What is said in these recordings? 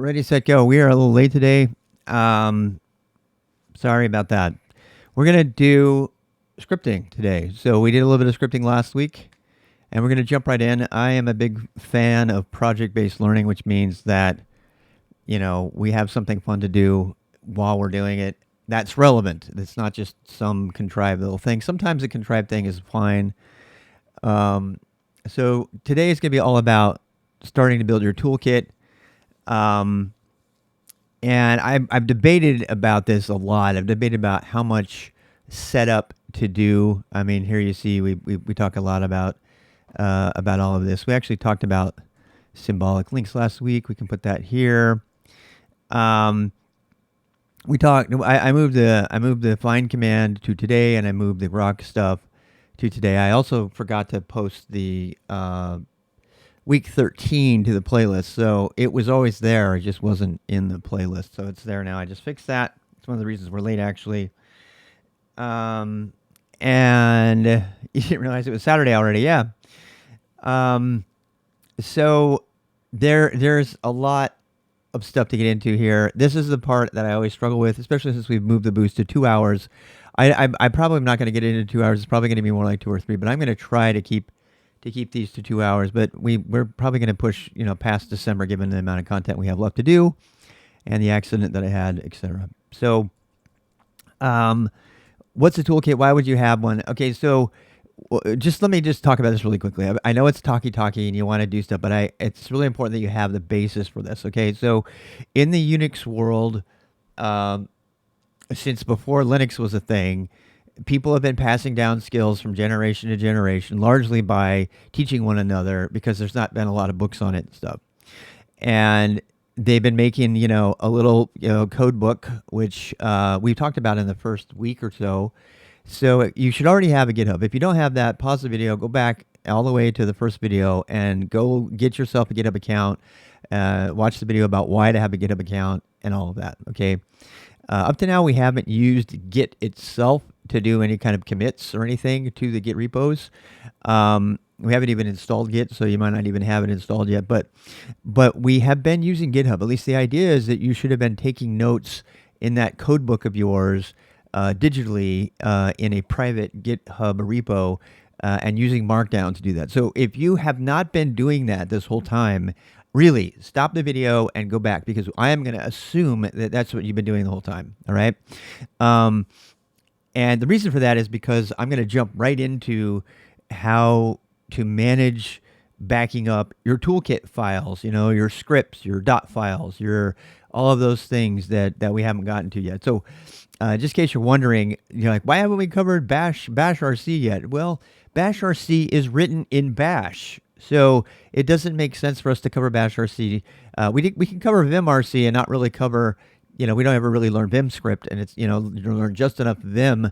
Ready, set, go. We are a little late today. Um, Sorry about that. We're going to do scripting today. So we did a little bit of scripting last week, and we're going to jump right in. I am a big fan of project-based learning, which means that, we have something fun to do while we're doing it. That's relevant. It's not just some contrived little thing. Sometimes a contrived thing is fine. Um, so today is going to be all about starting to build your toolkit. Um, And I've debated about this a lot. I've debated about how much setup to do. I mean, here you see we talk a lot about all of this. We actually talked about symbolic links last week. We can put that here. Um, we talked. I moved the find command to today, and I moved the rock stuff to today. I also forgot to post the week 13 to the playlist. So it was always there. It just wasn't in the playlist. So it's there now. I just fixed that. It's one of the reasons we're late, actually. And you didn't realize it was Saturday already. Yeah. Um, so there's a lot of stuff to get into here. This is the part that I always struggle with, especially since we've moved the boost to 2 hours. I probably am not going to get into 2 hours. It's probably going to be more like 2 or 3, but I'm going to try to keep these to 2 hours, but we're probably going to push past December given the amount of content we have left to do, and the accident that I had, etc. So, what's the toolkit? Why would you have one? Okay, so just let me just talk about this really quickly. I know it's talky and you want to do stuff, but it's really important that you have the basis for this. Okay, so in the Unix world, um, since before Linux was a thing, people have been passing down skills from generation to generation, largely by teaching one another because there's not been a lot of books on it and stuff. And they've been making, a little, code book, which we've talked about in the first week or so. So you should already have a GitHub. If you don't have that, pause the video, go back all the way to the first video and go get yourself a GitHub account. Watch the video about why to have a GitHub account and all of that. Okay. Up to now, we haven't used Git itself to do any kind of commits or anything to the Git repos. We haven't even installed Git, so you might not even have it installed yet. But we have been using GitHub. At least the idea is that you should have been taking notes in that code book of yours digitally in a private GitHub repo and using Markdown to do that. So if you have not been doing that this whole time, really stop the video and go back, because I am going to assume that that's what you've been doing the whole time. All right. And the reason for that is because I'm going to jump right into how to manage backing up your toolkit files, your scripts, your dot files, your all of those things that we haven't gotten to yet. So just in case you're wondering, like, why haven't we covered bash RC yet? Well, bash RC is written in bash. So it doesn't make sense for us to cover bash RC. We can cover Vim RC and not really cover, we don't ever really learn Vim script, and it's, you learn just enough Vim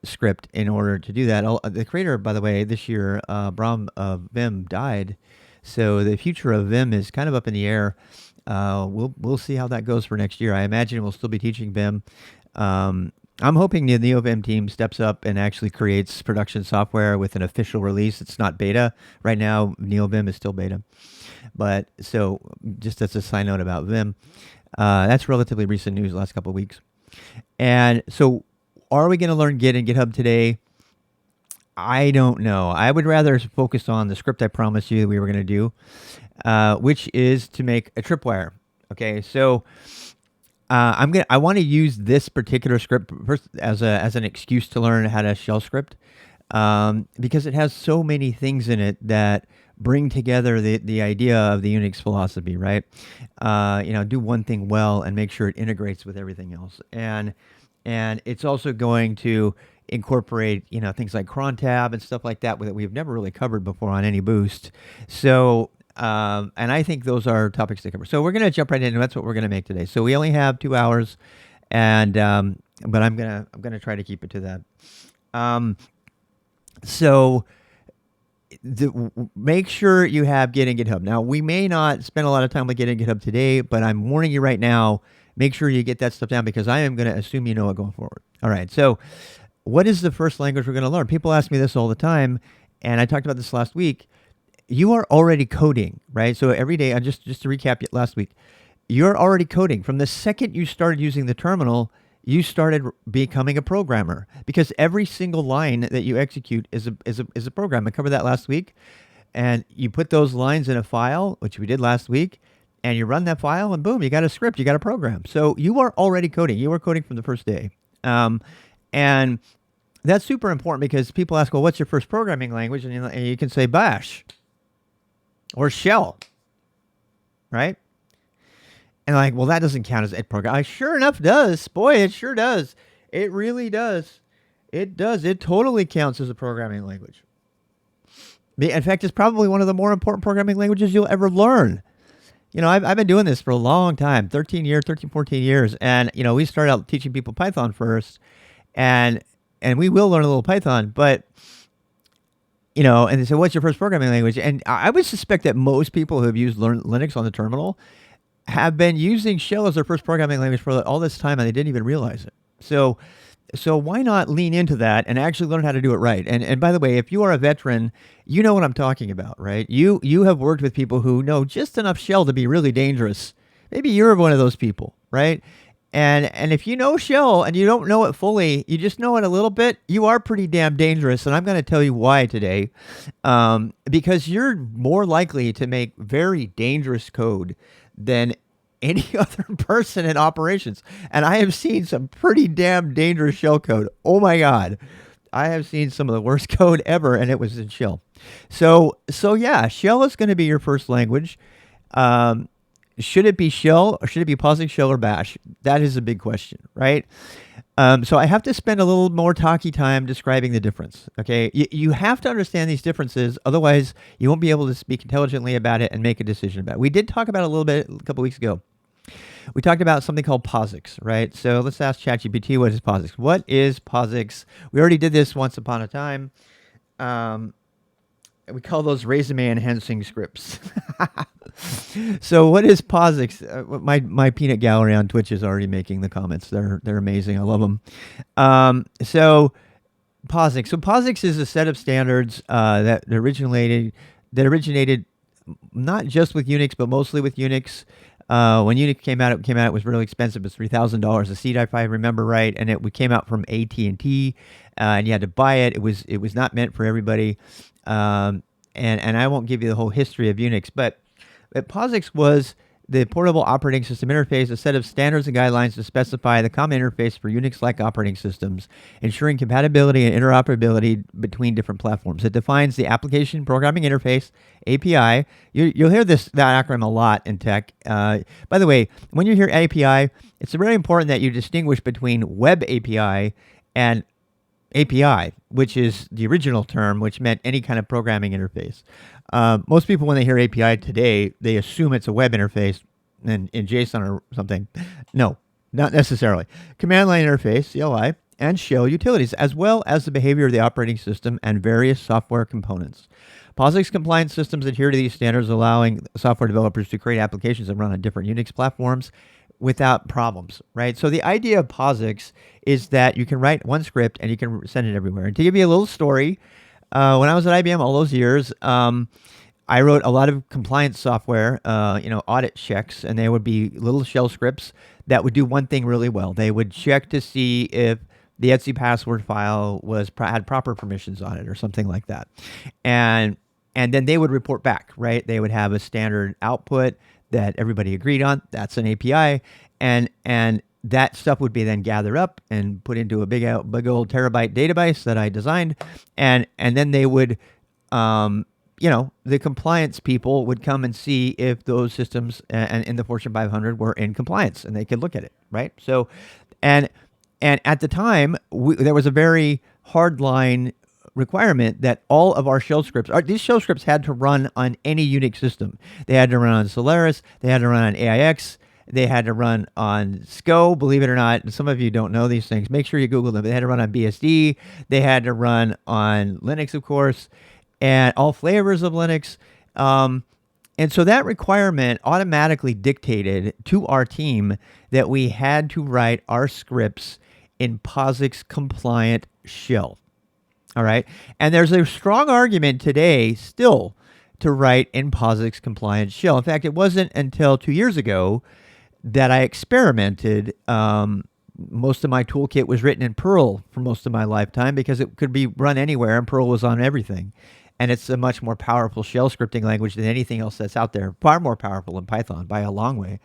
script in order to do that. The creator, by the way, this year, Bram of Vim, died. So the future of Vim is kind of up in the air. We'll see how that goes for next year. I imagine we'll still be teaching Vim. I'm hoping the NeoVim team steps up and actually creates production software with an official release. It's not beta. Right now, NeoVim is still beta. But so just as a side note about Vim, that's relatively recent news, the last couple of weeks. And so are we going to learn Git and GitHub today? I don't know. I would rather focus on the script I promised you we were going to do, which is to make a tripwire. Okay, so I want to use this particular script first as an excuse to learn how to shell script, because it has so many things in it that bring together the idea of the Unix philosophy, right? Do one thing well and make sure it integrates with everything else, and it's also going to incorporate things like cron tab and stuff like that we've never really covered before on any boost. So. And I think those are topics to cover. So we're going to jump right in, and that's what we're going to make today. So we only have 2 hours, and but I'm gonna try to keep it to that. So make sure you have Git and GitHub. Now, we may not spend a lot of time with Git and GitHub today, but I'm warning you right now. Make sure you get that stuff down, because I am going to assume you know it going forward. All right. So, what is the first language we're going to learn? People ask me this all the time, and I talked about this last week. You are already coding, right? So every day, just to recap last week, you're already coding. From the second you started using the terminal, you started becoming a programmer because every single line that you execute is a program. I covered that last week. And you put those lines in a file, which we did last week, and you run that file, and boom, you got a script, you got a program. So you are already coding. You were coding from the first day. And that's super important because people ask, well, what's your first programming language? And you can say Bash or Shell, right? And like, well, that doesn't count as a program. Sure enough does. Boy, it sure does. It really does. It does. It totally counts as a programming language. In fact, it's probably one of the more important programming languages you'll ever learn. I've been doing this for a long time, 14 years. And, we started out teaching people Python first. And we will learn a little Python. But, and they say, what's your first programming language? And I would suspect that most people who have used Linux on the terminal have been using Shell as their first programming language for all this time, and they didn't even realize it. So why not lean into that and actually learn how to do it right? And by the way, if you are a veteran, you know what I'm talking about, right? You have worked with people who know just enough Shell to be really dangerous. Maybe you're one of those people, right? And if you know Shell and you don't know it fully, you just know it a little bit, you are pretty damn dangerous. And I'm going to tell you why today. Because you're more likely to make very dangerous code than any other person in operations. And I have seen some pretty damn dangerous shell code. Oh my God. I have seen some of the worst code ever, and it was in Shell. So yeah, Shell is going to be your first language. Should it be Shell or should it be POSIX, Shell, or Bash? That is a big question, right? So I have to spend a little more talky time describing the difference, okay? You have to understand these differences, otherwise you won't be able to speak intelligently about it and make a decision about it. We did talk about it a little bit a couple weeks ago. We talked about something called POSIX, right? So let's ask ChatGPT, what is POSIX? What is POSIX? We already did this once upon a time. We call those resume enhancing scripts. So what is POSIX? My peanut gallery on Twitch is already making the comments. They're amazing. I love them. So POSIX. So POSIX is a set of standards that originated not just with Unix, but mostly with Unix. When Unix came out, it was really expensive. It was $3,000 a seat, if I remember right, and it came out from AT&T, and you had to buy it. It was not meant for everybody, and I won't give you the whole history of Unix, but POSIX was the portable operating system interface, a set of standards and guidelines to specify the common interface for Unix-like operating systems, ensuring compatibility and interoperability between different platforms. It defines the application programming interface, API. You'll hear that acronym a lot in tech. By the way, when you hear API, it's very important that you distinguish between Web API and API, which is the original term, which meant any kind of programming interface. Most people, when they hear API today, they assume it's a web interface in JSON or something. No, not necessarily. Command line interface, CLI, and shell utilities, as well as the behavior of the operating system and various software components. POSIX compliant systems adhere to these standards, allowing software developers to create applications that run on different Unix platforms without problems, right? So the idea of POSIX is that you can write one script and you can send it everywhere. And to give you a little story, when I was at IBM all those years, I wrote a lot of compliance software, audit checks, and they would be little shell scripts that would do one thing really well. They would check to see if the Etsy password file had proper permissions on it or something like that. And then they would report back, right? They would have a standard output that everybody agreed on. That's an API. And that stuff would be then gathered up and put into a big old terabyte database that I designed. And then they would, the compliance people would come and see if those systems and in the Fortune 500 were in compliance, and they could look at it, right? So, and at the time, there was a very hard line requirement that all of our shell scripts, these shell scripts had to run on any Unix system. They had to run on Solaris, they had to run on AIX, they had to run on SCO, believe it or not. Some of you don't know these things. Make sure you Google them. They had to run on BSD. They had to run on Linux, of course, and all flavors of Linux. And so that requirement automatically dictated to our team that we had to write our scripts in POSIX compliant shell. All right. And there's a strong argument today still to write in POSIX compliant shell. In fact, it wasn't until 2 years ago that I experimented. Most of my toolkit was written in Perl for most of my lifetime because it could be run anywhere, and Perl was on everything. And it's a much more powerful shell scripting language than anything else that's out there. Far more powerful than Python by a long way,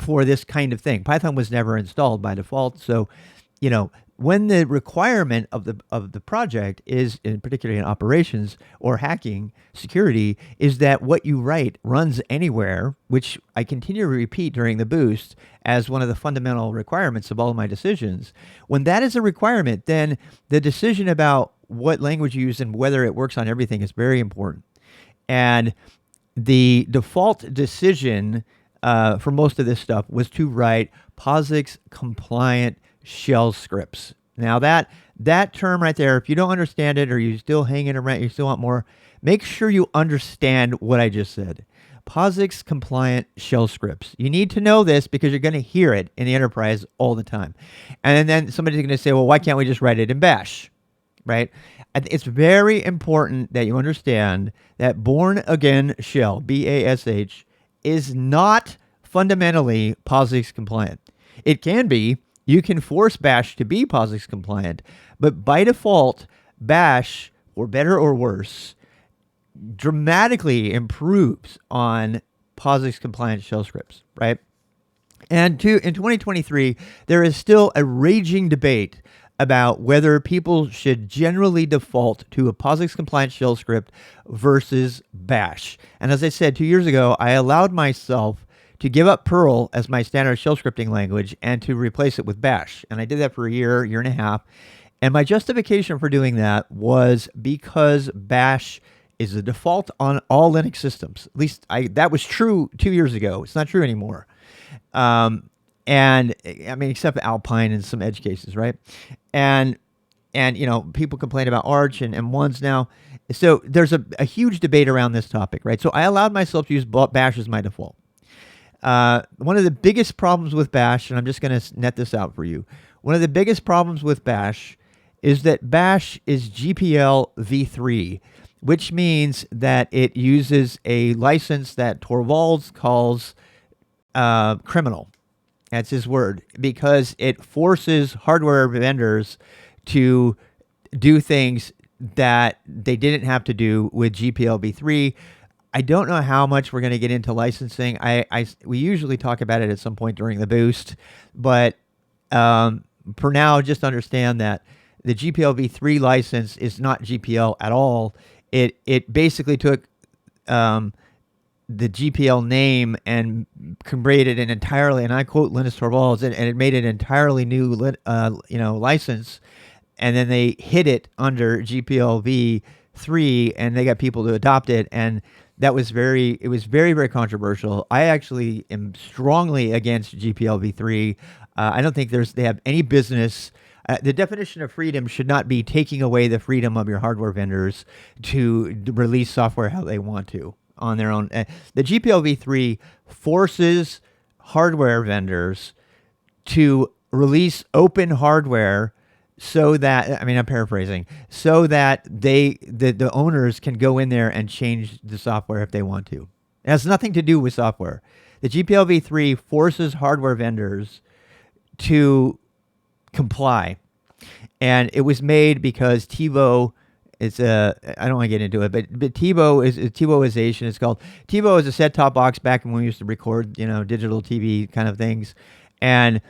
for this kind of thing. Python was never installed by default, so when the requirement of the project is, in particularly in operations or hacking security, is that what you write runs anywhere, which I continue to repeat during the boost as one of the fundamental requirements of all of my decisions. When that is a requirement, then the decision about what language you use and whether it works on everything is very important. And the default decision for most of this stuff was to write POSIX compliant shell scripts. Now that term right there, if you don't understand it or you're still hanging around, you still want more, make sure you understand what I just said. POSIX compliant shell scripts. You need to know this because you're going to hear it in the enterprise all the time. And then somebody's going to say, well, why can't we just write it in bash? Right? It's very important that you understand that born again shell, BASH, is not fundamentally POSIX compliant. It can be. You can force bash to be POSIX compliant, but by default, bash, for better or worse, dramatically improves on POSIX compliant shell scripts, right? And in 2023, there is still a raging debate about whether people should generally default to a POSIX compliant shell script versus bash. And as I said 2 years ago, I allowed myself to give up Perl as my standard shell scripting language and to replace it with bash. And I did that for a year and a half. And my justification for doing that was because bash is the default on all Linux systems. At least that was true 2 years ago. It's not true anymore. And I mean, except for Alpine and some edge cases, right? And people complain about Arch and M1s now. So there's a huge debate around this topic, right? So I allowed myself to use bash as my default. One of the biggest problems with bash, and I'm just going to net this out for you. One of the biggest problems with bash is that bash is GPL v3, which means that it uses a license that Torvalds calls criminal. That's his word, because it forces hardware vendors to do things that they didn't have to do with GPL v3. I don't know how much we're going to get into licensing. We usually talk about it at some point during the boost, but for now, just understand that the GPL v3 license is not GPL at all. It basically took the GPL name and created an entirely, and I quote Linus Torvalds, and it made an entirely new license, and then they hid it under GPL v3, and they got people to adopt it, and it was very, very controversial. I actually am strongly against GPL v3. I don't think they have any business. The definition of freedom should not be taking away the freedom of your hardware vendors to release software how they want to on their own. The GPL v3 forces hardware vendors to release open hardware so that, I mean, I'm paraphrasing, so that the owners can go in there and change the software if they want to. It has nothing to do with software. The GPL v3 forces hardware vendors to comply. And it was made because TiVo is I don't want to get into it, but TiVo is TiVoization. It's called. TiVo is a set-top box back when we used to record, digital TV kind of things. And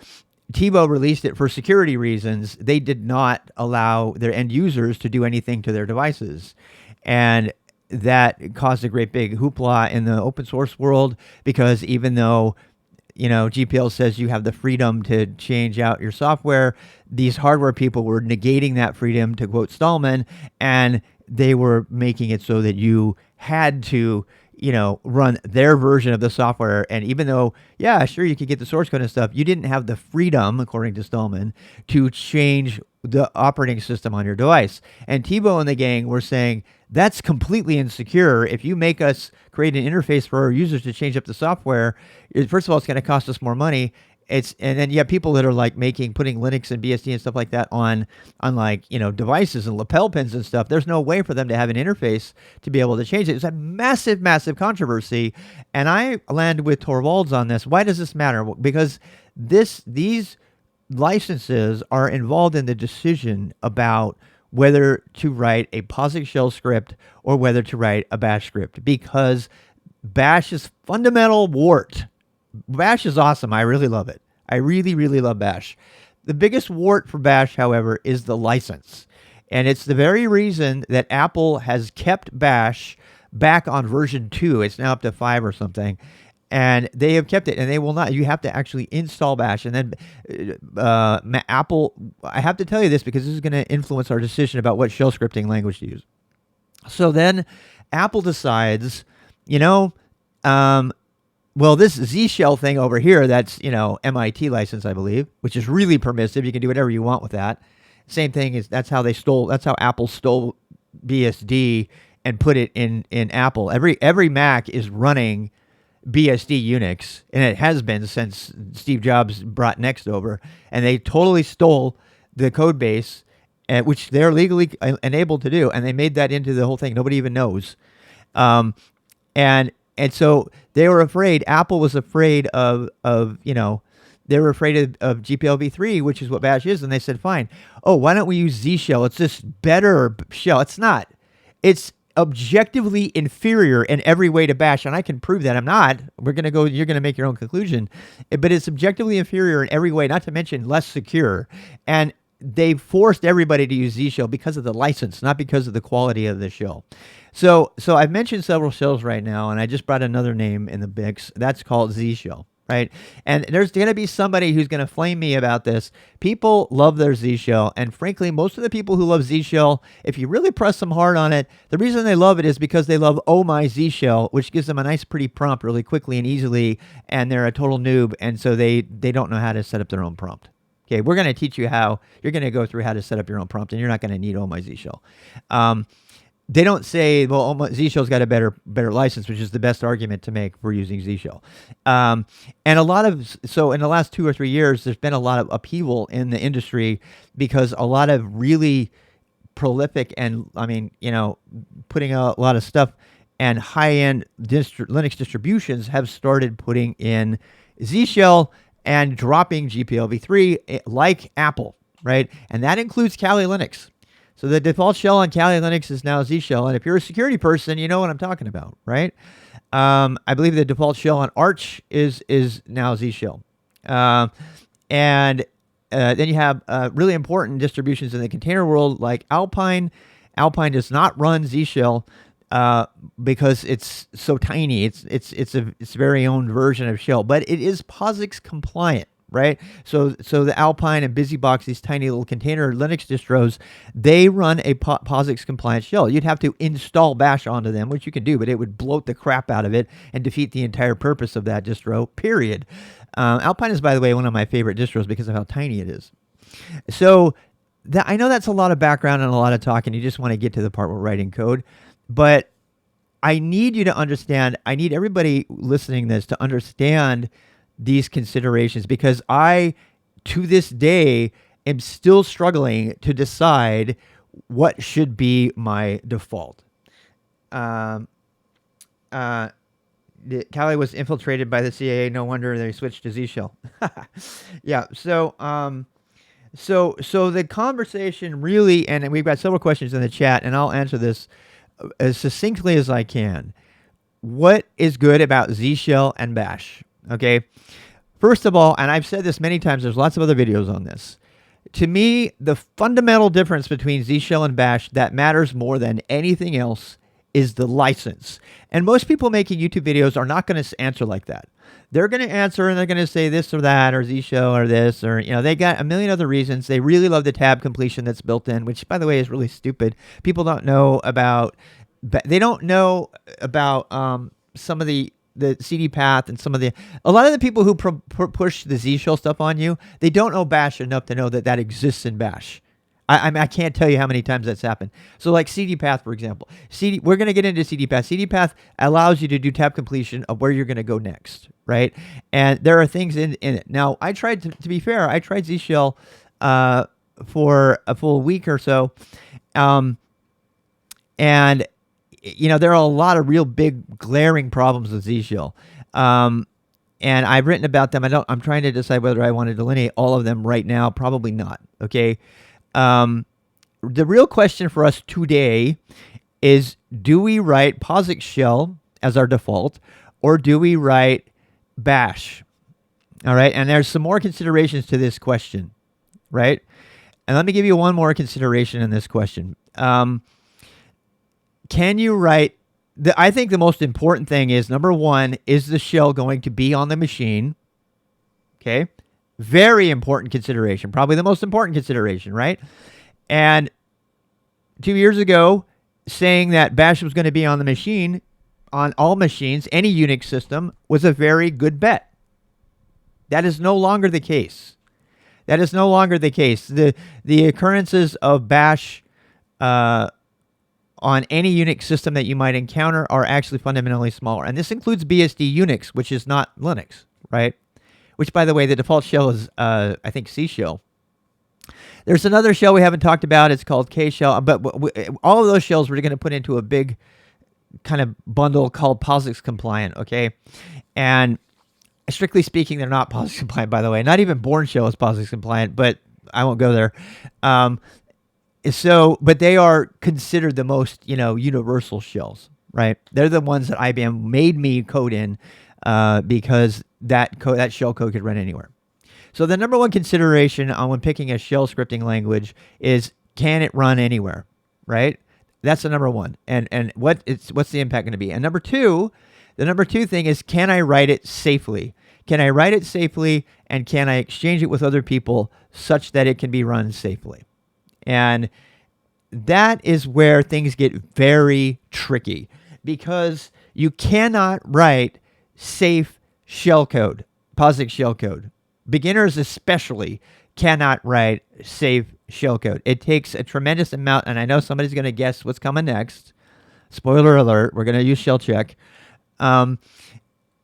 TiVo released it for security reasons. They did not allow their end users to do anything to their devices. And that caused a great big hoopla in the open source world, because even though GPL says you have the freedom to change out your software, these hardware people were negating that freedom, to quote Stallman, and they were making it so that you had to run their version of the software. And even though, yeah, sure, you could get the source code and stuff, you didn't have the freedom, according to Stallman, to change the operating system on your device. And TiVo and the gang were saying, that's completely insecure. If you make us create an interface for our users to change up the software, first of all, it's going to cost us more money. And then you have people that are like putting Linux and BSD and stuff like that on like, devices and lapel pins and stuff. There's no way for them to have an interface to be able to change it. It's a massive, massive controversy. And I landed with Torvalds on this. Why does this matter? Because these licenses are involved in the decision about whether to write a POSIX shell script or whether to write a bash script, because bash is fundamental wart. Bash is awesome. I really love it. I really, really love bash. The biggest wart for bash, however, is the license. And it's the very reason that Apple has kept bash back on version 2. It's now up to 5 or something. And they have kept it, and they will not. You have to actually install bash. And then Apple, I have to tell you this because this is going to influence our decision about what shell scripting language to use. So then Apple decides, well, this Z shell thing over here, that's, MIT license, I believe, which is really permissive. You can do whatever you want with that. Same thing is that's how Apple stole BSD and put it in Apple. Every Mac is running BSD Unix, and it has been since Steve Jobs brought Next over, and they totally stole the code base, which they're legally enabled to do, and they made that into the whole thing. Nobody even knows. And so they were afraid. Apple was afraid of they were afraid of GPLv3, which is what bash is, and they said, fine. Oh, why don't we use Z shell? It's this better shell. It's not. It's objectively inferior in every way to bash, and I can prove that I'm not. You're going to make your own conclusion, but it's objectively inferior in every way, not to mention less secure. And they forced everybody to use Z shell because of the license, not because of the quality of the shell. So I've mentioned several shells right now, and I just brought another name in the mix. That's called Z shell. Right? And there's going to be somebody who's going to flame me about this. People love their Z shell. And frankly, most of the people who love Z shell, if you really press them hard on it, the reason they love it is because they love Oh My Z shell, which gives them a nice, pretty prompt really quickly and easily. And they're a total noob. And so they don't know how to set up their own prompt. Okay, we're going to teach you how. You're going to go through how to set up your own prompt, and you're not going to need Oh My Z shell. They don't say, well, Z shell's got a better license, which is the best argument to make for using Z shell. And in the last 2 or 3 years, there's been a lot of upheaval in the industry because a lot of really prolific and, putting out a lot of stuff and high-end Linux distributions have started putting in Z shell and dropping GPLv3 like Apple, right? And that includes Kali Linux. So the default shell on Kali Linux is now Z shell, and if you're a security person, you know what I'm talking about, right? I believe the default shell on Arch is now Z shell, and then you have really important distributions in the container world like Alpine. Alpine does not run Z shell because it's so tiny. It's its very own version of shell, but it is POSIX compliant. Right? So the Alpine and BusyBox, these tiny little container Linux distros, they run a POSIX compliant shell. You'd have to install bash onto them, which you can do, but it would bloat the crap out of it and defeat the entire purpose of that distro, period. Alpine is, by the way, one of my favorite distros because of how tiny it is. So I know that's a lot of background and a lot of talk, and you just want to get to the part where writing code, but I need you to understand, I need everybody listening to this to understand these considerations, because I, to this day, am still struggling to decide what should be my default. Kali was infiltrated by the CIA. No wonder they switched to Z shell. Yeah. So the conversation really, and we've got several questions in the chat, and I'll answer this as succinctly as I can. What is good about Z shell and bash? Okay. First of all, and I've said this many times, there's lots of other videos on this. To me, the fundamental difference between Z shell and bash that matters more than anything else is the license. And most people making YouTube videos are not going to answer like that. They're going to answer and they're going to say this or that or Z shell or this, or, they got a million other reasons. They really love the tab completion that's built in, which, by the way, is really stupid. People don't know about, some of the CD path and a lot of the people who push the Z shell stuff on you, they don't know bash enough to know that exists in bash. I can't tell you how many times that's happened. So like CD path, for example, we're going to get into CD path. CD path allows you to do tab completion of where you're going to go next, right? And there are things in it. Now, I tried to be fair, I tried Z Shell for a full week or so, and there are a lot of real big glaring problems with Z Shell. And I've written about them. I'm trying to decide whether I want to delineate all of them right now. Probably not. Okay. The real question for us today is, do we write POSIX shell as our default, or do we write bash? All right. And there's some more considerations to this question, right? And let me give you one more consideration in this question. Can you write I think the most important thing is, number one, is the shell going to be on the machine? Okay. Very important consideration. Probably the most important consideration, right? And 2 years ago, saying that bash was going to be on the machine, on all machines, any Unix system, was a very good bet. That is no longer the case. That is no longer the case. The occurrences of bash on any Unix system that you might encounter are actually fundamentally smaller. And this includes BSD Unix, which is not Linux, right? Which, by the way, the default shell is, I think, C shell. There's another shell we haven't talked about. It's called K shell. But all of those shells we're going to put into a big kind of bundle called POSIX compliant, okay? And strictly speaking, they're not POSIX compliant, by the way. Not even Bourne shell is POSIX compliant, but I won't go there. But they are considered the most, universal shells, right? They're the ones that IBM made me code in because that shell code could run anywhere. So the number one consideration when picking a shell scripting language is, can it run anywhere, right? That's the number one. And what's the impact going to be? And the number two thing is, can I write it safely? Can I write it safely, and can I exchange it with other people such that it can be run safely? And that is where things get very tricky, because you cannot write safe shellcode, POSIX shellcode. Beginners especially cannot write safe shellcode. It takes a tremendous amount, and I know somebody's going to guess what's coming next. Spoiler alert, we're going to use shellcheck.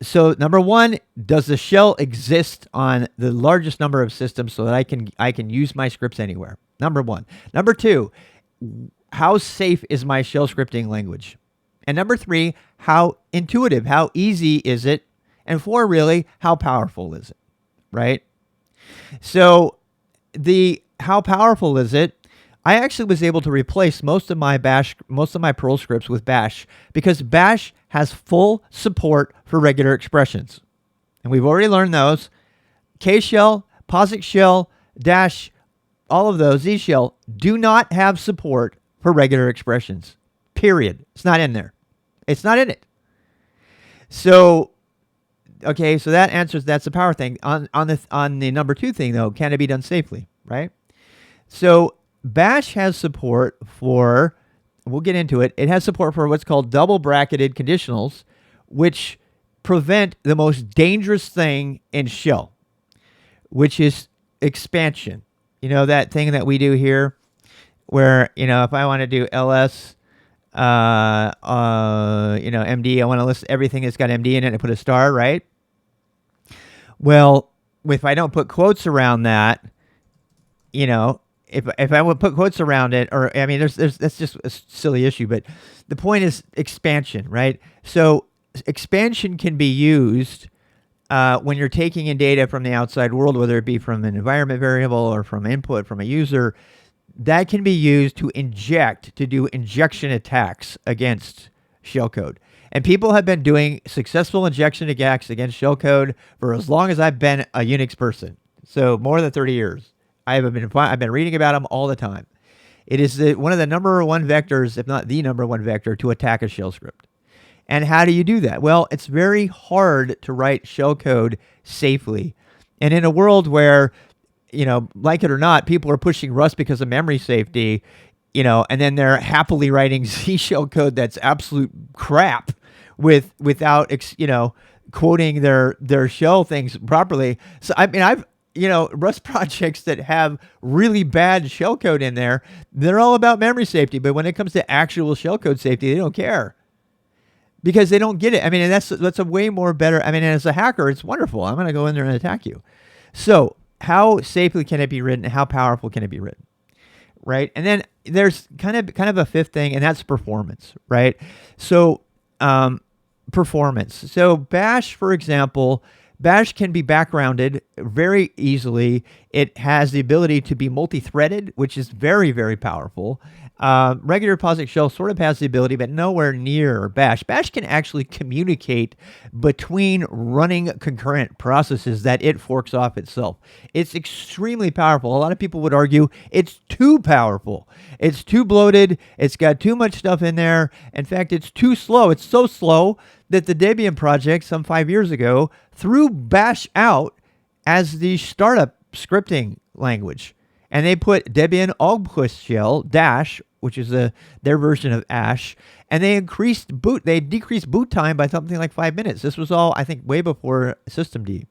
So number one, does the shell exist on the largest number of systems so that I can use my scripts anywhere? Number one. Number two, how safe is my shell scripting language? And number three, how intuitive, how easy is it? And four, really, how powerful is it? Right? So how powerful is it? I actually was able to replace most of my Perl scripts with bash, because bash has full support for regular expressions. And we've already learned those. K shell, POSIX shell, dash, all of those, Z shell, do not have support for regular expressions. Period. It's not in there. It's not in it. So, okay, so that's the power thing. On the number two thing, though, can it be done safely, right? So bash has support for, we'll get into it, it has support for what's called double bracketed conditionals, which prevent the most dangerous thing in shell, which is expansion. That thing that we do here where, if I want to do ls, MD, I want to list everything that's got MD in it and put a star, right? Well, if I don't put quotes around that, if I would put quotes around it, or, that's just a silly issue, but the point is expansion, right? So expansion can be used when you're taking in data from the outside world, whether it be from an environment variable or from input from a user. That can be used to do injection attacks against shellcode. And people have been doing successful injection attacks against shellcode for as long as I've been a Unix person. So more than 30 years. I've been reading about them all the time. It is one of the number one vectors, if not the number one vector, to attack a shell script. And how do you do that? Well, it's very hard to write shellcode safely. And in a world where, like it or not, people are pushing Rust because of memory safety, and then they're happily writing C shell code that's absolute crap without quoting their shell things properly. So, Rust projects that have really bad shellcode in there, they're all about memory safety. But when it comes to actual shellcode safety, they don't care because they don't get it. I mean, and that's a way more better. I mean, as a hacker, it's wonderful. I'm going to go in there and attack you. So how safely can it be written? How powerful can it be written? Right. And then there's kind of a fifth thing, and that's performance. Right. So performance. So Bash, for example, Bash can be backgrounded very easily. It has the ability to be multi-threaded, which is very, very powerful. Regular POSIX shell sort of has the ability, but nowhere near Bash. Bash can actually communicate between running concurrent processes that it forks off itself. It's extremely powerful. A lot of people would argue it's too powerful. It's too bloated. It's got too much stuff in there. In fact, it's too slow. It's so slow that the Debian project some 5 years ago threw Bash out as the startup scripting language. And they put Debian August shell dash, which is their version of Ash, and they decreased boot time by something like 5 minutes. This was all, I think, way before systemd.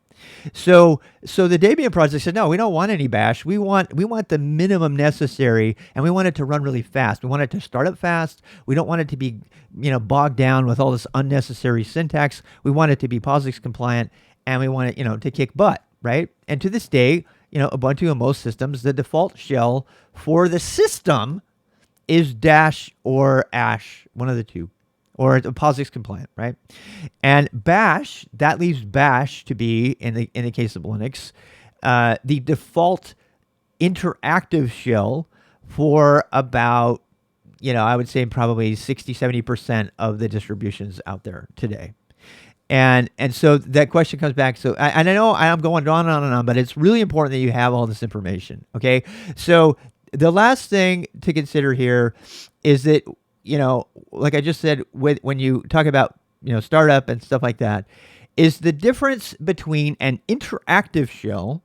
So the Debian project said, no, we don't want any Bash. We want the minimum necessary, and we want it to run really fast. We want it to start up fast. We don't want it to be, bogged down with all this unnecessary syntax. We want it to be POSIX compliant, and we want it, to kick butt, right? And to this day, Ubuntu and most systems, the default shell for the system is Dash or Ash, one of the two, or POSIX compliant, right? And Bash, that leaves Bash to be, in the case of Linux, the default interactive shell for about, I would say probably 60-70% of the distributions out there today. And so that question comes back. So I know I'm going on and on, but it's really important that you have all this information. Okay. So the last thing to consider here is that, like I just said, when you talk about, startup and stuff like that, is the difference between an interactive shell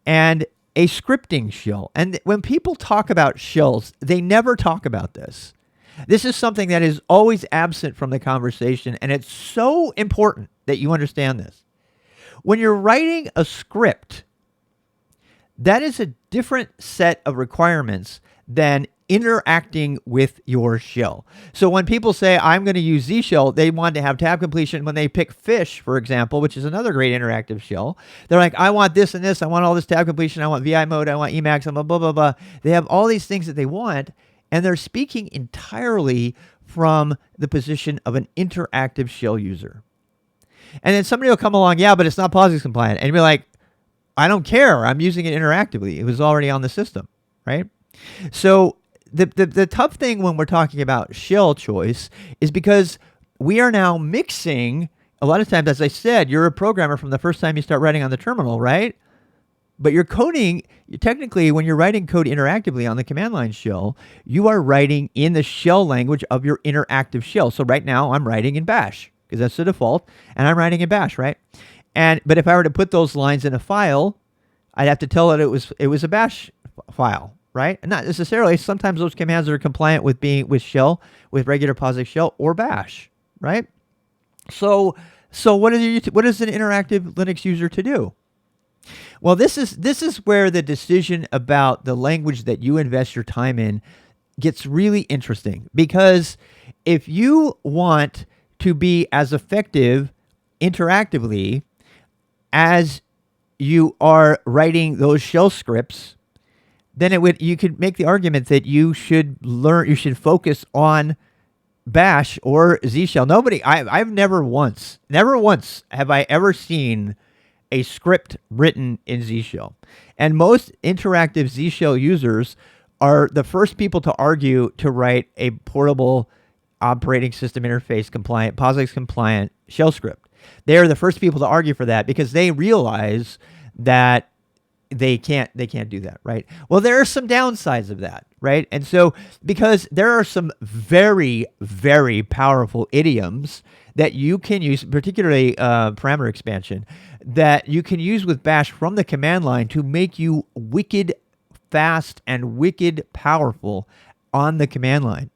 and a scripting shell. And when people talk about shells, they never talk about this. This is something that is always absent from the conversation, and it's so important that you understand this. When you're writing a script, that is a different set of requirements than interacting with your shell. So when people say, I'm going to use Z shell, they want to have tab completion. When they pick Fish, for example, which is another great interactive shell, they're like, I want this and this. I want all this tab completion. I want VI mode. I want Emacs. Blah, blah, blah, blah. They have all these things that they want. And they're speaking entirely from the position of an interactive shell user. And then somebody will come along, yeah, but it's not POSIX compliant. And you'll be like, I don't care. I'm using it interactively. It was already on the system, right? So the tough thing when we're talking about shell choice is because we are now mixing, a lot of times, as I said, you're a programmer from the first time you start writing on the terminal, right? But you're coding, technically, when you're writing code interactively on the command line shell, you are writing in the shell language of your interactive shell. So right now, I'm writing in Bash, because that's the default, and I'm writing in Bash, right? But if I were to put those lines in a file, I'd have to tell it it was a Bash file, right? And not necessarily. Sometimes those commands are compliant with shell, with regular POSIX shell, or Bash, right? So what is an interactive Linux user to do? Well, this is where the decision about the language that you invest your time in gets really interesting, because if you want to be as effective interactively as you are writing those shell scripts, then you could make the argument that you should focus on Bash or Z shell. I've never once have I ever seen a script written in Z shell. And most interactive Z shell users are the first people to argue to write a portable operating system interface compliant, POSIX compliant shell script. They are the first people to argue for that because they realize that they can't do that, right? Well, there are some downsides of that, right? And so because there are some very, very powerful idioms that you can use, particularly parameter expansion, that you can use with Bash from the command line to make you wicked fast and wicked powerful on the command line.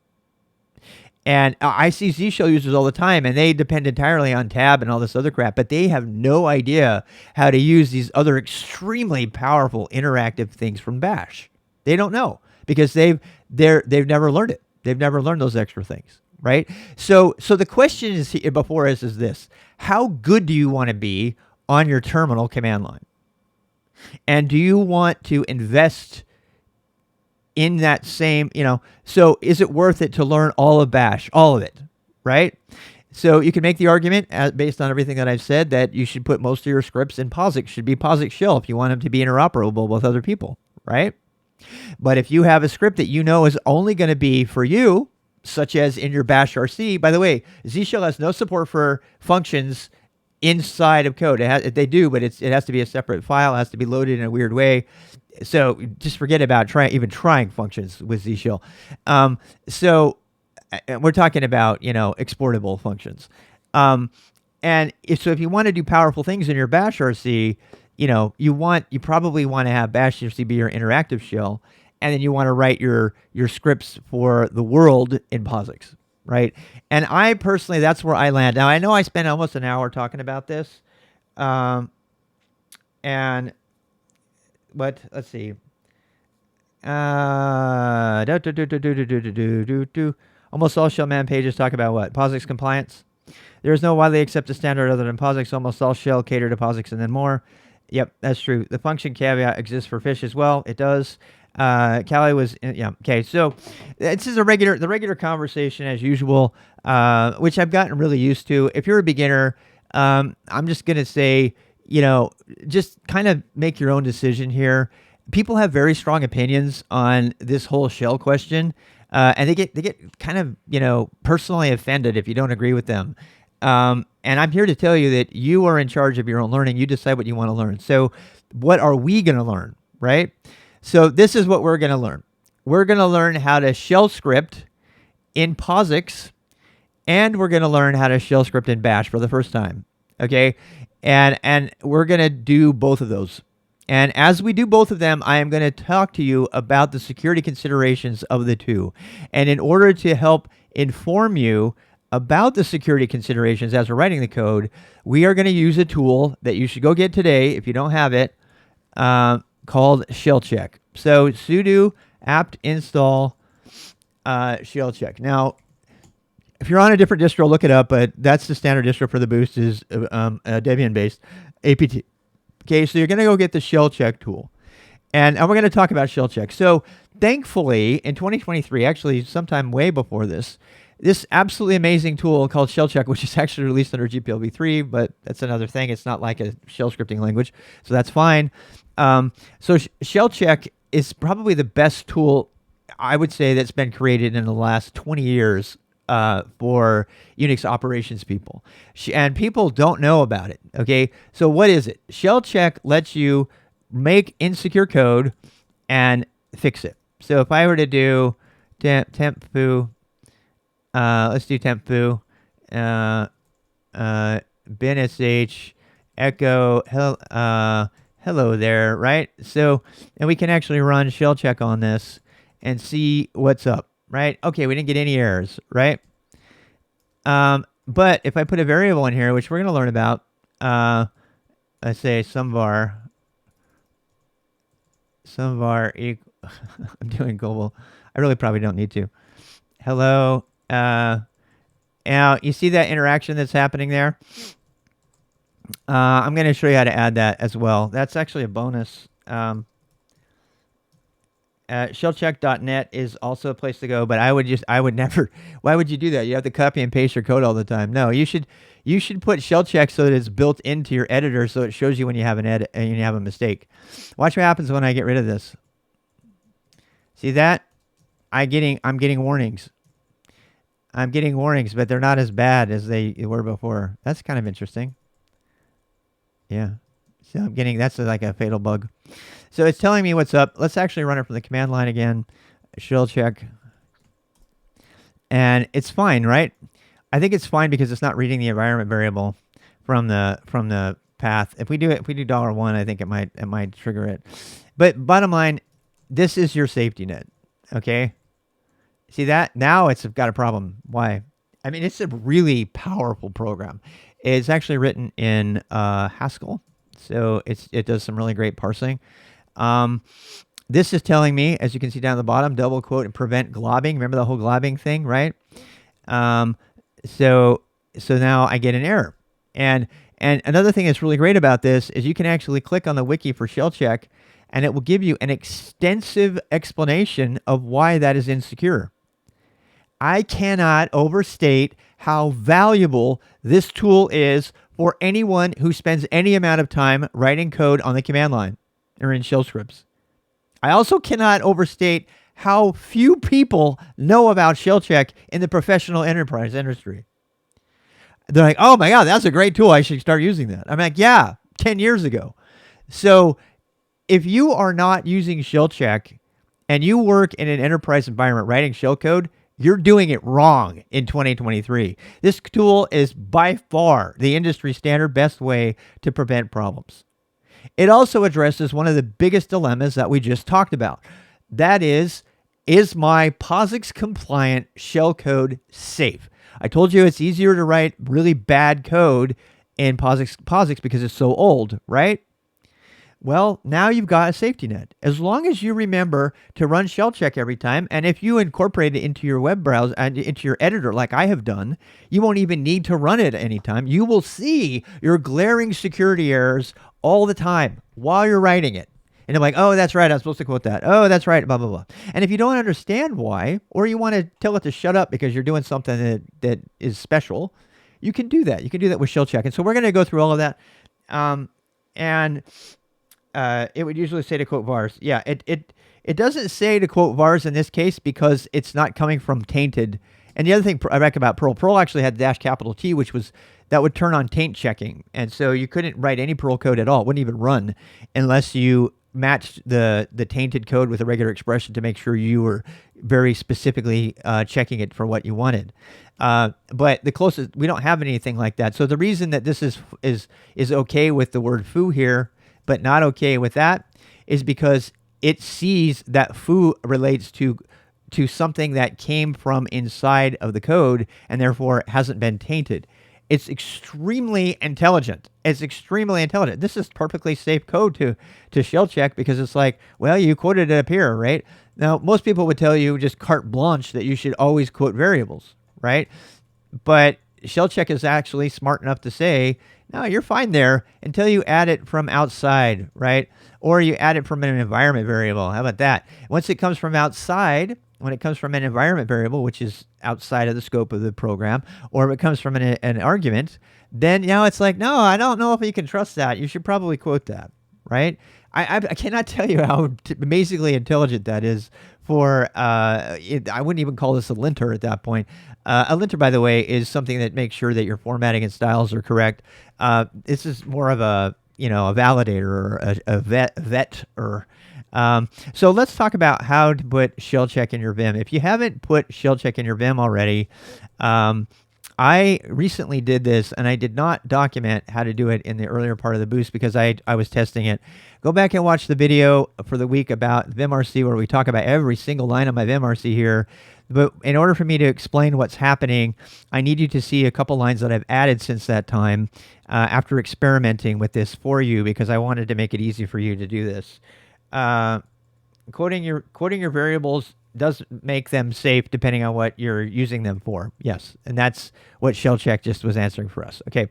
And I see Z shell users all the time, and they depend entirely on tab and all this other crap, but they have no idea how to use these other extremely powerful interactive things from Bash. They don't know because they've never learned it. They've never learned those extra things, right? So the question is before us is this: how good do you want to be on your terminal command line? And do you want to invest in that same, so is it worth it to learn all of Bash, all of it, right? So you can make the argument based on everything that I've said that you should put most of your scripts in POSIX, should be POSIX shell if you want them to be interoperable with other people, right? But if you have a script that you know is only going to be for you, such as in your Bash RC, by the way, Z shell has no support for functions inside of code. They do, but it has to be a separate file. It has to be loaded in a weird way. So just forget about even trying functions with Z shell. So we're talking about exportable functions. And if you want to do powerful things in your Bash RC, you probably want to have Bash RC be your interactive shell, and then you want to write your scripts for the world in POSIX, right? And I personally, that's where I land. Now I know I spent almost an hour talking about this, but let's see. Almost all shellman pages talk about what? POSIX compliance. There is no widely accepted standard other than POSIX. Almost all shell cater to POSIX and then more. Yep, that's true. The function caveat exists for fish as well. It does. Callie was, yeah, okay. So this is the regular conversation as usual, which I've gotten really used to. If you're a beginner, I'm just going to say, just kind of make your own decision here. People have very strong opinions on this whole shell question, and they get kind of personally offended if you don't agree with them. And I'm here to tell you that you are in charge of your own learning. You decide what you want to learn. So what are we going to learn, right? So this is what we're going to learn. We're going to learn how to shell script in POSIX, and we're going to learn how to shell script in Bash for the first time. Okay, and we're going to do both of those. And as we do both of them, I am going to talk to you about the security considerations of the two. And in order to help inform you about the security considerations as we're writing the code, we are going to use a tool that you should go get today if you don't have it, called shellcheck. So sudo apt install shellcheck. Now, if you're on a different distro, look it up, but that's the standard distro for the boost is Debian-based apt. Okay, so you're going to go get the shellcheck tool. And we're going to talk about shellcheck. So thankfully, in 2023, actually sometime way before this absolutely amazing tool called shellcheck, which is actually released under GPL v3, but that's another thing. It's not like a shell scripting language, so that's fine. So shellcheck is probably the best tool, I would say, that's been created in the last 20 years for Unix operations people. And people don't know about it, okay? So what is it? Shellcheck lets you make insecure code and fix it. So if I were to do temp foo, let's do temp foo, bin sh, echo, hello there, right? So, and we can actually run shellcheck on this and see what's up. Right? Okay, we didn't get any errors, right? But if I put a variable in here, which we're going to learn about, let's say some var equal, I'm doing global. I really probably don't need to. Hello. Now, you see that interaction that's happening there? I'm going to show you how to add that as well. That's actually a bonus. Shellcheck.net is also a place to go, but I would never, why would you do that? You have to copy and paste your code all the time. No, you should put shellcheck so that it's built into your editor so it shows you when you have an edit and you have a mistake. Watch what happens when I get rid of this. See that? I'm getting warnings. I'm getting warnings, but they're not as bad as they were before. That's kind of interesting. Yeah. So I'm getting, that's like a fatal bug. So it's telling me what's up. Let's actually run it from the command line again. Shellcheck. And it's fine, right? I think it's fine because it's not reading the environment variable from the path. If we do $1, I think it might trigger it. But bottom line, this is your safety net. Okay? See that? Now it's got a problem. Why? I mean, it's a really powerful program. It's actually written in Haskell, so it does some really great parsing. Um, this is telling me, as you can see down at the bottom, double quote and prevent globbing. Remember the whole globbing thing, right? Um, so so now I get an error. And and another thing that's really great about this is you can actually click on the wiki for shell check, and it will give you an extensive explanation of why that is insecure. I cannot overstate how valuable this tool is for anyone who spends any amount of time writing code on the command line or in shell scripts. I also cannot overstate how few people know about shell check in the professional enterprise industry. They're like, oh my God, that's a great tool. I should start using that. I'm like, yeah, 10 years ago. So if you are not using shell check and you work in an enterprise environment writing shell code, you're doing it wrong in 2023. This tool is by far the industry standard best way to prevent problems. It also addresses one of the biggest dilemmas that we just talked about. That is my POSIX compliant shell code safe? I told you it's easier to write really bad code in POSIX because it's so old, right? Well, now you've got a safety net. As long as you remember to run shell check every time, and if you incorporate it into your web browser and into your editor like I have done, you won't even need to run it anytime. You will see your glaring security errors all the time while you're writing it. And I'm like, oh, that's right, I'm supposed to quote that. Oh, that's right, blah, blah, blah. And if you don't understand why, or you want to tell it to shut up because you're doing something that is special, you can do that. You can do that with shell check. And so we're going to go through all of that. And it would usually say to quote vars. Yeah, it doesn't say to quote vars in this case because it's not coming from tainted. And the other thing I like about Perl actually had dash capital T, which was that would turn on taint checking. And so you couldn't write any Perl code at all. It wouldn't even run unless you matched the tainted code with a regular expression to make sure you were very specifically checking it for what you wanted. But the closest, we don't have anything like that. So the reason that this is okay with the word foo here, but not okay with that, is because it sees that foo relates to something that came from inside of the code and therefore hasn't been tainted. It's extremely intelligent. It's extremely intelligent. This is perfectly safe code to shell check because it's like, well, you quoted it up here, right? Now, most people would tell you just carte blanche that you should always quote variables, right? But shell check is actually smart enough to say, no, you're fine there until you add it from outside, right? Or you add it from an environment variable. How about that? Once it comes from outside, when it comes from an environment variable, which is outside of the scope of the program, or if it comes from an argument, then now it's like, no, I don't know if you can trust that. You should probably quote that, right? I cannot tell you how amazingly intelligent that is for, I wouldn't even call this a linter at that point. A linter, by the way, is something that makes sure that your formatting and styles are correct. This is more of a validator or a vet or. So let's talk about how to put shell check in your Vim. If you haven't put shell check in your Vim already, I recently did this and I did not document how to do it in the earlier part of the boost because I was testing it. Go back and watch the video for the week about VimRC where we talk about every single line of my VimRC here. But in order for me to explain what's happening, I need you to see a couple lines that I've added since that time after experimenting with this for you because I wanted to make it easy for you to do this. Quoting your variables does make them safe depending on what you're using them for. Yes, and that's what shell check just was answering for us. Okay,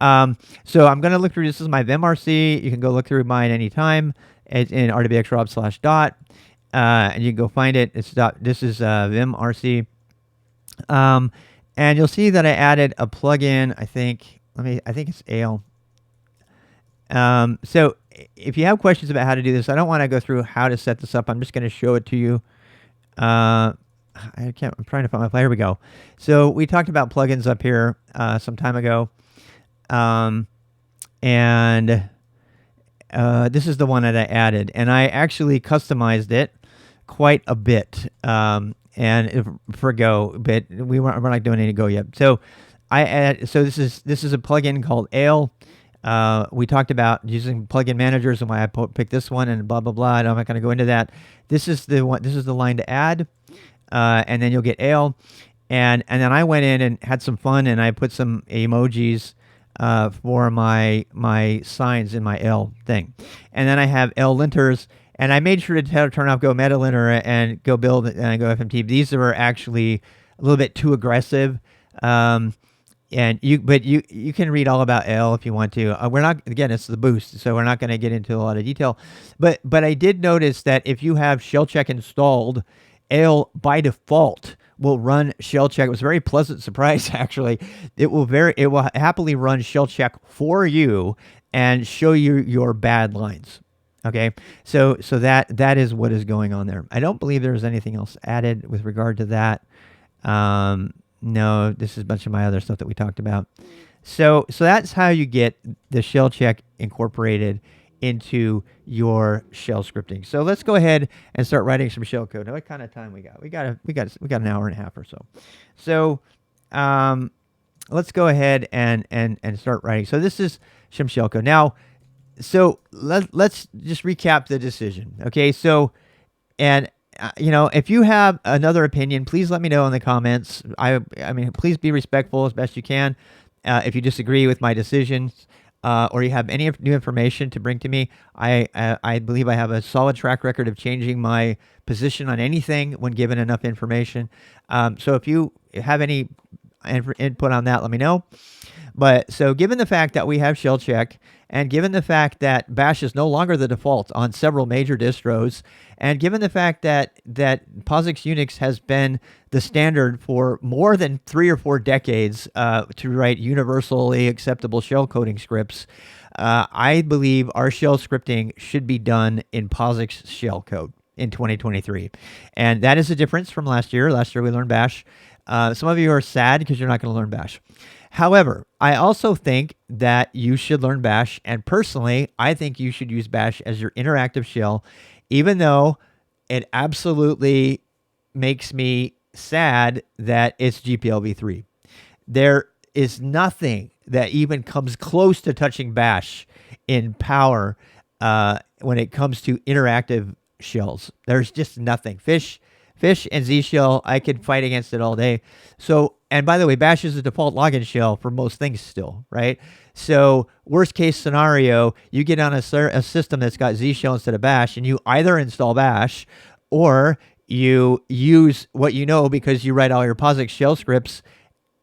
so I'm going to look through. This is my VimRC. You can go look through mine anytime. It's in rwxrob/dot, and you can go find it. It's dot. This is VimRC, and you'll see that I added a plugin. I think it's Ale. So if you have questions about how to do this, I don't want to go through how to set this up. I'm just going to show it to you. I'm trying to find my play. Here we go. So we talked about plugins up here some time ago. And this is the one that I added. And I actually customized it quite a bit for Go, but we're not doing any Go yet. So this is a plugin called Ale. We talked about using plugin managers and why I picked this one and blah blah blah. And I'm not going to go into that. This is the one. This is the line to add, and then you'll get Ale, and then I went in and had some fun and I put some emojis for my signs in my L thing, and then I have L linters. And I made sure to turn off Go Meta Linter and Go Build and Go FMT. These are actually a little bit too aggressive. But you can read all about L if you want to. We're not, again, it's the boost, so we're not going to get into a lot of detail. But I did notice that if you have shellcheck installed, L by default will run shellcheck. It was a very pleasant surprise actually. It will happily run shellcheck for you and show you your bad lines. Okay, so that is what is going on there. I don't believe there's anything else added with regard to that. No, this is a bunch of my other stuff that we talked about. So that's how you get the shell check incorporated into your shell scripting. So let's go ahead and start writing some shell code. Now, what kind of time we got? We got an hour and a half or so. So let's go ahead and start writing. So this is some shell code. Now, so let's just recap the decision. Okay, so and if you have another opinion, please let me know in the comments. I mean, please be respectful as best you can. If you disagree with my decisions, or you have any new information to bring to me, I believe I have a solid track record of changing my position on anything when given enough information. So if you have any input on that, let me know. But so given the fact that we have shell check, and given the fact that Bash is no longer the default on several major distros, and given the fact that POSIX Unix has been the standard for more than 3 or 4 decades to write universally acceptable shell coding scripts, I believe our shell scripting should be done in POSIX shell code in 2023. And that is a difference from last year. Last year we learned Bash. Some of you are sad because you're not going to learn Bash. However, I also think that you should learn Bash, and personally, I think you should use Bash as your interactive shell, even though it absolutely makes me sad that it's GPL v3. There is nothing that even comes close to touching Bash in power when it comes to interactive shells. There's just nothing. Fish and Z shell, I could fight against it all day. So, and by the way, Bash is the default login shell for most things still, right? So worst case scenario, you get on a system that's got Z shell instead of Bash, and you either install Bash or you use what you know because you write all your POSIX shell scripts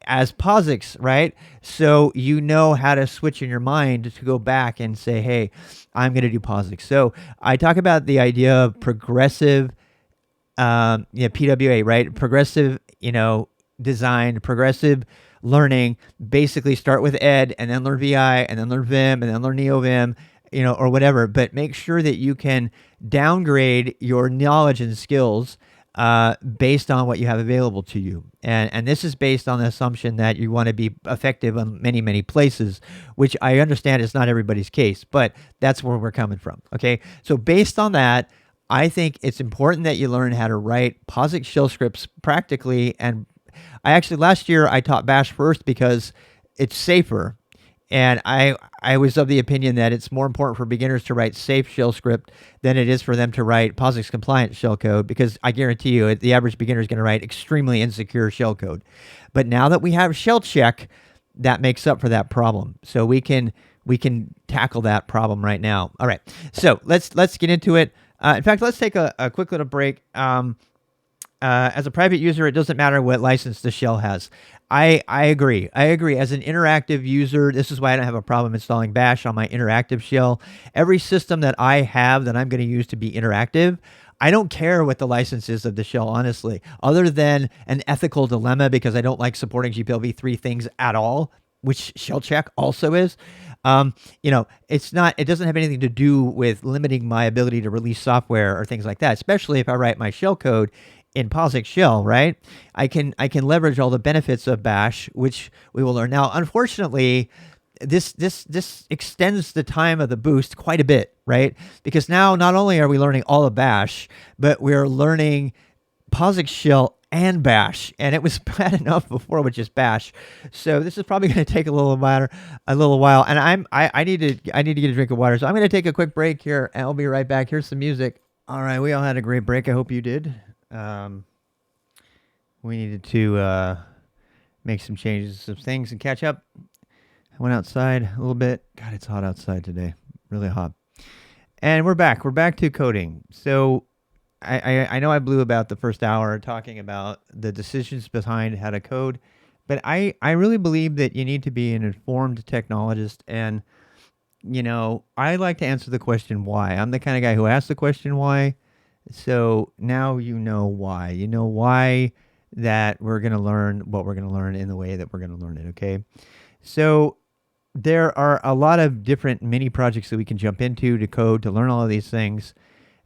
as POSIX, right? So you know how to switch in your mind to go back and say, hey, I'm going to do POSIX. So I talk about the idea of progressive PWA, right? Progressive, design, progressive learning. Basically start with Ed and then learn VI and then learn Vim and then learn NeoVim, or whatever. But make sure that you can downgrade your knowledge and skills based on what you have available to you. And this is based on the assumption that you want to be effective in many, many places, which I understand is not everybody's case, but that's where we're coming from. Okay. So based on that, I think it's important that you learn how to write POSIX shell scripts practically. And last year I taught Bash first because it's safer. And I was of the opinion that it's more important for beginners to write safe shell script than it is for them to write POSIX compliant shell code, because I guarantee you the average beginner is going to write extremely insecure shell code. But now that we have shell check, that makes up for that problem. So we can tackle that problem right now. All right. So let's get into it. In fact, let's take a quick little break. As a private user, it doesn't matter what license the shell has. I agree. As an interactive user, this is why I don't have a problem installing Bash on my interactive shell. Every system that I have that I'm going to use to be interactive, I don't care what the license is of the shell, honestly, other than an ethical dilemma because I don't like supporting GPL-v3 things at all, which shellcheck also is. It doesn't have anything to do with limiting my ability to release software or things like that, especially if I write my shell code in POSIX shell, right? I can leverage all the benefits of Bash, which we will learn. Now, unfortunately, this extends the time of the boost quite a bit, right? Because now not only are we learning all of Bash, but we're learning POSIX shell and bash, and it was bad enough before with just bash. So this is probably going to take a little while. And I need to get a drink of water. So I'm going to take a quick break here, and I'll be right back. Here's some music. All right, we all had a great break. I hope you did. We needed to make some changes, some things, and catch up. I went outside a little bit. God, it's hot outside today. Really hot. And we're back. We're back to coding. So I know I blew about the first hour talking about the decisions behind how to code, but I really believe that you need to be an informed technologist. And, you know, I like to answer the question why. I'm the kind of guy who asks the question why. So now you know why. You know why that we're going to learn what we're going to learn in the way that we're going to learn it, okay? So there are a lot of different mini projects that we can jump into to code, to learn all of these things.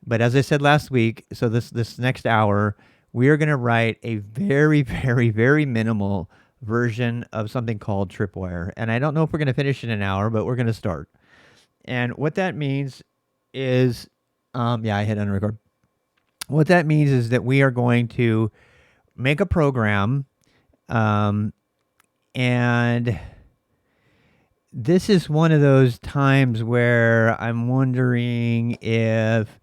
But as I said last week, so this next hour, we are going to write a very, very, very minimal version of something called tripwire. And I don't know if we're going to finish in an hour, but we're going to start. And what that means is, yeah, I hit on record. What that means is that we are going to make a program, and this is one of those times where I'm wondering if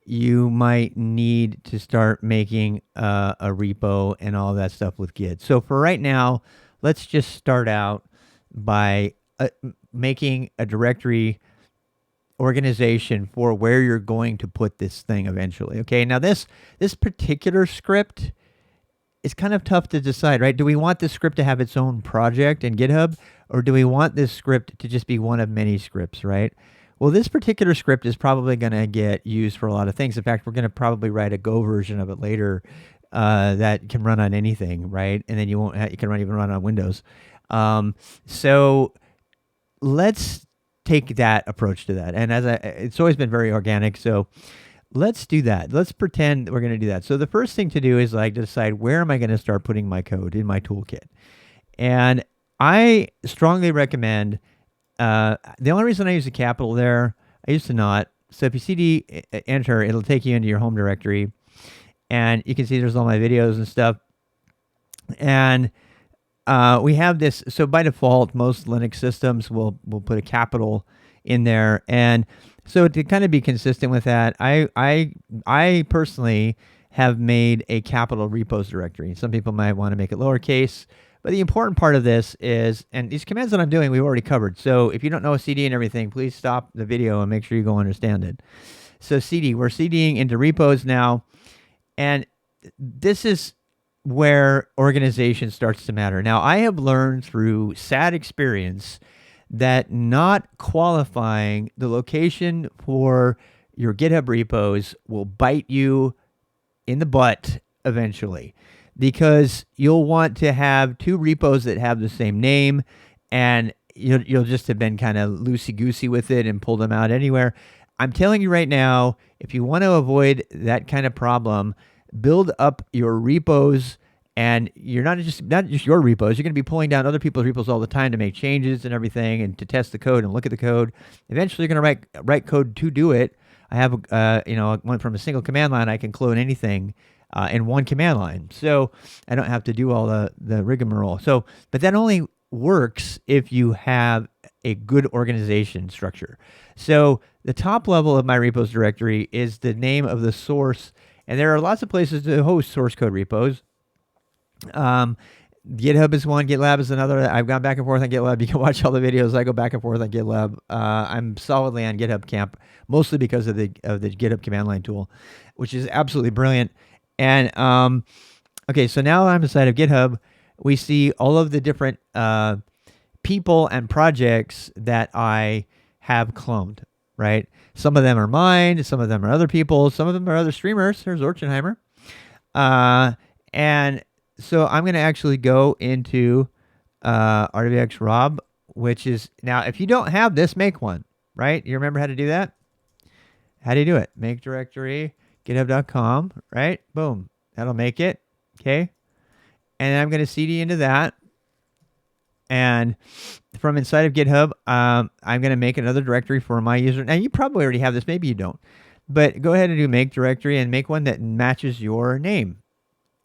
you might need to start making a repo and all that stuff with Git. So for right now, let's just start out by making a directory organization for where you're going to put this thing eventually. Okay, now this particular script is kind of tough to decide, right? Do we want this script to have its own project in GitHub, or do we want this script to just be one of many scripts, right? Well, this particular script is probably going to get used for a lot of things. In fact, we're going to probably write a Go version of it later that can run on anything, right? And then you can even run on Windows. So let's take that approach to that. And it's always been very organic. So let's do that. Let's pretend we're going to do that. So the first thing to do is like to decide, where am I going to start putting my code in my toolkit? And I strongly recommend, the only reason I use a capital there, I used to not. So if you CD enter, it'll take you into your home directory, and you can see there's all my videos and stuff. And we have this. So by default, most Linux systems will put a capital in there. And so to kind of be consistent with that, I personally have made a capital repos directory. Some people might want to make it lowercase. But the important part of this is, and these commands that I'm doing, we've already covered. So if you don't know a CD and everything, please stop the video and make sure you go understand it. So CD, we're CDing into repos now. And this is where organization starts to matter. Now, I have learned through sad experience that not qualifying the location for your GitHub repos will bite you in the butt eventually, because you'll want to have two repos that have the same name, and you'll just have been kind of loosey-goosey with it and pull them out anywhere. I'm telling you right now, if you want to avoid that kind of problem, build up your repos. And you're not just your repos. You're going to be pulling down other people's repos all the time to make changes and everything, and to test the code and look at the code. Eventually, you're going to write code to do it. I have one from a single command line. I can clone anything in one command line, so I don't have to do all the rigmarole. So, but that only works if you have a good organization structure. So the top level of my repos directory is the name of the source, and there are lots of places to host source code repos. GitHub is one, GitLab is another. I've gone back and forth on GitLab. You can watch all the videos. I go back and forth on GitLab. I'm solidly on GitHub camp, mostly because of the GitHub command line tool, which is absolutely brilliant. And okay, so now I'm inside of GitHub. We see all of the different people and projects that I have cloned, right? Some of them are mine, some of them are other people, some of them are other streamers. There's Orchenheimer. And so I'm going to actually go into RWX Rob, which is, now if you don't have this, make one, right? You remember how to do that? How do you do it? Make directory, github.com, right? Boom. That'll make it. Okay. And I'm going to CD into that. And from inside of GitHub, I'm going to make another directory for my user. Now, you probably already have this. Maybe you don't. But go ahead and do make directory and make one that matches your name.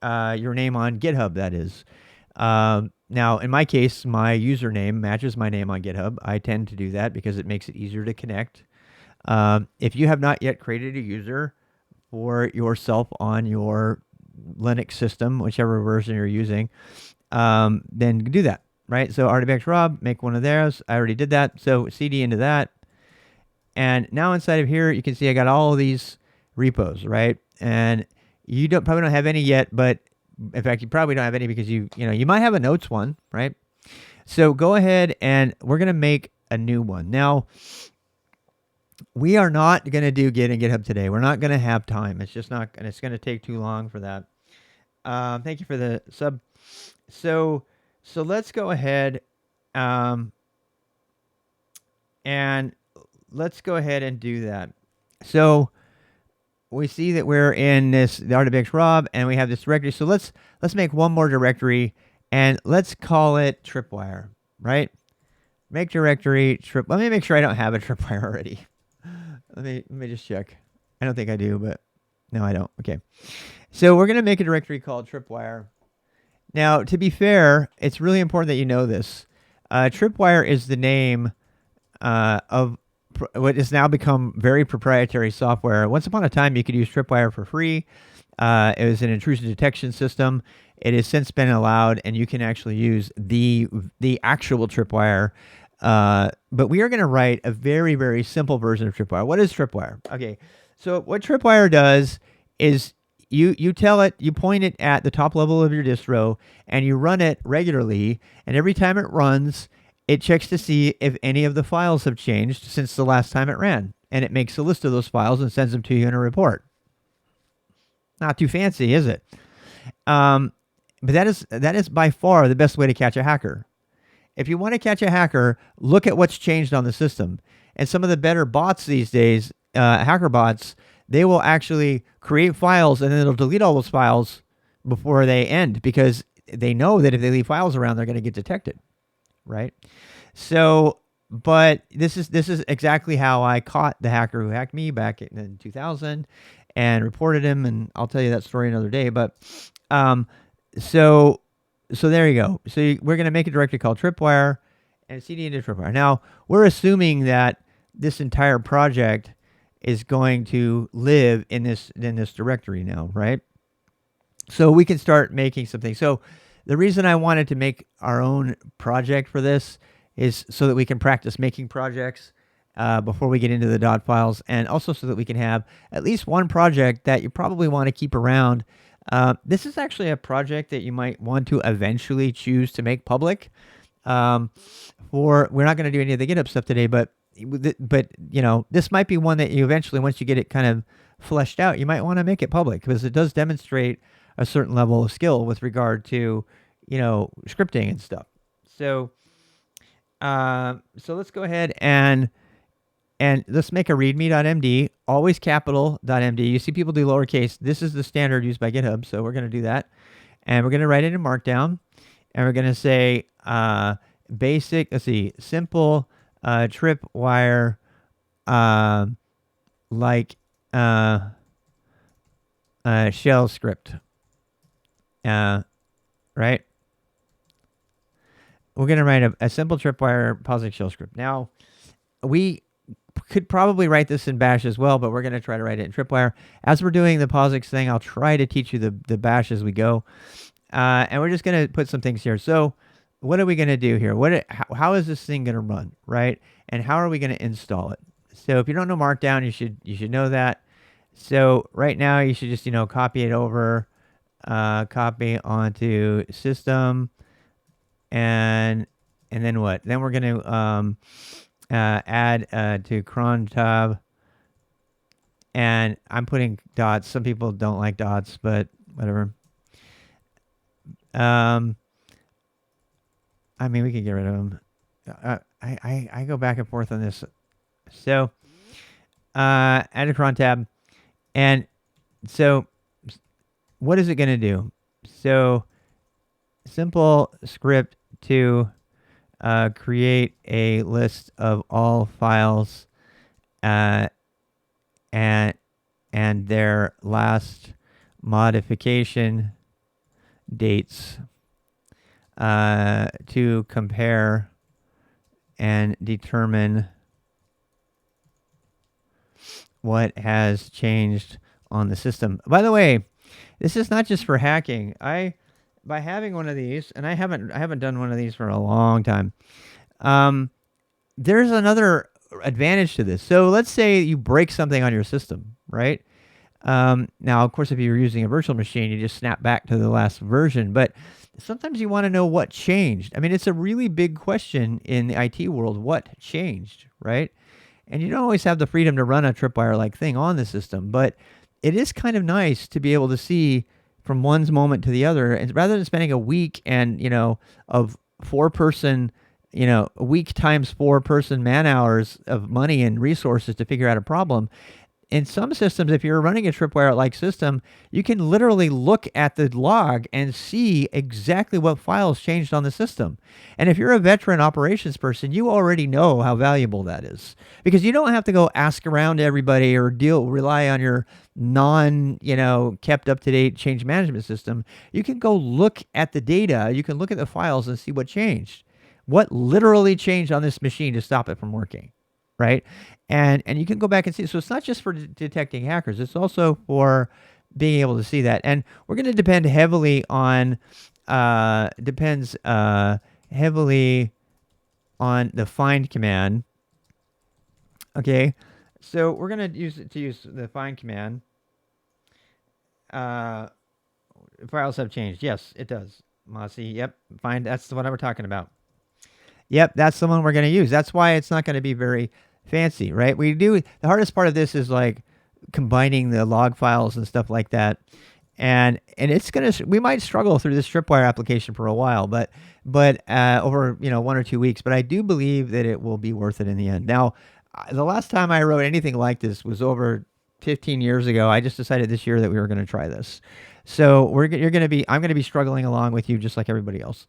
your name on GitHub, that is. Now, in my case, my username matches my name on GitHub. I tend to do that because it makes it easier to connect. If you have not yet created a user for yourself on your Linux system, whichever version you're using, then do that, right? So RDBX Rob, make one of theirs. I already did that. So CD into that. And now inside of here, you can see I got all of these repos, right? And you probably don't have any yet, but in fact, you probably don't have any because you might have a notes one, right? So go ahead and we're going to make a new one. Now, we are not going to do Git and GitHub today. We're not going to have time. It's just not, and it's going to take too long for that. Thank you for the sub. So let's go ahead, and let's go ahead and do that. So we see that we're in the RDBX Rob, and we have this directory. So let's make one more directory, and let's call it tripwire, right? Make directory trip. Let me make sure I don't have a tripwire already. Let me just check. I don't think I do, but no, I don't. Okay. So we're going to make a directory called tripwire. Now, to be fair, it's really important that you know this. Tripwire is the name of what has now become very proprietary software. Once upon a time, you could use Tripwire for free. It was an intrusion detection system. It has since been allowed, and you can actually use the actual Tripwire. But we are going to write a very, very simple version of Tripwire. What is Tripwire? Okay, so what Tripwire does is you tell it, you point it at the top level of your distro, and you run it regularly, and every time it runs, it checks to see if any of the files have changed since the last time it ran, and it makes a list of those files and sends them to you in a report. Not too fancy, is it? But that is by far the best way to catch a hacker. If you want to catch a hacker, look at what's changed on the system. And some of the better bots these days, hacker bots, they will actually create files and then it'll delete all those files before they end because they know that if they leave files around, they're going to get detected, right? So, but this is exactly how I caught the hacker who hacked me back in 2000 and reported him, and I'll tell you that story another day. But so there you go. So we're going to make a directory called tripwire and cd into tripwire. Now, we're assuming that this entire project is going to live in this directory now, right? So we can start making something. So the reason I wanted to make our own project for this is so that we can practice making projects before we get into the dot files, and also so that we can have at least one project that you probably want to keep around. This is actually a project that you might want to eventually choose to make public. We're not going to do any of the GitHub stuff today, but this might be one that you eventually, once you get it kind of fleshed out, you might want to make it public because it does demonstrate a certain level of skill with regard to, scripting and stuff. So let's go ahead and let's make a readme.md, always capital.md. You see people do lowercase. This is the standard used by GitHub, so we're going to do that. And we're going to write it in Markdown. And we're going to say simple tripwire shell script. Right? We're going to write a simple tripwire POSIX shell script. Now, we could probably write this in bash as well, but we're going to try to write it in tripwire. As we're doing the POSIX thing, I'll try to teach you the bash as we go. And we're just going to put some things here. So what are we going to do here? How is this thing going to run, right? And how are we going to install it? So if you don't know Markdown, you should know that. So right now you should just, copy it over, copy onto system, and then what? Then we're going to add to cron tab, and I'm putting dots. Some people don't like dots, but whatever. I mean, we can get rid of them. I go back and forth on this. So add a cron tab, and so what is it going to do? So simple script to create a list of all files and their last modification dates to compare and determine what has changed on the system. By the way, this is not just for hacking. By having one of these, and I haven't done one of these for a long time. There's another advantage to this. So let's say you break something on your system, right? Now, of course, if you're using a virtual machine, you just snap back to the last version. But sometimes you want to know what changed. I mean, it's a really big question in the IT world. What changed, right? And you don't always have the freedom to run a tripwire-like thing on the system, but it is kind of nice to be able to see from one's moment to the other, and rather than spending a week and of four-person, a week times four-person man hours of money and resources to figure out a problem. In some systems, if you're running a tripwire-like system, you can literally look at the log and see exactly what files changed on the system. And if you're a veteran operations person, you already know how valuable that is, because you don't have to go ask around to everybody or rely on your kept up-to-date change management system. You can go look at the data. You can look at the files and see what changed. What literally changed on this machine to stop it from working, right? And you can go back and see. So it's not just for detecting hackers. It's also for being able to see that. And we're going to depend heavily on heavily on the find command. Okay, so we're going to use the find command. Files have changed. Yes, it does. Mossy. Yep. Find. That's the one we're talking about. Yep, that's the one we're going to use. That's why it's not going to be very fancy, right? The hardest part of this is like combining the log files and stuff like that. And we might struggle through this tripwire application for a while, but over 1 or 2 weeks. But I do believe that it will be worth it in the end. Now, the last time I wrote anything like this was over 15 years ago. I just decided this year that we were going to try this. So I'm going to be struggling along with you just like everybody else.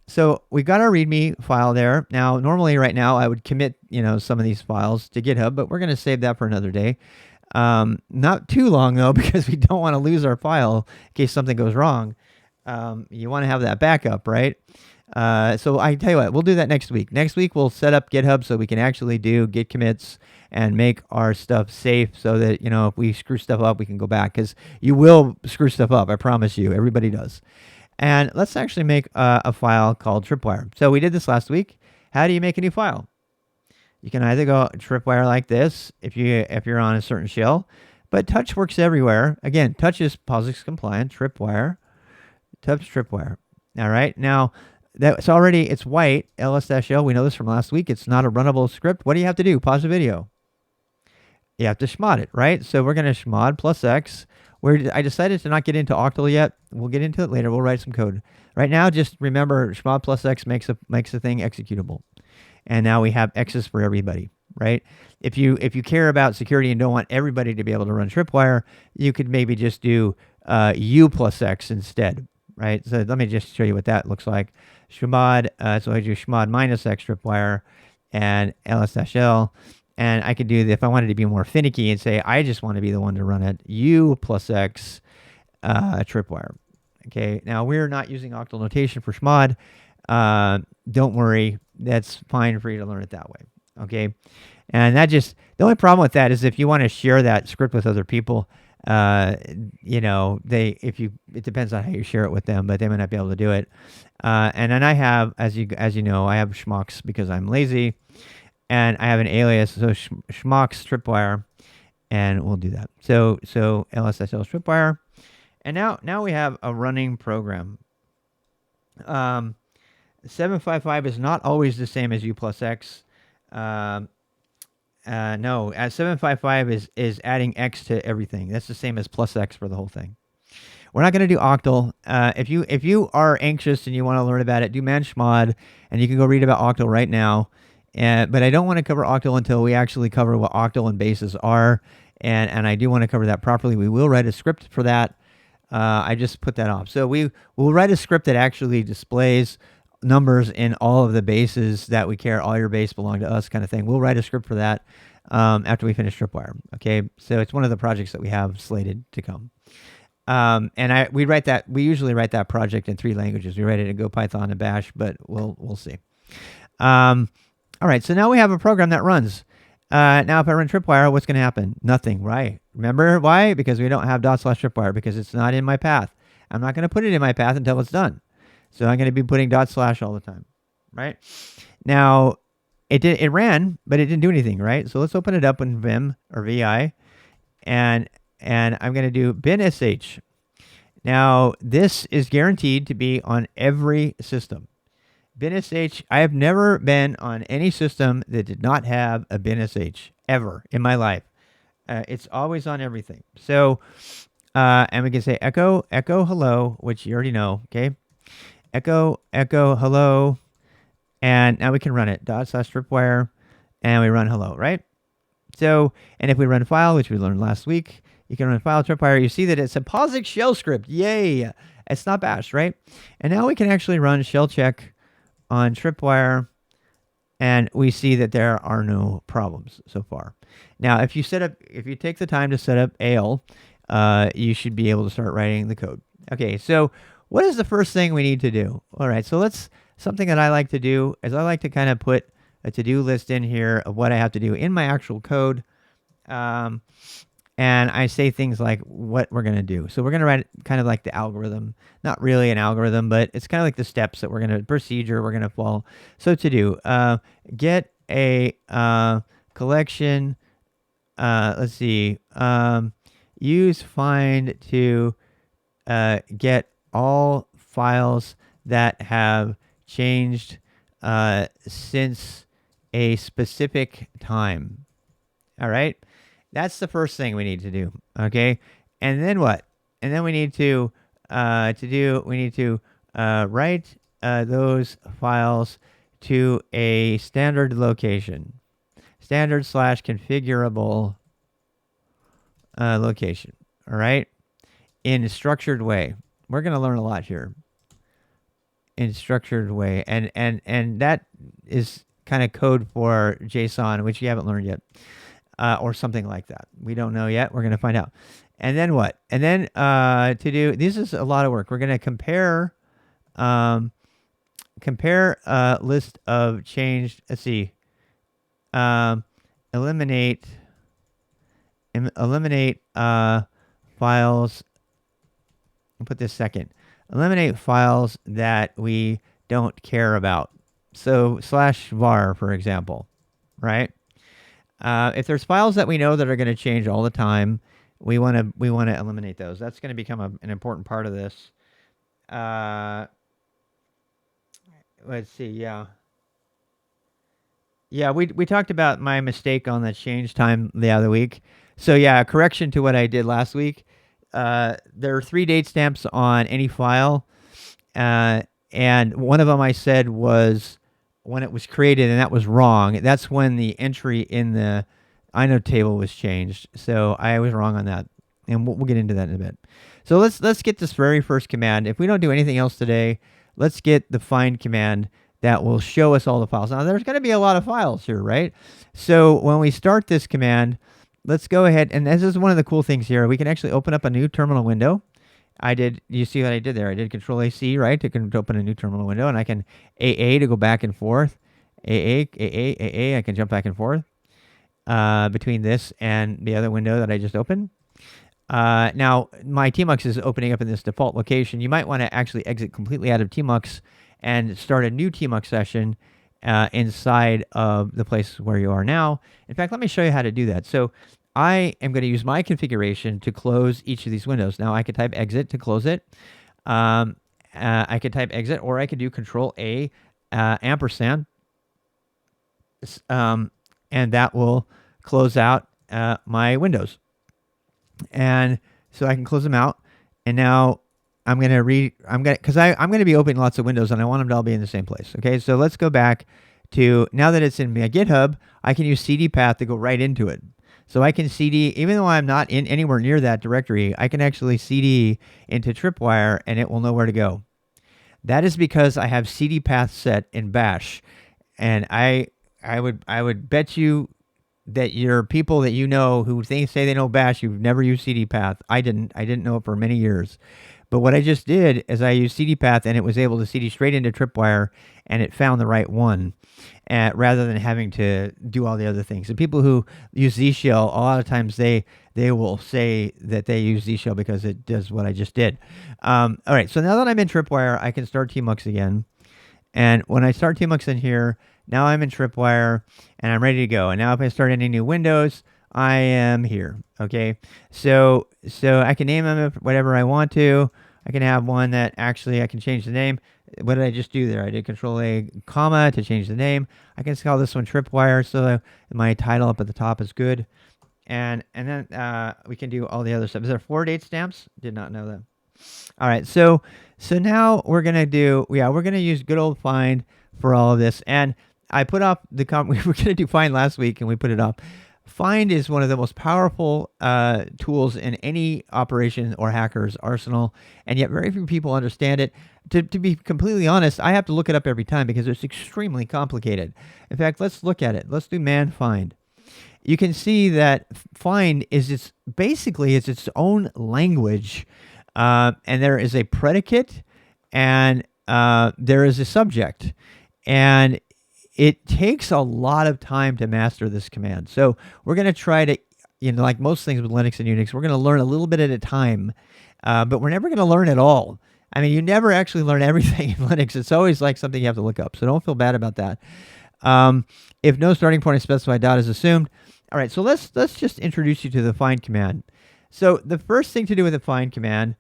So we got our README file there. Now, normally right now I would commit, some of these files to GitHub, but we're going to save that for another day. Not too long though, because we don't want to lose our file in case something goes wrong. You want to have that backup, right? So I tell you what, we'll do that next week. Next week we'll set up GitHub so we can actually do Git commits and make our stuff safe so that, if we screw stuff up, we can go back, because you will screw stuff up. I promise you, everybody does. And let's actually make a file called tripwire. So we did this last week. How do you make a new file? You can either go tripwire like this if you're on a certain shell, but touch works everywhere. Again, touch is POSIX compliant. Tripwire, touch tripwire. All right. Now it's white. ls-l. We know this from last week. It's not a runnable script. What do you have to do? Pause the video. You have to chmod it, right? So we're going to chmod plus X. I decided to not get into octal yet. We'll get into it later. We'll write some code. Right now, just remember chmod plus X makes the thing executable. And now we have X's for everybody, right? If you care about security and don't want everybody to be able to run tripwire, you could maybe just do U plus X instead, right? So let me just show you what that looks like. Chmod, so I do chmod minus X tripwire and ls-l. And I could do if I wanted to be more finicky and say, I just want to be the one to run it, U plus X tripwire. Okay, now we're not using octal notation for chmod. Don't worry, that's fine for you to learn it that way. Okay, and the only problem with that is if you want to share that script with other people, it depends on how you share it with them, but they may not be able to do it. And then I have, as you know, I have schmucks because I'm lazy. And I have an alias, so schmucks tripwire, and we'll do that. So ls-l tripwire, and now we have a running program. 755 is not always the same as U plus X. No, as 755 is adding X to everything. That's the same as plus X for the whole thing. We're not going to do octal. If you are anxious and you want to learn about it, do man chmod, and you can go read about octal right now. But I don't want to cover octal until we actually cover what octal and bases are, and I do want to cover that properly. We will write a script for that. I just put that off. So we will write a script that actually displays numbers in all of the bases that we care. All your base belong to us, kind of thing. We'll write a script for that after we finish tripwire. Okay, so it's one of the projects that we have slated to come. We usually write that project in 3 languages. We write it in Go, Python, and Bash, but we'll see. All right, so now we have a program that runs. Now if I run tripwire, what's going to happen? Nothing, right? Remember why? Because we don't have /tripwire because it's not in my path. I'm not going to put it in my path until it's done. So I'm going to be putting / all the time, right? Now, it ran, but it didn't do anything, right? So let's open it up in Vim or VI, and I'm going to do bin sh. Now, this is guaranteed to be on every system. Bin sh, I have never been on any system that did not have a bin sh, ever in my life. It's always on everything. So, and we can say echo hello, which you already know, okay? Echo hello, and now we can run it, /tripwire, and we run hello, right? So, and if we run file, which we learned last week, you can run file tripwire. You see that it's a POSIX shell script. Yay! It's not bash, right? And now we can actually run shell check on tripwire, and we see that there are no problems so far. Now, if you take the time to set up Ale, you should be able to start writing the code. Okay, so what is the first thing we need to do? All right, so something that I like to do is I like to kind of put a to-do list in here of what I have to do in my actual code. And I say things like what we're going to do. So we're going to write kind of like the algorithm, not really an algorithm, but it's kind of like the steps that procedure we're going to follow. So to do, get a collection, let's see, use find to get all files that have changed since a specific time. All right. That's the first thing we need to do, okay? And then what? And then we need to write those files to a standard location, standard/configurable location, all right? In a structured way. We're going to learn a lot here. In structured way, and that is kind of code for JSON, which you haven't learned yet. Or something like that. We don't know yet. We're going to find out. And then what? And then this is a lot of work. We're going to compare list of changed. Let's see. Eliminate files. I'll put this second. Eliminate files that we don't care about. So /var, for example, right? If there's files that we know that are going to change all the time, we want to eliminate those. That's going to become an important part of this. Let's see. Yeah, we talked about my mistake on the change time the other week. So yeah, a correction to what I did last week. There are 3 date stamps on any file, and one of them I said was when it was created, and that was wrong. That's when the entry in the inode table was changed. So I was wrong on that, and we'll get into that in a bit. So let's get this very first command. If we don't do anything else today, let's get the find command that will show us all the files. Now there's going to be a lot of files here, right? So when we start this command, let's go ahead, and this is one of the cool things here. We can actually open up a new terminal window. You see what I did there? I did Control AC, right, to open a new terminal window, and I can AA to go back and forth. AA, I can jump back and forth between this and the other window that I just opened. Now, my tmux is opening up in this default location. You might want to actually exit completely out of tmux and start a new tmux session inside of the place where you are now. In fact, let me show you how to do that. So I am going to use my configuration to close each of these windows. Now I could type exit to close it. I could type exit, or I could do Control A ampersand, and that will close out my windows. And so I can close them out. And now I'm going to I'm going to be opening lots of windows, and I want them to all be in the same place. Okay, so let's go back to, now that it's in my GitHub, I can use cd path to go right into it. So I can cd, even though I'm not in anywhere near that directory, I can actually cd into tripwire, and it will know where to go. That is because I have cd path set in bash, and I would bet you that your people that you know who say they know Bash, you've never used CDPath. I didn't know it for many years. But what I just did is I used CDPath and it was able to CD straight into tripwire and it found the right one rather than having to do all the other things. The people who use ZShell, a lot of times they will say that they use ZShell because it does what I just did. All right, so now that I'm in tripwire, I can start tmux again. And when I start tmux in here, now I'm in tripwire and I'm ready to go. And now if I start any new windows, I am here. Okay, so I can name them whatever I want to. I can have one that actually I can change the name. What did I just do there? I did Control A, comma to change the name. I can call this one tripwire, so that my title up at the top is good. And then we can do all the other stuff. Is there 4 date stamps? Did not know that. All right, so now we're gonna do we're gonna use good old find for all of this. And I put up we were gonna do find last week and we put it up. Find is one of the most powerful tools in any operation or hacker's arsenal, and yet very few people understand it. To be completely honest, I have to look it up every time because it's extremely complicated. In fact, let's look at it. Let's do man find. You can see that find is basically its own language, and there is a predicate, and there is a subject, and it takes a lot of time to master this command. So we're going to try to, like most things with Linux and Unix, we're going to learn a little bit at a time, but we're never going to learn it all. I mean, you never actually learn everything in Linux. It's always like something you have to look up. So don't feel bad about that. If no starting point is specified, dot is assumed. All right, so let's just introduce you to the find command. So the first thing to do with the find command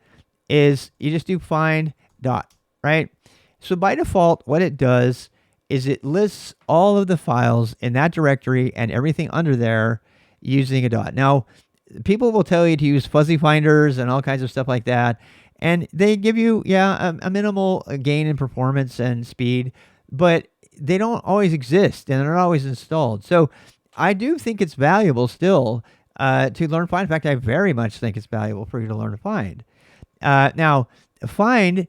is you just do find dot, right? So by default, what it does is it lists all of the files in that directory and everything under there using a dot. Now, people will tell you to use fuzzy finders and all kinds of stuff like that, and they give you, a minimal gain in performance and speed, but they don't always exist and they're not always installed. So I do think it's valuable still to learn find. In fact, I very much think it's valuable for you to learn to find. Now, find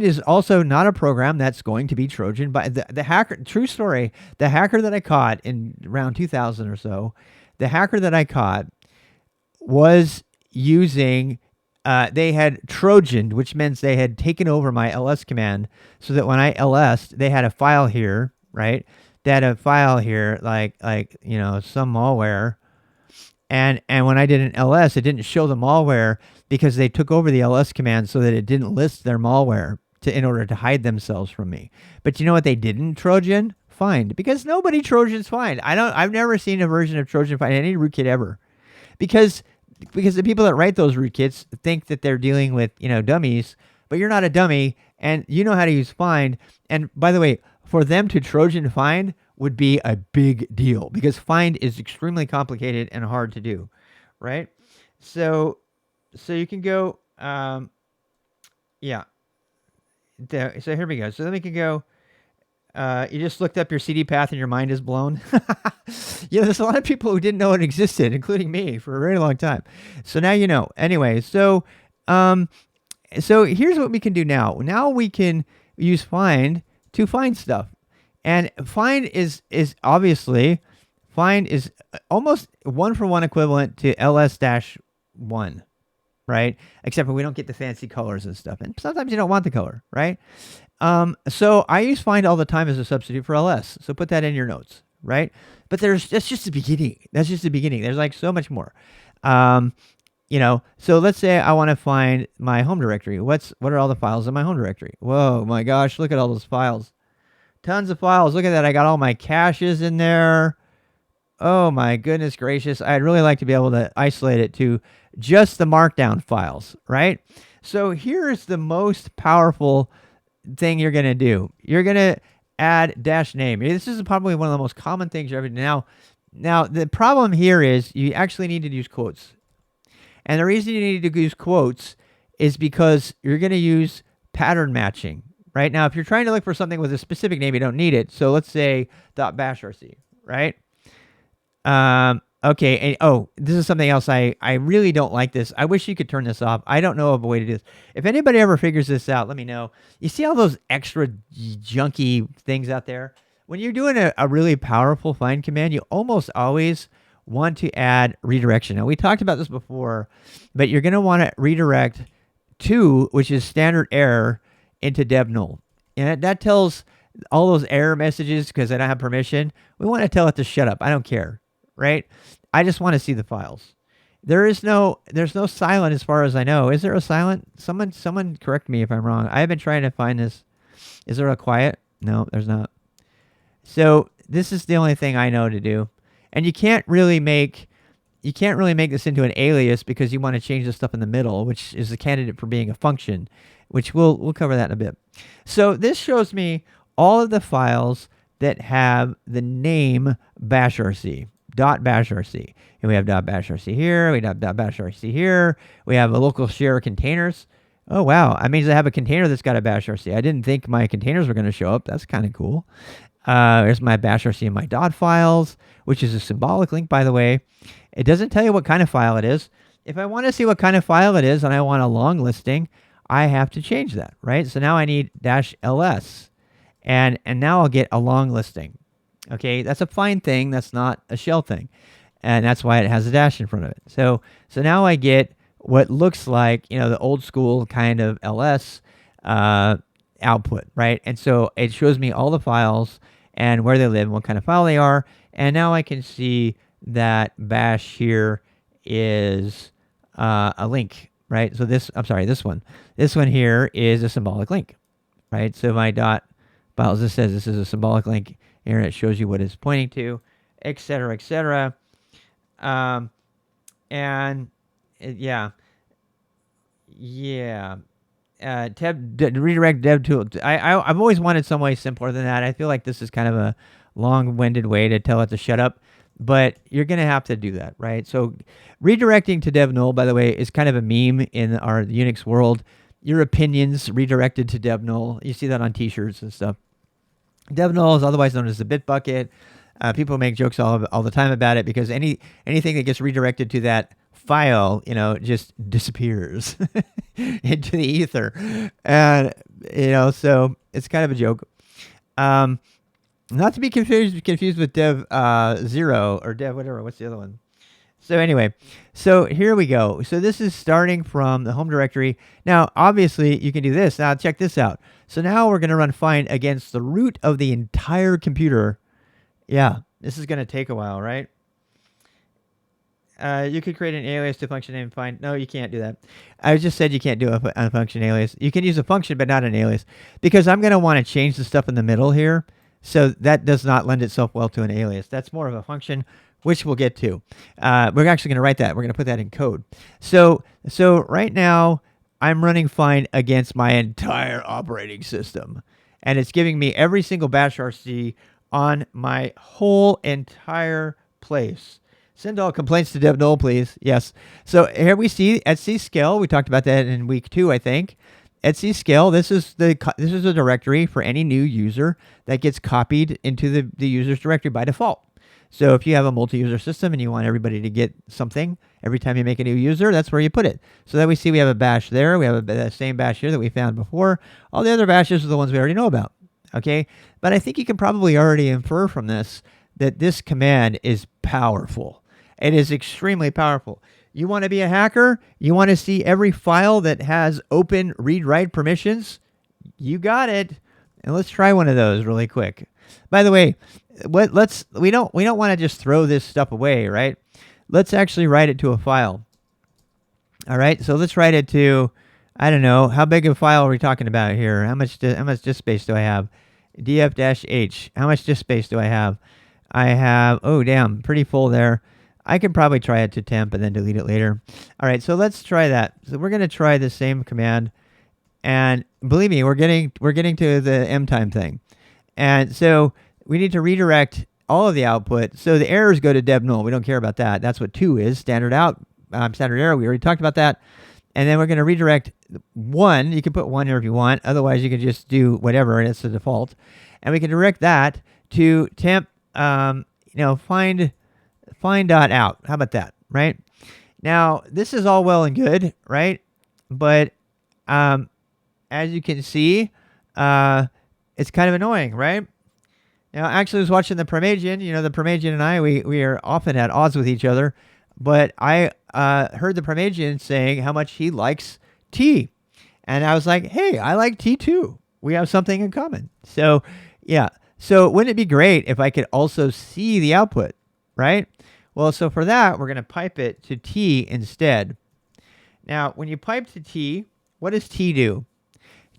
is also not a program that's going to be Trojan. But the hacker, true story, the hacker that I caught in around 2000 or so, the hacker that I caught was using, they had Trojaned, which means they had taken over my ls command so that when I ls'd, they had a file here, right? They had a file here, like some malware. And when I did an ls, it didn't show the malware because they took over the ls command so that it didn't list their malware in order to hide themselves from me. But you know what they didn't Trojan? Find. Because nobody Trojans find. I've never seen a version of Trojan find any rootkit ever. Because the people that write those rootkits think that they're dealing with, dummies, but you're not a dummy and you know how to use find. And by the way, for them to Trojan find would be a big deal because find is extremely complicated and hard to do, right? So you can go, there. So here we go. So then we can go, you just looked up your CD path and your mind is blown. There's a lot of people who didn't know it existed, including me, for a very long time. So now you know. Anyway, so here's what we can do now. Now we can use find to find stuff. And find is obviously, find is almost one-for-one equivalent to ls-1, right? Except for we don't get the fancy colors and stuff. And sometimes you don't want the color, right? So I use find all the time as a substitute for ls. So put that in your notes, right? But that's just the beginning. That's just the beginning. There's like so much more. So let's say I want to find my home directory. What are all the files in my home directory? Whoa, my gosh, look at all those files. Tons of files. Look at that. I got all my caches in there. Oh my goodness gracious. I'd really like to be able to isolate it to just the markdown files, right? So here's the most powerful thing you're going to do. You're going to add -name. This is probably one of the most common things you're ever doing. Now, the problem here is you actually need to use quotes. And the reason you need to use quotes is because you're going to use pattern matching. Right now, if you're trying to look for something with a specific name, you don't need it. So let's say .bashrc, right? Okay. And, this is something else. I really don't like this. I wish you could turn this off. I don't know of a way to do this. If anybody ever figures this out, let me know. You see all those extra junky things out there? when you're doing a really powerful find command, you almost always want to add redirection. Now, we talked about this before, but you're going to want to redirect to, which is standard error, into dev null. And that tells all those error messages, because I don't have permission, we want to tell it to shut up. I don't care, right? I just want to see the files. There's no silent as far as I know. Is there a silent? Someone correct me if I'm wrong. I've been trying to find this. Is there a quiet? No, there's not. So this is the only thing I know to do. And you can't really make this into an alias, because you want to change the stuff in the middle, which is a candidate for being a function, which we'll cover that in a bit. So this shows me all of the files that have the name bashrc, .bashrc. And we have .bashrc here, we have .bashrc here, we have a local share containers. Oh, wow. That means I have a container that's got a bashrc. I didn't think my containers were going to show up. That's kind of cool. There's my bashrc and my dot files, which is a symbolic link, by the way. It doesn't tell you what kind of file it is. If I want to see what kind of file it is and I want a long listing, I have to change that, right? So now I need -ls, and now I'll get a long listing. Okay, that's a fine thing. That's not a shell thing, and that's why it has a dash in front of it. So now I get what looks like, the old school kind of ls output, right? And so it shows me all the files and where they live and what kind of file they are. And now I can see that bash here is a link, right? So this one here is a symbolic link, right? So my dot files, this says this is a symbolic link here, and it shows you what it's pointing to, et cetera, et cetera. Redirect dev tool. I've always wanted some way simpler than that. I feel like this is kind of a long-winded way to tell it to shut up, but you're going to have to do that, right? So redirecting to dev null, by the way, is kind of a meme in our Unix world. Your opinions redirected to dev null. You see that on t-shirts and stuff. Dev null is otherwise known as the bit bucket. People make jokes all the time about it, because anything that gets redirected to that file, just disappears into the ether. And, so it's kind of a joke. Not to be confused with dev 0 or dev whatever. What's the other one? So anyway, so here we go. So this is starting from the home directory. Now, obviously, you can do this. Now, check this out. So now we're going to run find against the root of the entire computer. Yeah, this is going to take a while, right? You could create an alias to function name find. No, you can't do that. I just said you can't do a function alias. You can use a function, but not an alias, because I'm going to want to change the stuff in the middle here. So that does not lend itself well to an alias. That's more of a function, which we'll get to. We're actually going to write that. We're going to put that in code. So right now, I'm running find against my entire operating system, and it's giving me every single bashrc on my whole entire place. Send all complaints to dev null, please. Yes. So here we see etsy-scale. We talked about that in week 2, I think. etsy-scale. This is a directory for any new user that gets copied into the user's directory by default. So if you have a multi-user system and you want everybody to get something every time you make a new user, that's where you put it. So that we see we have a bash there. We have the same bash here that we found before. All the other bashes are the ones we already know about. Okay, but I think you can probably already infer from this that this command is powerful. It is extremely powerful. You want to be a hacker? You want to see every file that has open read-write permissions? You got it. And let's try one of those really quick. By the way, we don't want to just throw this stuff away, right? Let's actually write it to a file. All right, so let's write it to, I don't know, how big a file are we talking about here? How much disk space do I have? df-h. How much disk space do I have? I have, oh damn, pretty full there. I can probably try it to temp and then delete it later. All right, so let's try that. So we're going to try the same command, and believe me, we're getting to the M time thing. And so we need to redirect all of the output. So the errors go to dev null. We don't care about that. That's what 2 is, standard out, standard error. We already talked about that. And then we're going to redirect 1. You can put 1 here if you want. Otherwise, you can just do whatever, and it's the default. And we can direct that to temp, find dot out. How about that, right? Now, this is all well and good, right? But as you can see, it's kind of annoying, right? Actually, I was watching the Pramagian. The Pramagian and I, we are often at odds with each other, but I heard the Pramagian saying how much he likes tea. And I was like, hey, I like tea too. We have something in common. So, yeah. So, wouldn't it be great if I could also see the output, right? Well, so for that, we're going to pipe it to T instead. Now, when you pipe to T, what does T do?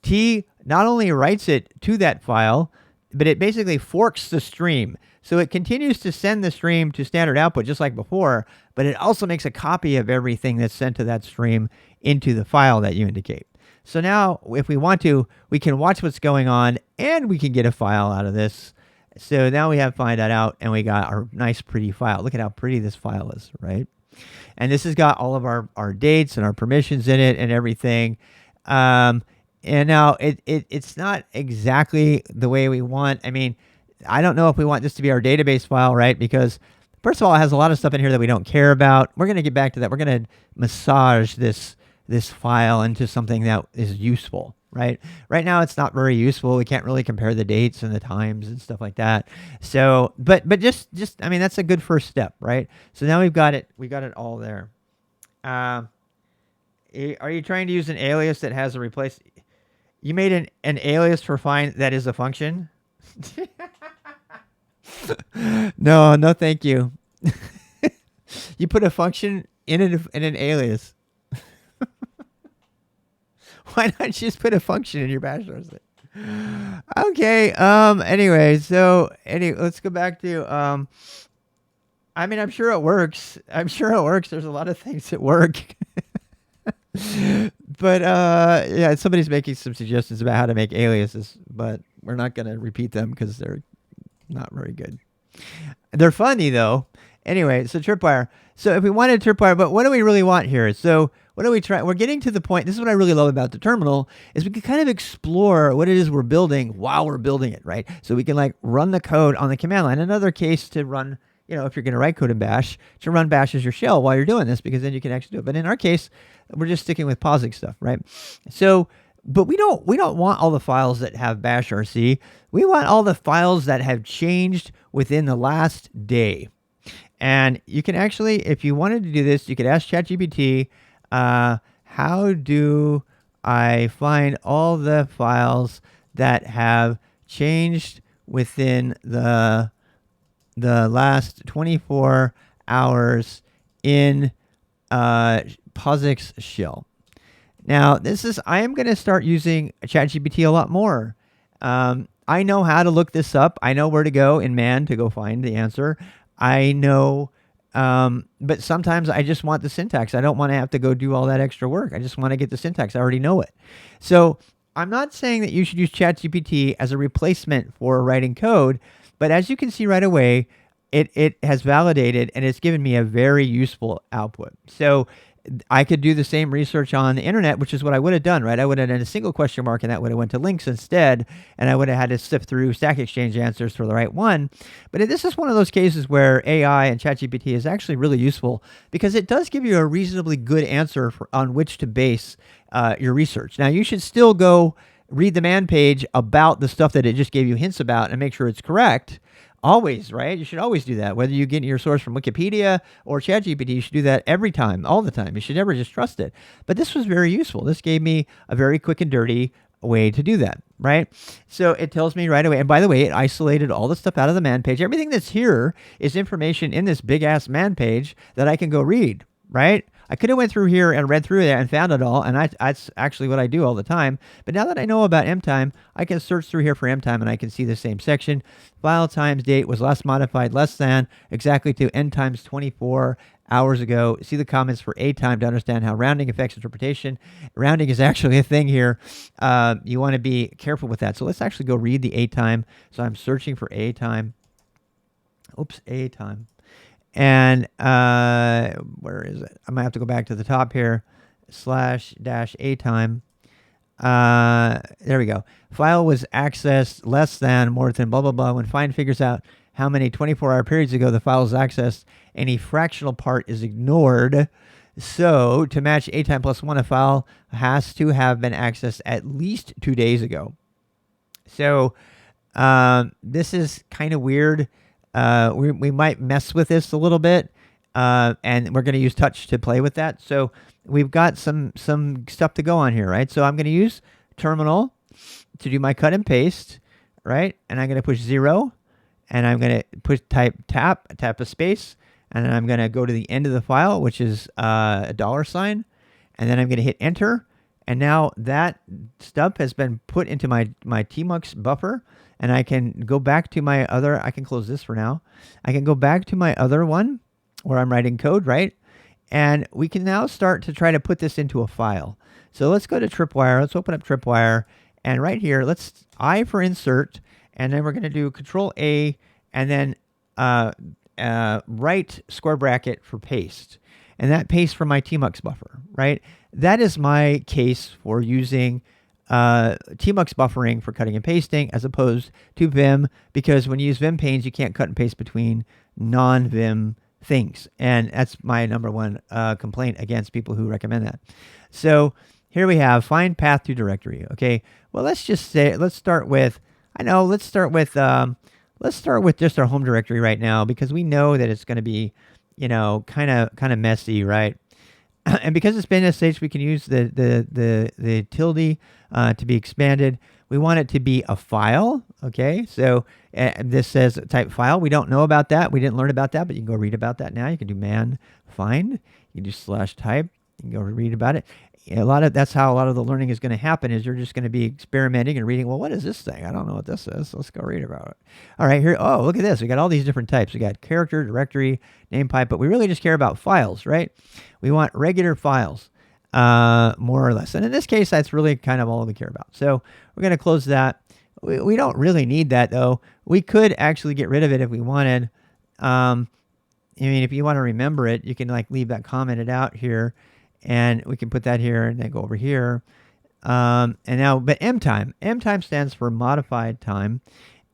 T not only writes it to that file, but it basically forks the stream. So it continues to send the stream to standard output just like before, but it also makes a copy of everything that's sent to that stream into the file that you indicate. So now, if we want to, we can watch what's going on and we can get a file out of this. So now we have find that out and we got our nice pretty file. Look at how pretty this file is, right? And this has got all of our dates and our permissions in it and everything. And now it's not exactly the way we want. I mean, I don't know if we want this to be our database file, right? Because first of all, it has a lot of stuff in here that we don't care about. We're going to get back to that. We're going to massage this file into something that is useful, right? Right now, it's not very useful. We can't really compare the dates and the times and stuff like that. So, but just I mean, that's a good first step, right? So now we've got it. We got it all there. Are you trying to use an alias that has a replace? You made an alias for find that is a function? No, thank you. You put a function in an alias. Why not just put a function in your bash source? Okay. Let's go back to. I mean, I'm sure it works. There's a lot of things that work. But yeah, somebody's making some suggestions about how to make aliases, but we're not going to repeat them because they're not very good. They're funny though. Anyway, so tripwire. So if we wanted tripwire, but what do we really want here? So what do we try? We're getting to the point. This is what I really love about the terminal is we can kind of explore what it is we're building while we're building it, right? So we can like run the code on the command line. Another case to run, if you're going to write code in bash, to run bash as your shell while you're doing this, because then you can actually do it. But in our case, we're just sticking with POSIX stuff, right? So, but we don't want all the files that have bash RC. We want all the files that have changed within the last day. And you can actually, if you wanted to do this, you could ask ChatGPT, how do I find all the files that have changed within the last 24 hours in POSIX shell? Now, I am going to start using ChatGPT a lot more. I know how to look this up. I know where to go in man to go find the answer. I know, but sometimes I just want the syntax. I don't want to have to go do all that extra work. I just want to get the syntax. I already know it. So I'm not saying that you should use ChatGPT as a replacement for writing code, but as you can see right away, it has validated and it's given me a very useful output. So I could do the same research on the internet, which is what I would have done, right? I would have done a single question mark and that would have went to links instead. And I would have had to sift through Stack Exchange answers for the right one. But this is one of those cases where AI and ChatGPT is actually really useful because it does give you a reasonably good answer on which to base your research. Now, you should still go read the man page about the stuff that it just gave you hints about and make sure it's correct. Always, right? You should always do that. Whether you get your source from Wikipedia or ChatGPT, you should do that every time, all the time. You should never just trust it. But this was very useful. This gave me a very quick and dirty way to do that, right? So it tells me right away. And by the way, it isolated all the stuff out of the man page. Everything that's here is information in this big-ass man page that I can go read, right? I could have went through here and read through there and found it all, and that's actually what I do all the time. But now that I know about mtime, I can search through here for mtime, and I can see the same section. File times date was last modified, less than, exactly to n times 24 hours ago. See the comments for a time to understand how rounding affects interpretation. Rounding is actually a thing here. You want to be careful with that. So let's actually go read the a time. So I'm searching for a time. Oops, a time. And where is it? I'm going to have to go back to the top here, /-a time. There we go. File was accessed less than, more than, blah, blah, blah. When find figures out how many 24-hour periods ago the file was accessed, any fractional part is ignored. So to match a time plus 1, a file has to have been accessed at least 2 days ago. So This is kind of weird. We might mess with this a little bit, and we're going to use touch to play with that. So we've got some stuff to go on here, right? So I'm going to use terminal to do my cut and paste, right? And I'm going to push 0, and I'm going to push tap a space, and then I'm going to go to the end of the file, which is a $sign, and then I'm going to hit enter. And now that stuff has been put into my tmux buffer, and I can go back to my other, I can close this for now. I can go back to my other one where I'm writing code, right? And we can now start to try to put this into a file. So let's go to tripwire. Let's open up tripwire. And right here, let's I for insert, and then we're going to do Control A, and then right square bracket for paste. And that paste from my tmux buffer, right? That is my case for using tmux buffering for cutting and pasting as opposed to Vim, because when you use Vim panes, you can't cut and paste between non-Vim things. And that's my number one complaint against people who recommend that. So here we have find path to directory. Okay, well, let's start with just our home directory right now, because we know that it's going to be, kind of messy, right? And because it's been SH, we can use the tilde to be expanded. We want it to be a file, okay? So this says type file. We don't know about that. We didn't learn about that, but you can go read about that now. You can do man find. You can do /type. You can go read about it. That's how a lot of the learning is going to happen, is you're just going to be experimenting and reading, well, what is this thing? I don't know what this is. Let's go read about it. All right, here. Oh, look at this. We got all these different types. We got character, directory, name pipe, but we really just care about files, right? We want regular files, more or less. And in this case, that's really kind of all we care about. So we're going to close that. We don't really need that, though. We could actually get rid of it if we wanted. If you want to remember it, you can leave that commented out here. And we can put that here and then go over here. But M time stands for modified time,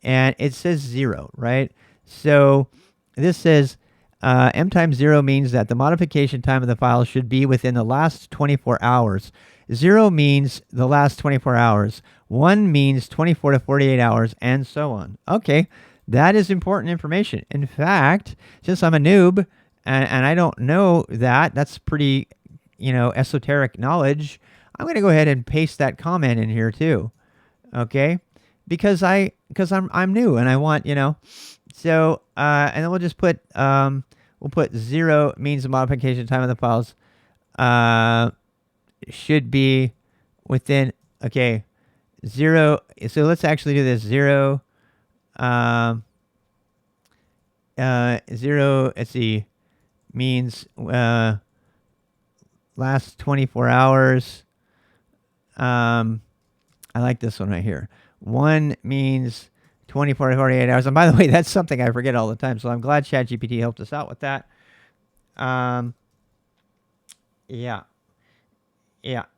and it says 0, right? So this says M time 0 means that the modification time of the file should be within the last 24 hours. 0 means the last 24 hours. 1 means 24 to 48 hours, and so on. Okay, that is important information. In fact, since I'm a noob and I don't know that's pretty esoteric knowledge, I'm going to go ahead and paste that comment in here too. Okay? Because I'm new and I want, so, and then we'll just put, we'll put 0 means the modification time of the files, should be within, okay, 0. So let's actually do this. 0, 0, let's see, means, last 24 hours. I like this one right here. 1 means 24 to 48 hours. And by the way, that's something I forget all the time. So I'm glad ChatGPT helped us out with that. Yeah.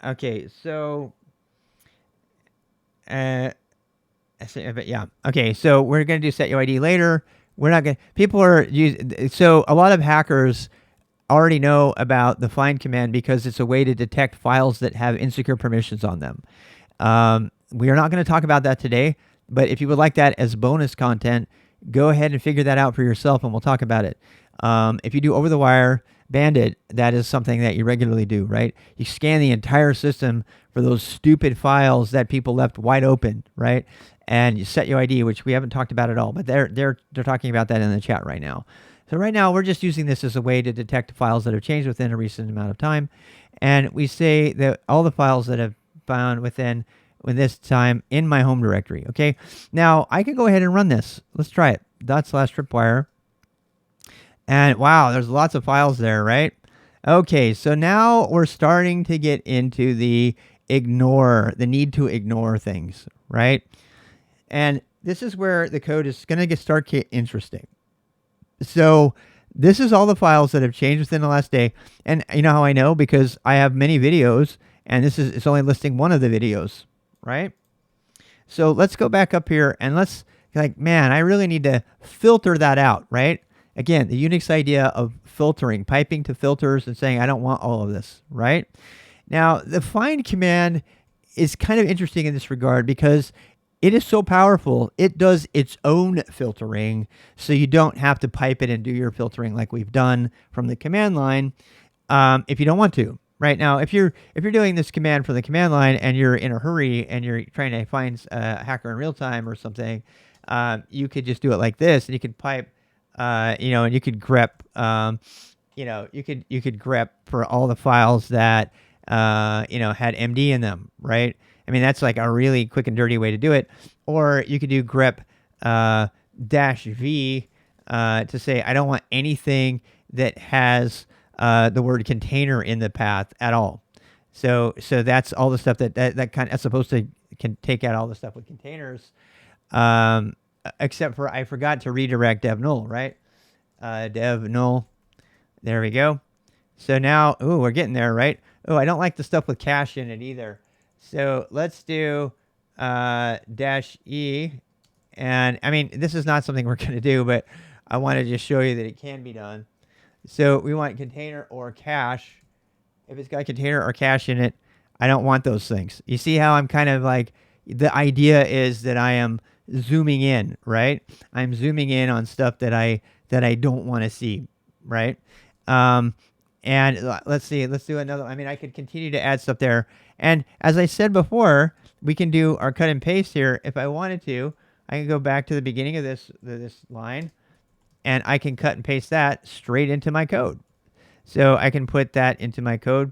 Okay. So, yeah. Okay. So we're going to do set UID later. We're not going to, people are using, so a lot of hackers already know about the find command because it's a way to detect files that have insecure permissions on them. We are not going to talk about that today, but if you would like that as bonus content, go ahead and figure that out for yourself and we'll talk about it. If you do over-the-wire bandit, that is something that you regularly do, right? You scan the entire system for those stupid files that people left wide open, right? And you set UID, which we haven't talked about at all, but they're talking about that in the chat right now. So right now, we're just using this as a way to detect files that have changed within a recent amount of time. And we say that all the files that have found within this time in my home directory, okay? Now, I can go ahead and run this. Let's try it. /tripwire. And wow, there's lots of files there, right? Okay, so now we're starting to get into the need to ignore things, right? And this is where the code is going to start interesting. So this is all the files that have changed within the last day. And you know how I know? Because I have many videos, and it's only listing one of the videos, right? So let's go back up here, and let's, man, I really need to filter that out, right? Again, the Unix idea of filtering, piping to filters and saying, I don't want all of this, right? Now, the find command is kind of interesting in this regard because It is so powerful. It does its own filtering, so you don't have to pipe it and do your filtering like we've done from the command line, if you don't want to. Right now, if you're doing this command from the command line and you're in a hurry and you're trying to find a hacker in real time or something, you could just do it like this, and you could pipe, and you could grep, you could grep for all the files that had MD in them, right? I mean, that's like a really quick and dirty way to do it. Or you could do grep -v to say I don't want anything that has the word container in the path at all. So that's all the stuff that kind of that's supposed to can take out all the stuff with containers, um, except for I forgot to redirect dev null, right? Dev null. There we go. So now, ooh, we're getting there, right? Oh, I don't like the stuff with cache in it either. So let's do -e. And I mean, this is not something we're going to do, but I want to just show you that it can be done. So we want container or cache. If it's got container or cache in it, I don't want those things. You see how I'm kind of like, the idea is that I am zooming in, right? I'm zooming in on stuff that I don't want to see, right? And let's see, let's do another. I mean, I could continue to add stuff there. And as I said before, we can do our cut and paste here. If I wanted to, I can go back to the beginning of this line, and I can cut and paste that straight into my code. So I can put that into my code.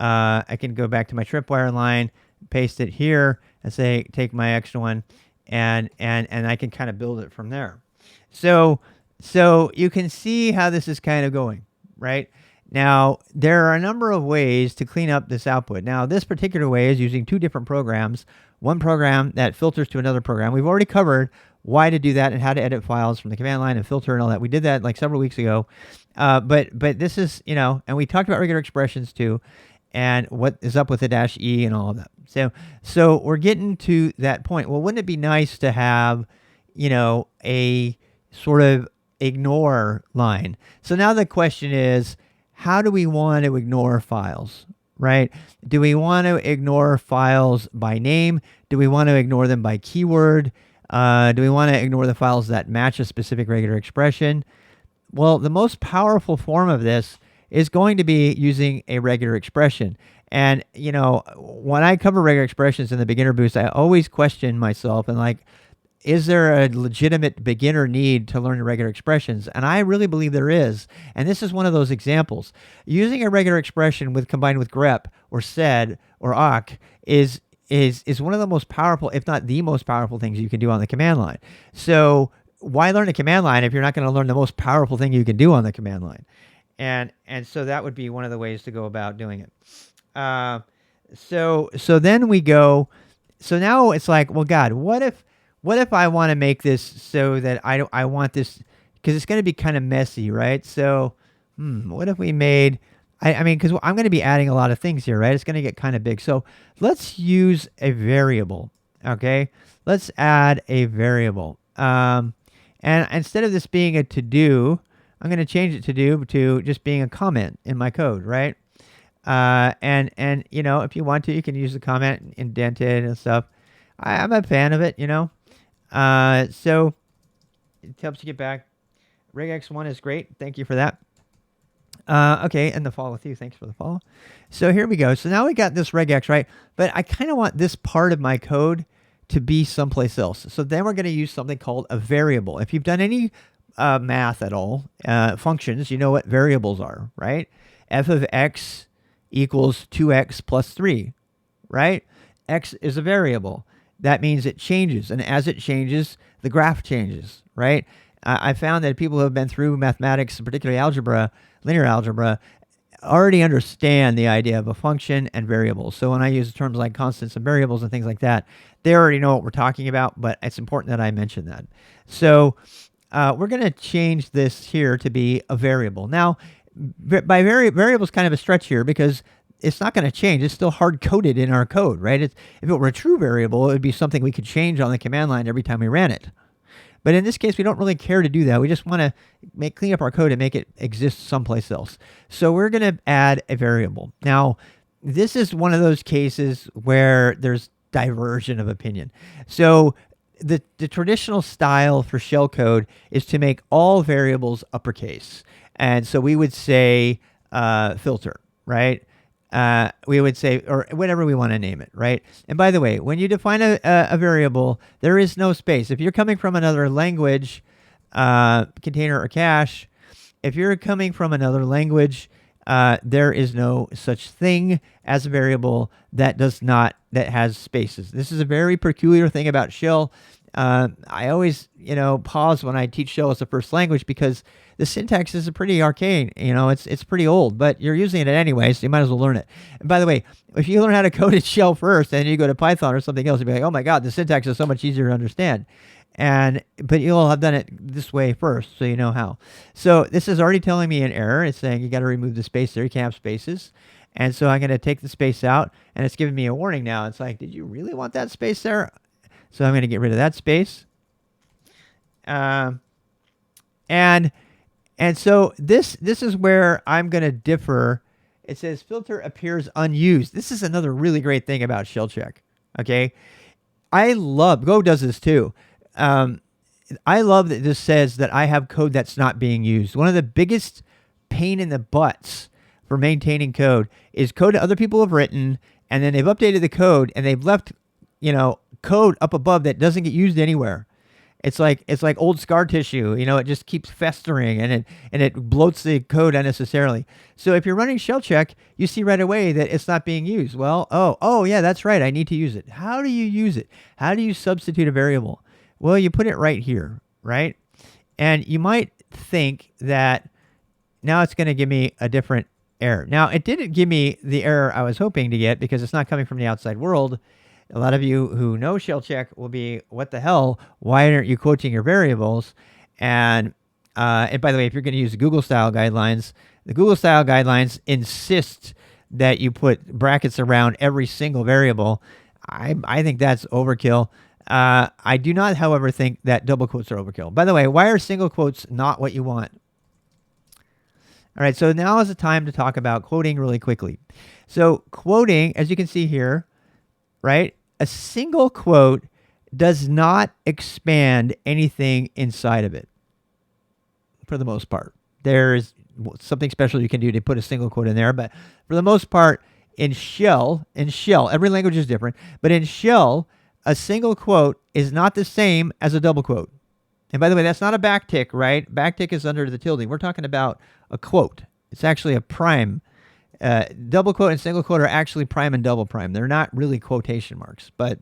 I can go back to my tripwire line, paste it here, and say, take my extra one, and I can kind of build it from there. So you can see how this is kind of going, right? Now, there are a number of ways to clean up this output. Now, this particular way is using two different programs. One program that filters to another program. We've already covered why to do that and how to edit files from the command line and filter and all that. We did that like several weeks ago. But this is, and we talked about regular expressions too, and what is up with the -e and all of that. So we're getting to that point. Well, wouldn't it be nice to have, a sort of ignore line? So now the question is, how do we want to ignore files, right? Do we want to ignore files by name? Do we want to ignore them by keyword? Do we want to ignore the files that match a specific regular expression? Well, the most powerful form of this is going to be using a regular expression. And, when I cover regular expressions in the beginner boost, I always question myself and like, is there a legitimate beginner need to learn regular expressions? And I really believe there is. And this is one of those examples. Using a regular expression combined with grep or sed or awk is one of the most powerful, if not the most powerful things you can do on the command line. So why learn a command line if you're not going to learn the most powerful thing you can do on the command line? And so that would be one of the ways to go about doing it. So then we go. So now it's like, well, God, what if I want to make this so that I want this, because it's going to be kind of messy, right? So, what if we made, I mean, because I'm going to be adding a lot of things here, right? It's going to get kind of big. So let's use a variable, okay? Let's add a variable. And instead of this being a to-do, I'm going to change it to just being a comment in my code, right? And if you want to, you can use the comment indented and stuff. I'm a fan of it, So it helps you get back. Regex1 is great. Thank you for that. Okay, and the follow with you. Thanks for the follow. So here we go. So now we got this regex, right? But I kind of want this part of my code to be someplace else. So then we're going to use something called a variable. If you've done any math at all, functions, you know what variables are, right? F of x equals 2x plus 3, right? X is a variable. That means it changes. And as it changes, the graph changes, right? I found that people who have been through mathematics, particularly algebra, linear algebra, already understand the idea of a function and variables. So when I use terms like constants and variables and things like that, they already know what we're talking about, but it's important that I mention that. So we're going to change this here to be a variable. Now, by variable is kind of a stretch here because it's not going to change. It's still hard-coded in our code, right? If it were a true variable, it would be something we could change on the command line every time we ran it. But in this case, we don't really care to do that. We just want to clean up our code and make it exist someplace else. So we're going to add a variable. Now, this is one of those cases where there's diversion of opinion. So the traditional style for shellcode is to make all variables uppercase. And so we would say filter, right? We would say, or whatever we want to name it, right? And by the way, when you define a variable, there is no space. If you're coming from another language, container or cache, if you're coming from another language, there is no such thing as a variable that has spaces. This is a very peculiar thing about shell. I always, pause when I teach shell as a first language because the syntax is pretty arcane. It's pretty old, but you're using it anyway, so you might as well learn it. And by the way, if you learn how to code in shell first and you go to Python or something else, you'll be like, oh my God, the syntax is so much easier to understand. But you'll have done it this way first, so you know how. So this is already telling me an error. It's saying you got to remove the space there. You can't have spaces. And so I'm going to take the space out, and it's giving me a warning now. It's like, did you really want that space there? So I'm going to get rid of that space. And so this is where I'm going to differ. It says filter appears unused. This is another really great thing about shellcheck. Okay, Go does this too. I love that this says that I have code that's not being used. One of the biggest pain in the butts for maintaining code is code that other people have written, and then they've updated the code and they've left, code up above that doesn't get used anywhere. It's like old scar tissue, it just keeps festering and it bloats the code unnecessarily. So if you're running shellcheck, you see right away that it's not being used. Well, oh yeah, that's right. I need to use it. How do you use it? How do you substitute a variable? Well, you put it right here, right? And you might think that now it's going to give me a different error. Now, it didn't give me the error I was hoping to get because it's not coming from the outside world. A lot of you who know shellcheck will be, what the hell? Why aren't you quoting your variables? And by the way, if you're going to use the Google style guidelines, the Google style guidelines insist that you put brackets around every single variable. I think that's overkill. I do not, however, think that double quotes are overkill. By the way, why are single quotes not what you want? All right, so now is the time to talk about quoting really quickly. So quoting, as you can see here, right, a single quote does not expand anything inside of it, for the most part. There's something special you can do to put a single quote in there, but for the most part, in shell, every language is different, but in shell, a single quote is not the same as a double quote. And by the way, that's not a backtick, right? Backtick is under the tilde. We're talking about a quote. It's actually a prime. Double quote and single quote are actually prime and double prime. They're not really quotation marks, but,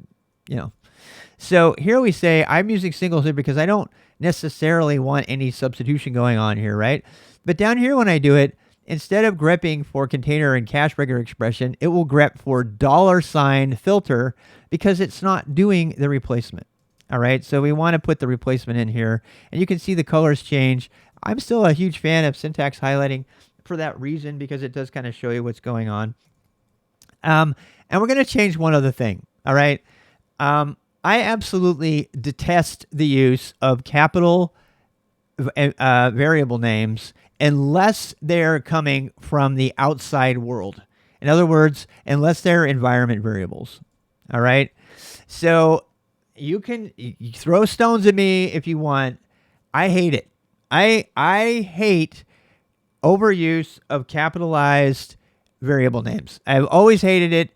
So here we say, I'm using singles here because I don't necessarily want any substitution going on here, right? But down here when I do it, instead of grepping for container and cache regular expression, it will grep for $filter because it's not doing the replacement. All right, so we want to put the replacement in here, and you can see the colors change. I'm still a huge fan of syntax highlighting for that reason because it does kind of show you what's going on. And we're going to change one other thing. All right, I absolutely detest the use of capital variable names unless they're coming from the outside world. In other words, unless they're environment variables. All right, so you throw stones at me if you want. I hate it. I hate overuse of capitalized variable names. I've always hated it,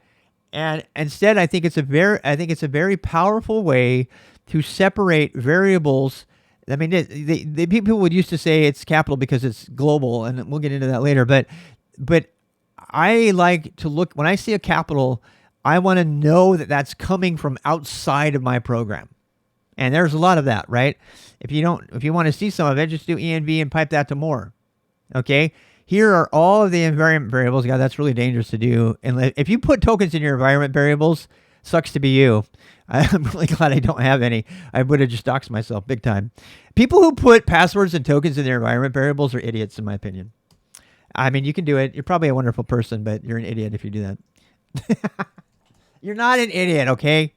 and instead, I think it's a very powerful way to separate variables. I mean, the people would used to say it's capital because it's global, and we'll get into that later. But I like to look when I see a capital. I want to know that that's coming from outside of my program. And there's a lot of that, right? If you want to see some of it, just do env and pipe that to more. Okay? Here are all of the environment variables. God, that's really dangerous to do. And if you put tokens in your environment variables, sucks to be you. I'm really glad I don't have any. I would have just doxed myself big time. People who put passwords and tokens in their environment variables are idiots, in my opinion. I mean, you can do it. You're probably a wonderful person, but you're an idiot if you do that. You're not an idiot, okay?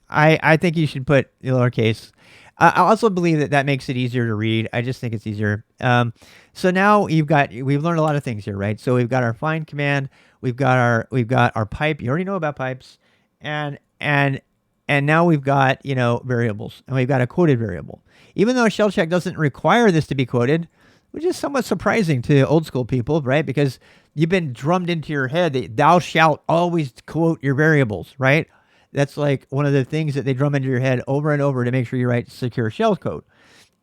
I think you should put the lowercase. I also believe that makes it easier to read. I just think it's easier. So now we've learned a lot of things here, right? So we've got our find command. We've got our pipe. You already know about pipes. and and now we've got, variables, and we've got a quoted variable. Even though shell check doesn't require this to be quoted, which is somewhat surprising to old school people, right? Because you've been drummed into your head that thou shalt always quote your variables, right? That's like one of the things that they drum into your head over and over to make sure you write secure shell code.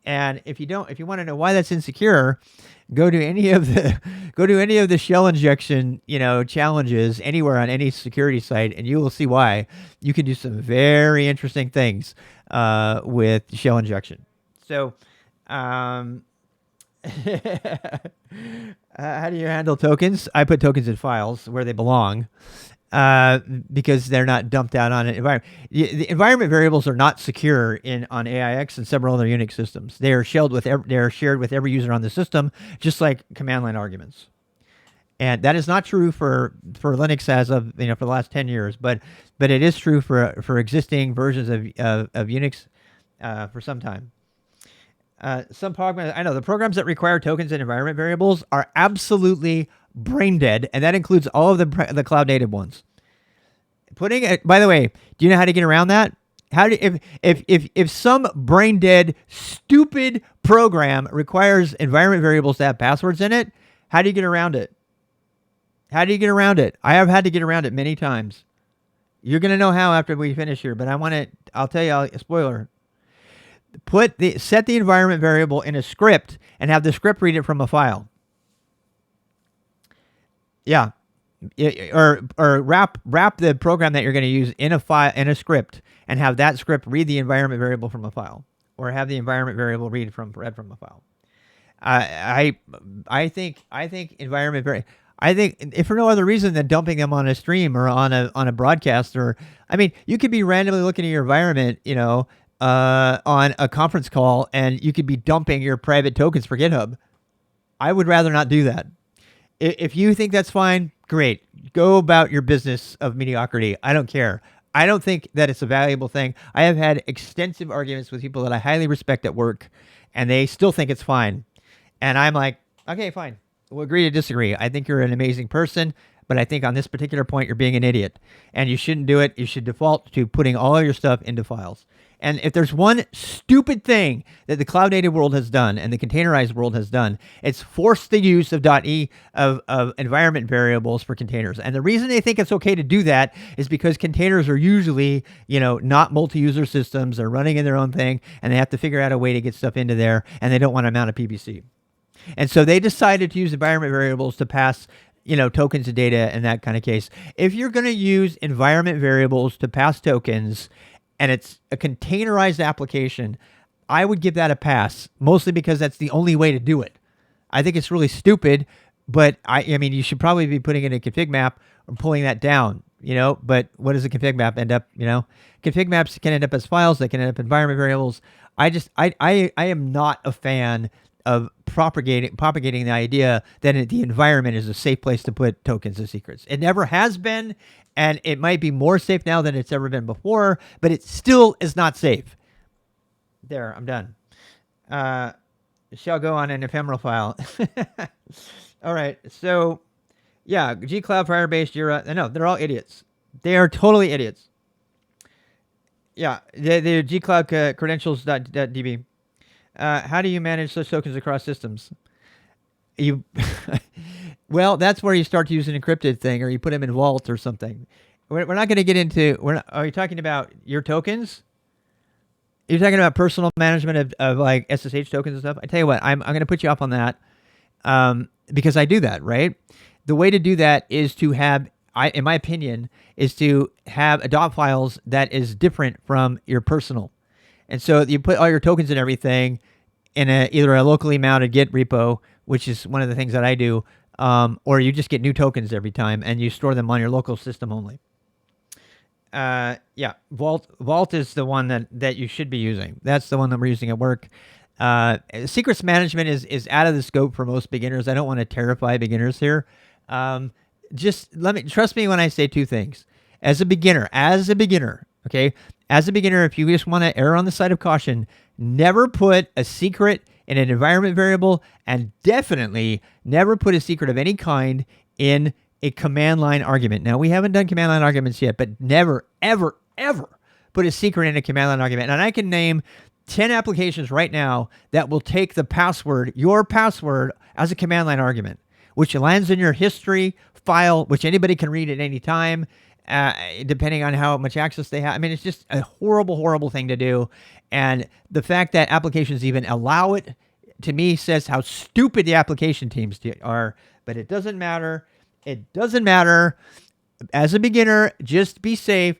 And if you want to know why that's insecure, go to any of the shell injection, challenges anywhere on any security site, and you will see why. You can do some very interesting things with shell injection. So, how do you handle tokens? I put tokens in files where they belong. Because they're not dumped out on an environment. The environment variables are not secure on AIX and several other Unix systems. They are shared with every user on the system, just like command line arguments. And that is not true for Linux as of for the last 10 years, but it is true for existing versions of Unix for some time. Some programs, I know the programs that require tokens and environment variables are absolutely brain dead, and that includes all of the cloud native ones. By the way, do you know how to get around that? If some brain dead stupid program requires environment variables to have passwords in it, how do you get around it? How do you get around it? I have had to get around it many times. You're gonna know how after we finish here, but I'll tell you a spoiler. Set the environment variable in a script and have the script read it from a file. Yeah, or wrap the program that you're going to use in a script, and have that script read the environment variable from a file, or have the environment variable read from a file. I think environment I think if for no other reason than dumping them on a stream or on a broadcast, or you could be randomly looking at your environment, on a conference call, and you could be dumping your private tokens for GitHub. I would rather not do that. If you think that's fine, great. Go about your business of mediocrity. I don't care. I don't think that it's a valuable thing. I have had extensive arguments with people that I highly respect at work, and they still think it's fine. And I'm like, okay, fine. We'll agree to disagree. I think you're an amazing person, but I think on this particular point, you're being an idiot. And you shouldn't do it. You should default to putting all of your stuff into files. And if there's one stupid thing that the cloud native world has done and the containerized world has done, it's forced the use of of environment variables for containers. And the reason they think it's okay to do that is because containers are usually, not multi-user systems. They're running in their own thing, and they have to figure out a way to get stuff into there, and they don't want to mount a PPC. And so they decided to use environment variables to pass tokens of data in that kind of case. If you're going to use environment variables to pass tokens, and it's a containerized application, I would give that a pass, mostly because that's the only way to do it. I think it's really stupid, but you should probably be putting in a config map or pulling that down, but what does a config map end up, Config maps can end up as files, they can end up environment variables. I am not a fan of propagating the idea that the environment is a safe place to put tokens and secrets. It never has been, and it might be more safe now than it's ever been before, but it still is not safe. There, I'm done. Shall go on an ephemeral file. All right, so yeah, G-Cloud, Firebase, Jira. No, they're all idiots. They are totally idiots. Yeah, the G-Cloud credentials.db. How do you manage such tokens across systems? Well, that's where you start to use an encrypted thing, or you put them in Vault or something. We're not going to get into. Are you talking about your tokens? You're talking about personal management of like SSH tokens and stuff. I tell you what, I'm going to put you up on that, because I do that, right? The way to do that is to have, in my opinion, is to have a dot files that is different from your personal. And so you put all your tokens and everything in either a locally mounted Git repo, which is one of the things that I do, or you just get new tokens every time and you store them on your local system only. Yeah, Vault is the one that you should be using. That's the one that we're using at work. Secrets management is out of the scope for most beginners. I don't want to terrify beginners here. Just trust me when I say two things. As a beginner, okay? As a beginner, if you just want to err on the side of caution, never put a secret in an environment variable, and definitely never put a secret of any kind in a command line argument. Now, we haven't done command line arguments yet, but never, ever, ever put a secret in a command line argument. And I can name 10 applications right now that will take the password, your password, as a command line argument, which lands in your history file, which anybody can read at any time, depending on how much access they have. I mean, it's just a horrible, horrible thing to do. And the fact that applications even allow it, to me, says how stupid the application teams are. But it doesn't matter. It doesn't matter. As a beginner, just be safe.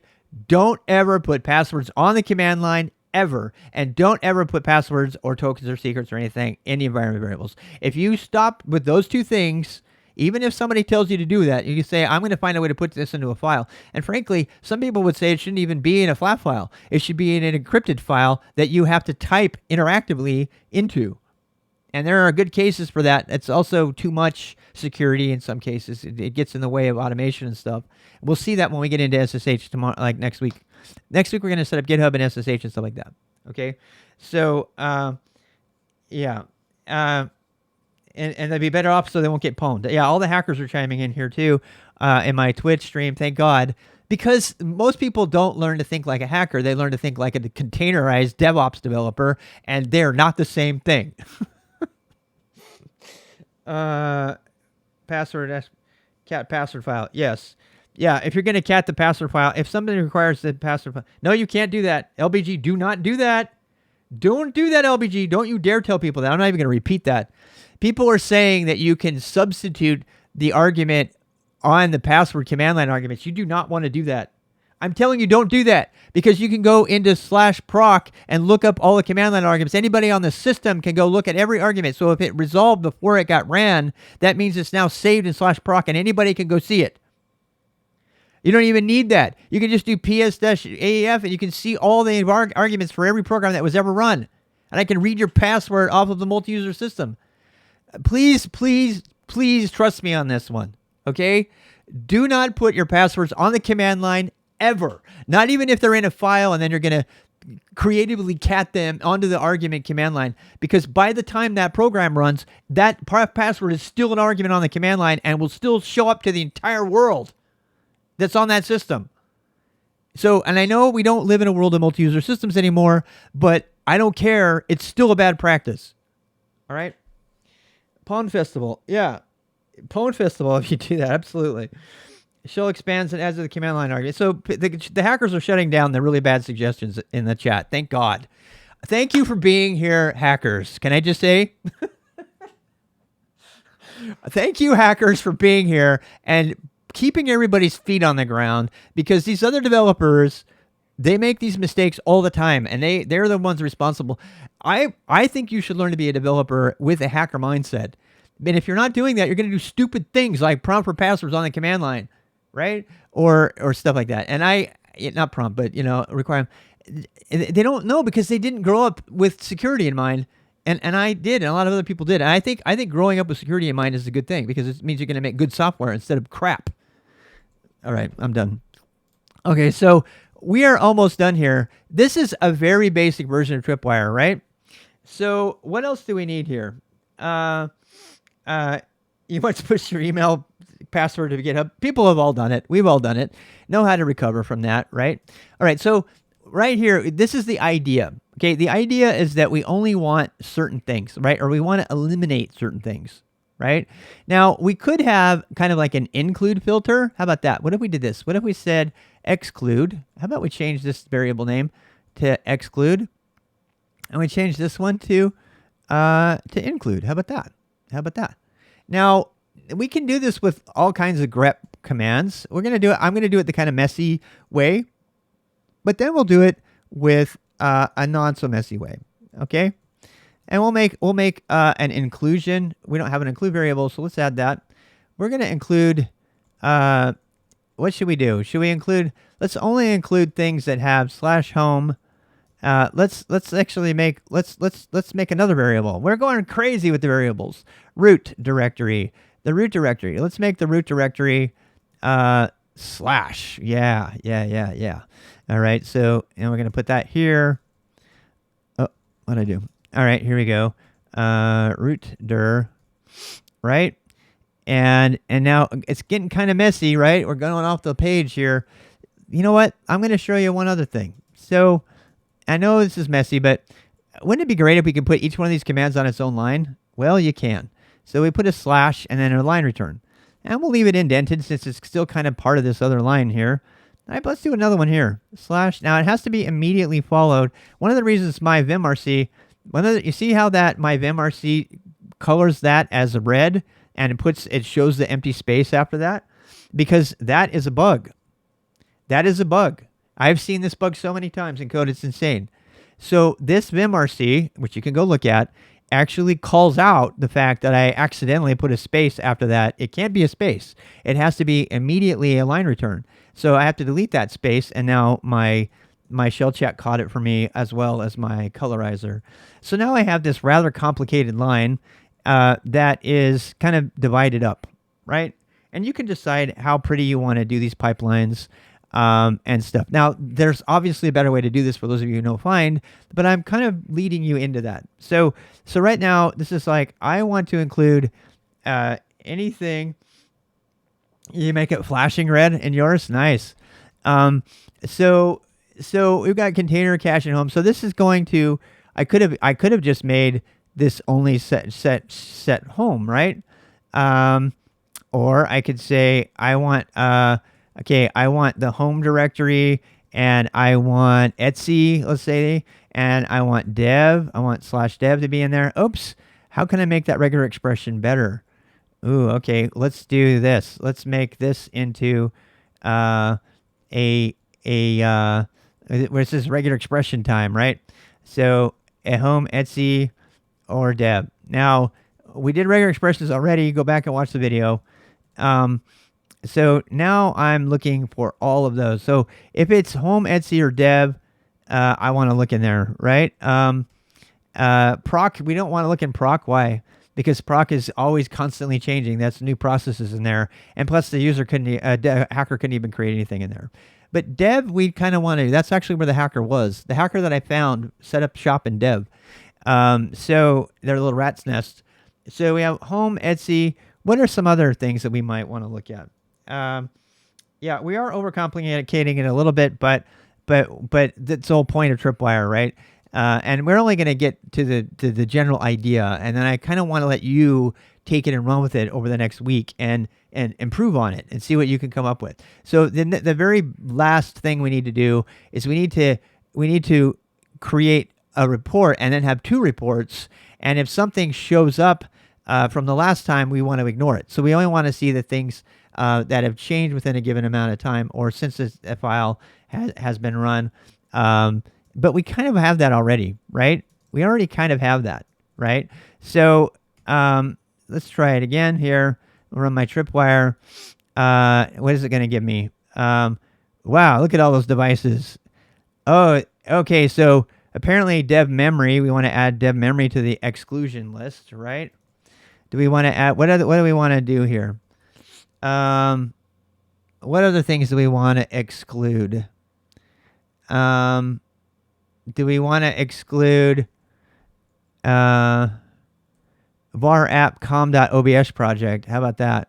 Don't ever put passwords on the command line, ever. And don't ever put passwords or tokens or secrets or anything in the environment variables. If you stop with those two things, even if somebody tells you to do that, you can say, I'm going to find a way to put this into a file. And frankly, some people would say it shouldn't even be in a flat file. It should be in an encrypted file that you have to type interactively into. And there are good cases for that. It's also too much security in some cases. It gets in the way of automation and stuff. We'll see that when we get into SSH tomorrow, like next week. Next week, we're going to set up GitHub and SSH and stuff like that. Okay? So, yeah. And they'd be better off so they won't get pwned. Yeah, all the hackers are chiming in here too in my Twitch stream, thank God. Because most people don't learn to think like a hacker. They learn to think like a containerized DevOps developer, and they're not the same thing. Password, cat password file. Yes. Yeah, if you're going to cat the password file, if somebody requires the password file. No, you can't do that. LBG, do not do that. Don't do that, LBG. Don't you dare tell people that. I'm not even going to repeat that. People are saying that you can substitute the argument on the password command line arguments. You do not want to do that. I'm telling you, don't do that, because you can go into /proc and look up all the command line arguments. Anybody on the system can go look at every argument. So if it resolved before it got ran, that means it's now saved in /proc and anybody can go see it. You don't even need that. You can just do ps-aef and you can see all the arguments for every program that was ever run. And I can read your password off of the multi-user system. Please, please, please trust me on this one, okay? Do not put your passwords on the command line ever. Not even if they're in a file and then you're going to creatively cat them onto the argument command line, because by the time that program runs, that password is still an argument on the command line and will still show up to the entire world that's on that system. So, and I know we don't live in a world of multi-user systems anymore, but I don't care. It's still a bad practice. All right? Pwn Festival. Yeah. Pwn Festival, if you do that, absolutely. Shell expands and adds to the command line argument. So the hackers are shutting down the really bad suggestions in the chat. Thank God. Thank you for being here, hackers. Can I just say? Thank you, hackers, for being here and keeping everybody's feet on the ground, because these other developers, they make these mistakes all the time, and they're the ones responsible. I think you should learn to be a developer with a hacker mindset. And if you're not doing that, you're going to do stupid things like prompt for passwords on the command line, right? Or stuff like that. And not prompt, but, require them. They don't know because they didn't grow up with security in mind. And I did, and a lot of other people did. And I think growing up with security in mind is a good thing, because it means you're going to make good software instead of crap. All right, I'm done. Okay, so we are almost done here. This is a very basic version of Tripwire, right? So what else do we need here? You want to push your email password to GitHub. People have all done it. We've all done it. Know how to recover from that, right? All right, so right here, this is the idea. Okay, the idea is that we only want certain things, right? Or we want to eliminate certain things, right? Now, we could have kind of like an include filter. How about that? What if we did this? What if we said exclude? How about we change this variable name to exclude? And we change this one to include. How about that? How about that? Now, we can do this with all kinds of grep commands. I'm going to do it the kind of messy way, but then we'll do it with a not so messy way. Okay? And we'll make an inclusion. We don't have an include variable, so let's add that. We're going to include, what should we do? Should we include, let's only include things that have /home. Let's actually make, let's make another variable. We're going crazy with the variables. Root directory, the root directory. Let's make the root directory, /. Yeah. All right. So, and we're going to put that here. Oh, what'd I do? All right, here we go. Root dir, right? And now it's getting kind of messy, right? We're going off the page here. you know what? I'm going to show you one other thing. So I know this is messy, but wouldn't it be great if we could put each one of these commands on its own line? Well, you can. So we put a slash and then a line return. And we'll leave it indented since it's still kind of part of this other line here. All right, but let's do another one here. Slash. Now, it has to be immediately followed. One of the reasons my vimrc, you see how that my vimrc colors that as red and it shows the empty space after that? Because that is a bug. That is a bug. I've seen this bug so many times in code, it's insane. So this vimrc, which you can go look at, actually calls out the fact that I accidentally put a space after that. It can't be a space. It has to be immediately a line return. So I have to delete that space, and now my shell check caught it for me as well as my colorizer. So now I have this rather complicated line that is kind of divided up, right? And you can decide how pretty you want to do these pipelines and stuff. Now, there's obviously a better way to do this for those of you who know Find, but I'm kind of leading you into that. So right now, this is like, I want to include anything. You make it flashing red in yours? Nice. So we've got container, cache, and home. So this is going to, I could have just made this only set home, right? Or I could say I want I want the home directory, and I want Etsy, let's say, and I want dev. I want /dev to be in there. Oops. How can I make that regular expression better? Ooh, okay. Let's do this. Let's make this into where it says regular expression time, right? So at home, Etsy, or dev. Now, we did regular expressions already. Go back and watch the video. So now I'm looking for all of those. So if it's home, Etsy, or dev, I want to look in there, right? Proc, we don't want to look in proc. Why? Because proc is always constantly changing. That's new processes in there. And plus the hacker couldn't even create anything in there. But dev, we kind of want to, that's actually where the hacker was. The hacker that I found set up shop in dev. So they're a little rat's nest. So we have home, Etsy. What are some other things that we might want to look at? Yeah, we are overcomplicating it a little bit, but that's the whole point of tripwire, right? And we're only going to get to the general idea, and then I kind of want to let you take it and run with it over the next week and improve on it and see what you can come up with. So the very last thing we need to do is we need to create a report and then have two reports. And if something shows up from the last time, we want to ignore it. So we only want to see the things that have changed within a given amount of time, or since a file has been run. But we kind of have that already, right? We already kind of have that, right? So let's try it again here. I'll run my tripwire. What is it going to give me? Wow, look at all those devices. Oh, okay. So apparently dev memory, we want to add dev memory to the exclusion list, right? Do we want to add, what do we want to do here? What other things do we want to exclude? Do we want to exclude var app com.obs project? How about that?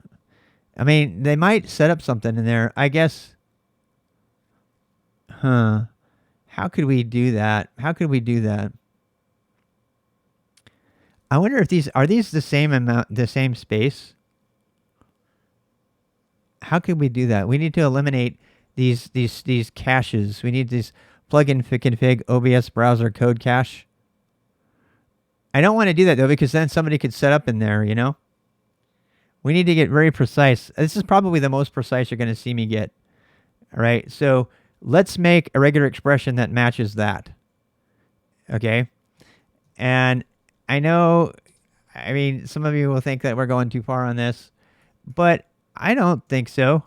I mean, they might set up something in there, I guess. How could we do that? How could we do that? I wonder if these are the same amount, the same space. How could we do that? We need to eliminate these caches. We need these plugin config OBS browser code cache. I don't want to do that though, because then somebody could set up in there, you know? We need to get very precise. This is probably the most precise you're going to see me get. All right. So let's make a regular expression that matches that. Okay. And I know, I mean, some of you will think that we're going too far on this, but I don't think so.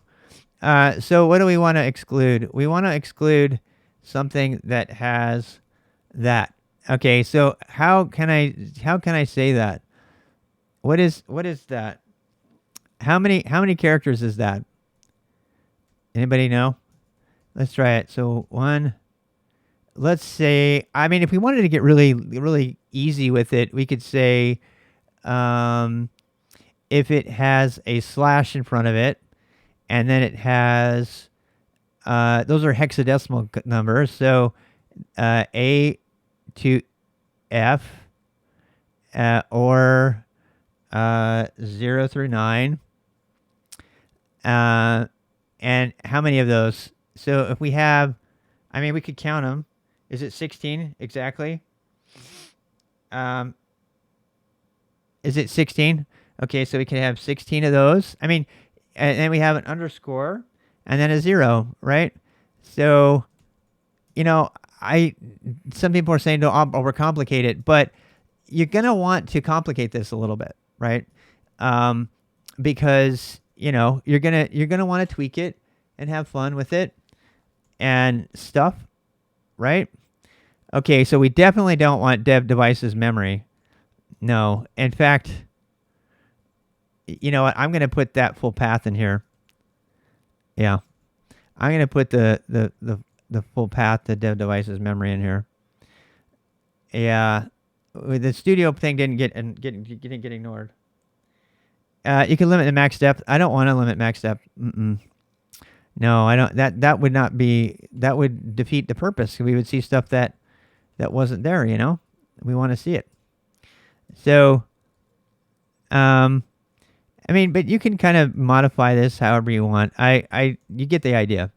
So what do we want to exclude? We want to exclude something that has that. Okay, so how can I say that? What is that? How many characters is that? Anybody know? Let's try it. So one, let's say, I mean, if we wanted to get really, really easy with it, we could say, if it has a slash in front of it, and then it has those are hexadecimal numbers. So A to F or 0 through 9. And how many of those? So if we have, I mean, we could count them. Is it 16 exactly? Is it 16? Okay, so we can have 16 of those. I mean, and then we have an underscore and then a 0, right? So, you know, some people are saying don't overcomplicate it, but you're gonna want to complicate this a little bit, right? Because you're gonna want to tweak it and have fun with it and stuff, right? Okay, so we definitely don't want dev devices memory. No, in fact, you know what? I'm gonna put that full path in here. Yeah, I'm gonna put the full path to dev devices memory in here. Yeah, the studio thing didn't get ignored. You can limit the max depth. I don't want to limit max depth. No, I don't. That would not be. That would defeat the purpose. We would see stuff that wasn't there. We want to see it. So, I mean, but you can kind of modify this however you want. You get the idea.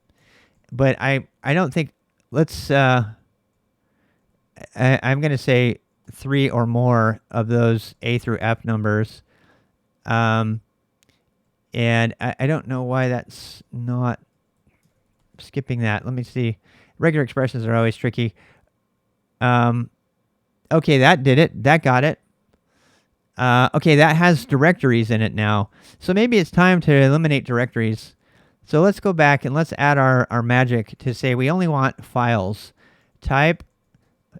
But I don't think. Let's. I'm going to say 3 or more of those A through F numbers. And I don't know why that's not skipping that. Let me see. Regular expressions are always tricky. Okay, that did it. That got it. Okay, that has directories in it now. So maybe it's time to eliminate directories. So let's go back and let's add our magic to say we only want files. Type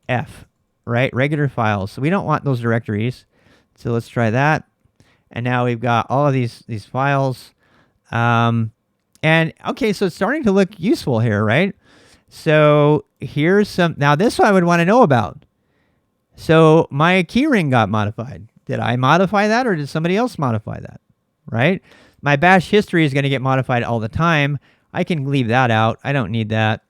F, right? Regular files. So we don't want those directories. So let's try that. And now we've got all of these files. And okay, so it's starting to look useful here, right? So here's some. Now this one I would want to know about. So my keyring got modified. Did I modify that or did somebody else modify that? Right? My bash history is going to get modified all the time. I can leave that out. I don't need that.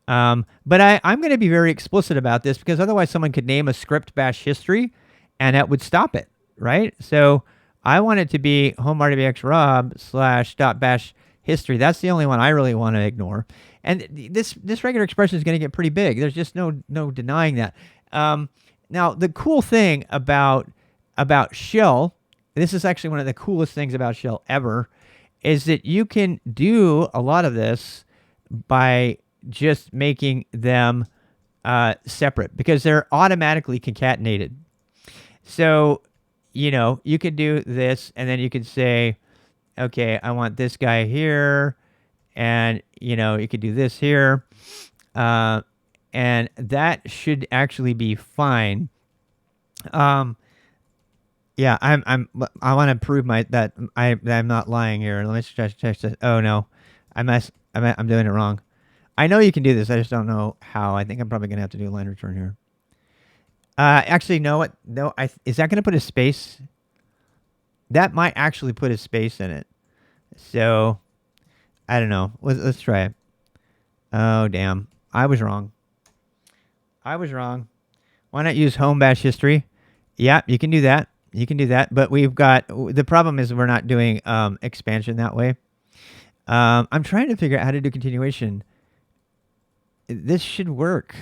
But I'm going to be very explicit about this because otherwise someone could name a script bash history and that would stop it, right? So I want it to be home_rdbxrob/.bash history. That's the only one I really want to ignore. And this regular expression is going to get pretty big. There's just no denying that. Now, the cool thing about shell, this is actually one of the coolest things about shell ever, is that you can do a lot of this by just making them separate because they're automatically concatenated. So, you could do this and then you could say, okay, I want this guy here. And, you could do this here. And that should actually be fine. Yeah, I want to prove that I'm not lying here. Let me check this. Oh no, I'm doing it wrong. I know you can do this. I just don't know how. I think I'm probably gonna have to do a line return here. Actually, no. What? No. Is that gonna put a space? That might actually put a space in it. So, I don't know. Let's try it. Oh damn! I was wrong. Why not use home bash history? Yeah, you can do that. But we've got, the problem is we're not doing expansion that way. I'm trying to figure out how to do continuation. This should work.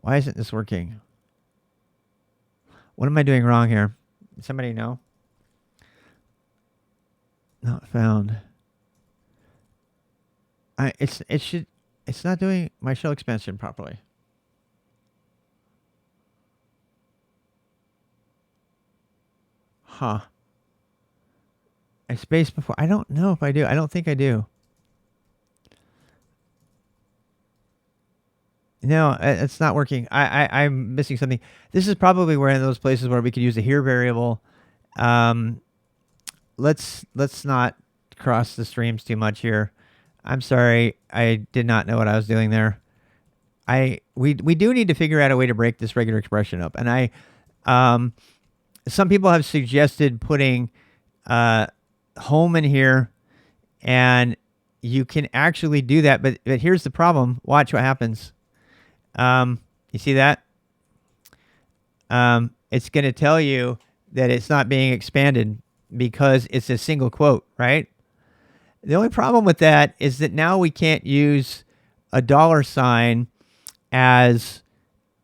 Why isn't this working? What am I doing wrong here? Somebody know? Not found. It's not doing my shell expansion properly. Huh. I spaced before. I don't know if I do. I don't think I do. No, it's not working. I'm missing something. This is probably one of those places where we could use a here variable. Let's not cross the streams too much here. I'm sorry. I did not know what I was doing there. We do need to figure out a way to break this regular expression up. And some people have suggested putting home in here and you can actually do that. But here's the problem. Watch what happens. You see that? It's going to tell you that it's not being expanded because it's a single quote, right? The only problem with that is that now we can't use a $ as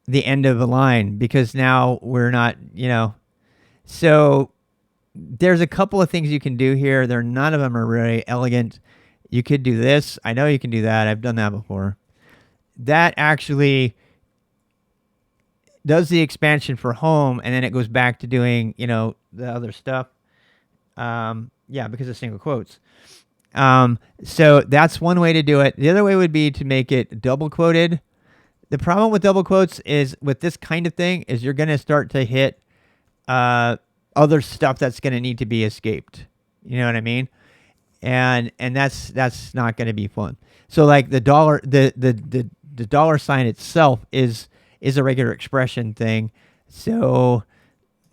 the end of a line because now we're not, So there's a couple of things you can do here. None of them are really elegant. You could do this. I know you can do that. I've done that before. That actually does the expansion for home, and then it goes back to doing, the other stuff. Because of single quotes. So that's one way to do it. The other way would be to make it double quoted. The problem with double quotes is with this kind of thing is you're going to start to hit other stuff that's going to need to be escaped. You know what I mean? And that's not going to be fun. So like the $ itself is a regular expression thing. So,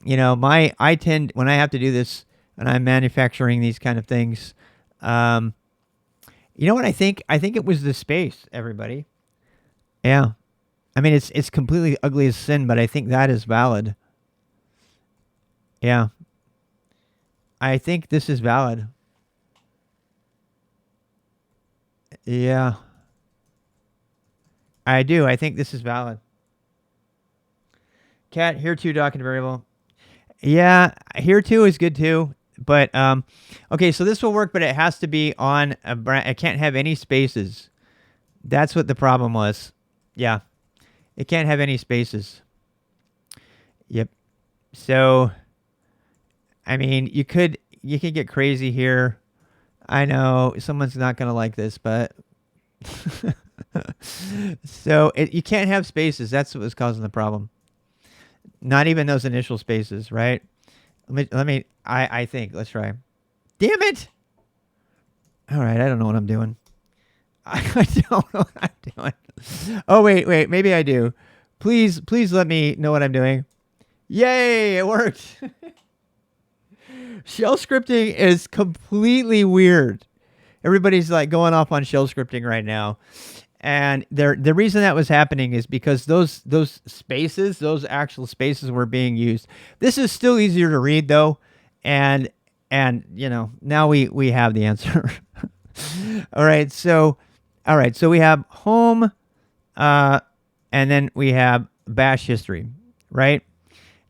I tend, when I have to do this and I'm manufacturing these kind of things, you know what I think? I think it was the space, everybody. Yeah. I mean, it's completely ugly as sin, but I think that is valid. Yeah. I think this is valid. Yeah. I do. I think this is valid. Cat, here too, document variable. Yeah, here too is good too. But, okay, so this will work, but it has to be on a brand. It can't have any spaces. That's what the problem was. Yeah. It can't have any spaces. Yep. So, I mean, you could get crazy here. I know someone's not going to like this, but so you can't have spaces. That's what was causing the problem. Not even those initial spaces, right? I think. Let's try. Damn it! All right, I don't know what I'm doing. I don't know what I'm doing. Oh, wait. Maybe I do. Please let me know what I'm doing. Yay, it worked. Shell scripting is completely weird. Everybody's like going off on shell scripting right now. And the reason that was happening is because those spaces, those actual spaces were being used. This is still easier to read though. And now we have the answer. All right, so we have home, and then we have bash history, right?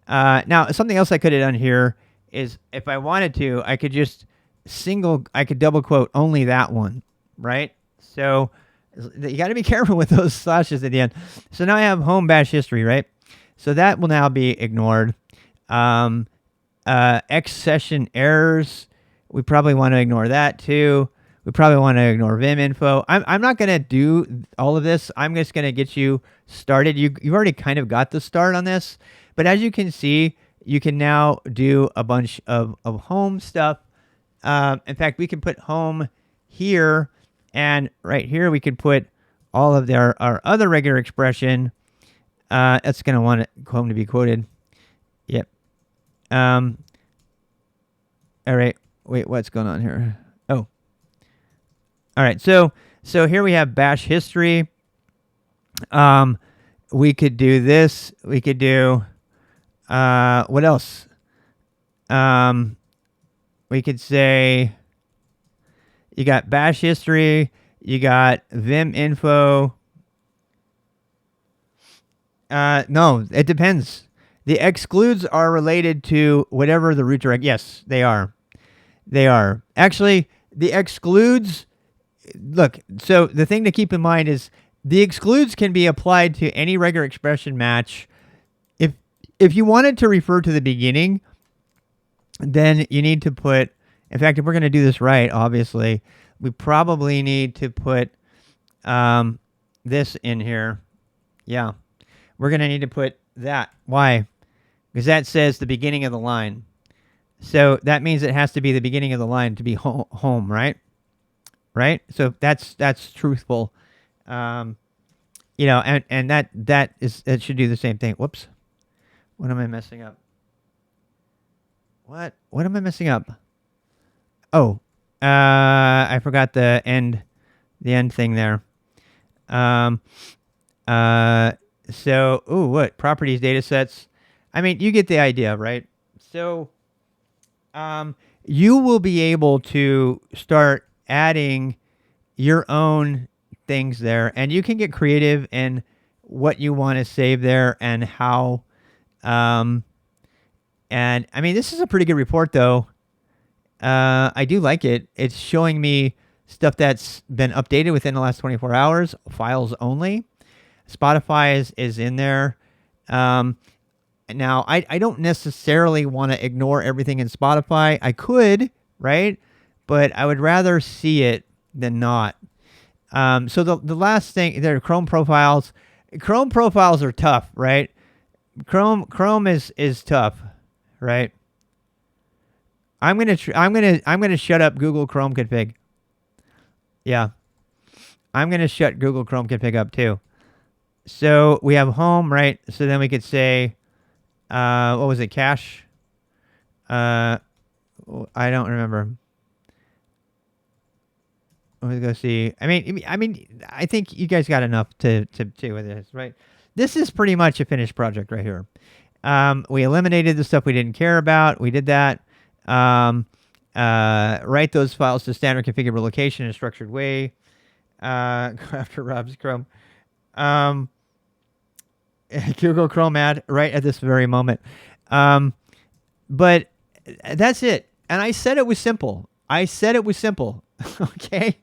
Now something else I could have done here is if I wanted to, I could just I could double quote only that one, right? So you got to be careful with those slashes at the end. So now I have home bash history, right? So that will now be ignored. X session errors, we probably want to ignore that too. We probably want to ignore Vim info. I'm not going to do all of this. I'm just going to get you started. You've already kind of got the start on this. But as you can see, you can now do a bunch of home stuff. In fact, we can put home here. And right here, we could put all of our other regular expression. That's going to want home to be quoted. Yep. All right. Wait, what's going on here? Oh. All right. So here we have bash history. We could do this. We could do what else? We could say you got bash history, you got Vim info. No, it depends. The excludes are related to whatever the root direct. Yes, they are. They are. Actually, the excludes, look, so the thing to keep in mind is the excludes can be applied to any regular expression match. If you wanted to refer to the beginning, then you need to put, in fact, if we're going to do this right, obviously, we probably need to put this in here. Yeah. We're going to need to put that. Why? Because that says the beginning of the line. So that means it has to be the beginning of the line to be home, right? Right? So that's truthful. And that should do the same thing. Whoops. What am I messing up? What am I messing up? Oh, I I forgot the end thing there. Um, so, ooh, what properties, data sets? I mean, you get the idea, right? So, you will be able to start adding your own things there, and you can get creative in what you want to save there and how. Um, and I mean, this is a pretty good report, though. I do like it. It's showing me stuff that's been updated within the last 24 hours, files only. Spotify is in there. Um, Now, I don't necessarily want to ignore everything in Spotify. I could, right? But I would rather see it than not. So the last thing, there are Chrome profiles. Chrome profiles are tough, right? Chrome is tough, right? I'm gonna shut up Google Chrome config. Yeah, I'm gonna shut Google Chrome config up too. So we have home, right? So then we could say, what was it, cache? I don't remember. Let's go see. I mean, I think you guys got enough to do with this, right? This is pretty much a finished project right here. We eliminated the stuff we didn't care about. We did that. Write those files to standard configurable location in a structured way. After Rob's Chrome. Google Chrome ad right at this very moment. But that's it. And I said it was simple. Okay.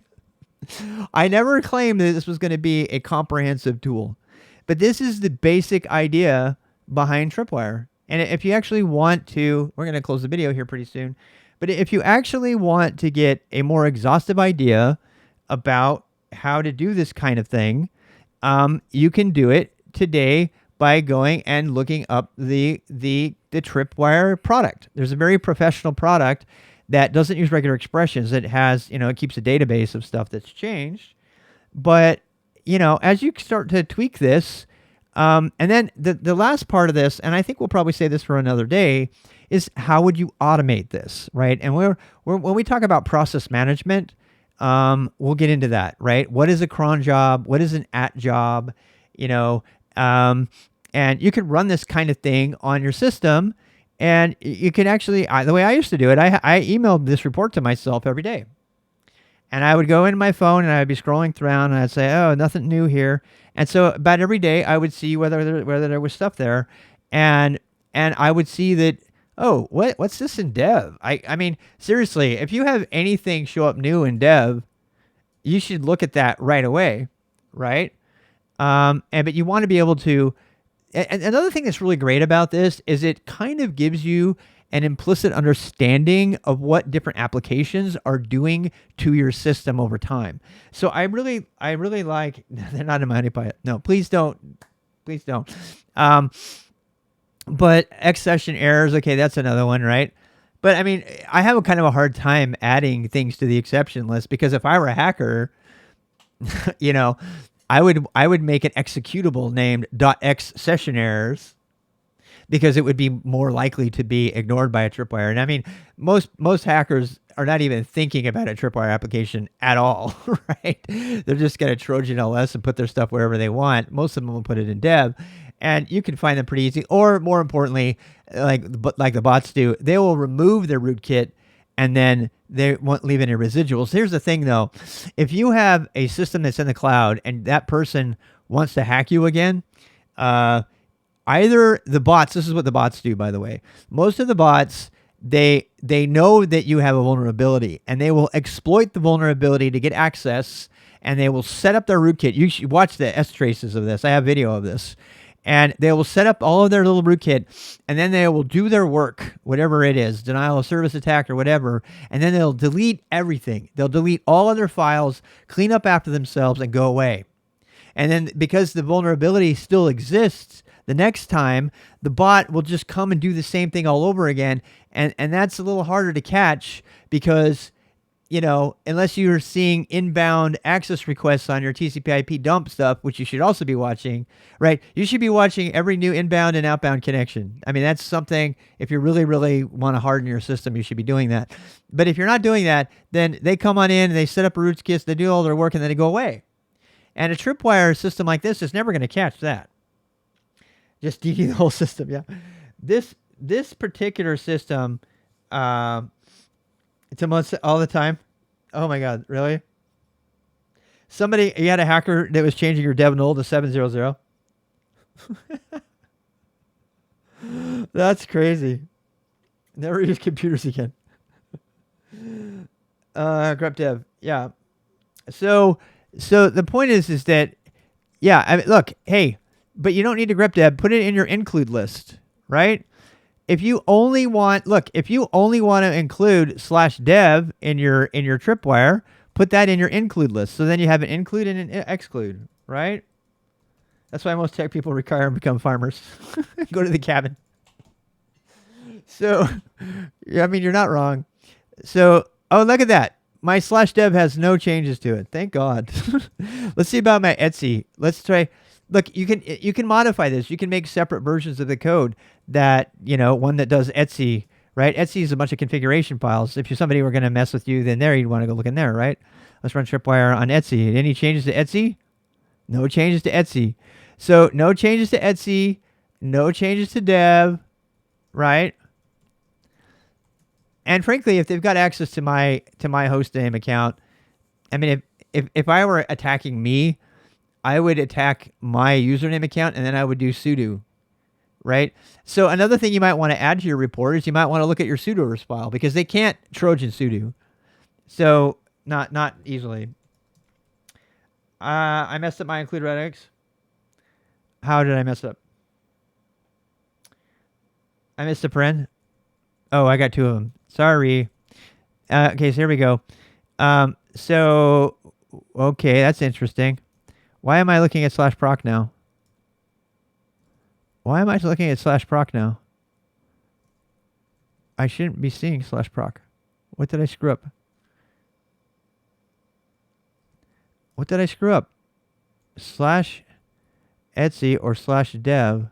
I never claimed that this was going to be a comprehensive tool, but this is the basic idea behind Tripwire. And if you actually want to, we're going to close the video here pretty soon, but if you actually want to get a more exhaustive idea about how to do this kind of thing, you can do it today by going and looking up the Tripwire product. There's a very professional product that doesn't use regular expressions. It has, it keeps a database of stuff that's changed. But, as you start to tweak this, and then the last part of this, and I think we'll probably say this for another day, is how would you automate this, right? And when we talk about process management, we'll get into that, right? What is a cron job? What is an at job? And you can run this kind of thing on your system, and you can actually, the way I used to do it, I emailed this report to myself every day. And I would go into my phone and I'd be scrolling through and I'd say, oh, nothing new here. And so about every day I would see whether there was stuff there. And I would see that, oh, what's this in dev? I mean, seriously, if you have anything show up new in dev, you should look at that right away, right? But you want to be able to, and another thing that's really great about this is it kind of gives you an implicit understanding of what different applications are doing to your system over time. So I really like, they're not in my honeypot. No, please don't. But X session errors, okay, that's another one, right? But I mean, I have a kind of a hard time adding things to the exception list because if I were a hacker, I would make an executable named .x session errors because it would be more likely to be ignored by a Tripwire. And I mean, most hackers are not even thinking about a Tripwire application at all, right? They're just going to Trojan LS and put their stuff wherever they want. Most of them will put it in dev, and you can find them pretty easy. Or more importantly, like the bots do, they will remove their rootkit and then they won't leave any residuals. Here's the thing, though. If you have a system that's in the cloud and that person wants to hack you again, either the bots, this is what the bots do, by the way. Most of the bots, they know that you have a vulnerability, and they will exploit the vulnerability to get access, and they will set up their rootkit. You should watch the S traces of this. I have video of this. And they will set up all of their little rootkit, and then they will do their work, whatever it is, denial of service attack or whatever, and then they'll delete everything. They'll delete all of their files, clean up after themselves, and go away. And then because the vulnerability still exists, the next time, the bot will just come and do the same thing all over again, and that's a little harder to catch because unless you're seeing inbound access requests on your TCP/IP dump stuff, which you should also be watching, right? You should be watching every new inbound and outbound connection. I mean, that's something, if you really, really want to harden your system, you should be doing that. But if you're not doing that, then they come on in and they set up a rootkit, they do all their work, and then they go away. And a tripwire system like this is never going to catch that. Just DD the whole system, yeah. This particular system, it's almost all the time. Oh my God, really? You had a hacker that was changing your dev null to 700. That's crazy. Never use computers again. Grep dev, yeah. So the point is that, yeah, I mean, look, hey, but you don't need to grep dev. Put it in your include list, right? If you only want to include /dev in your tripwire, put that in your include list. So then you have an include and an exclude, right? That's why most tech people retire and become farmers. Go to the cabin. So, yeah, I mean, you're not wrong. So, oh, look at that. My /dev has no changes to it. Thank God. Let's see about my Etsy. Let's try. Look, you can modify this. You can make separate versions of the code that, one that does Etsy, right? Etsy is a bunch of configuration files. If somebody were going to mess with you, then you'd want to go look in there, right? Let's run tripwire on Etsy. Any changes to Etsy? No changes to Etsy. So no changes to Etsy, no changes to dev, right? And frankly, if they've got access to my host name account, I mean, if I were attacking me, I would attack my username account and then I would do sudo, right? So another thing you might want to add to your report is you might want to look at your sudo file because they can't Trojan sudo. So not easily. I messed up my include Redux. How did I mess up? I missed a paren. Oh, I got two of them. Sorry. Okay, so here we go. Okay, that's interesting. Why am I looking at /proc now? Why am I looking at /proc now? I shouldn't be seeing /proc. What did I screw up? What did I screw up? /Etsy or /dev.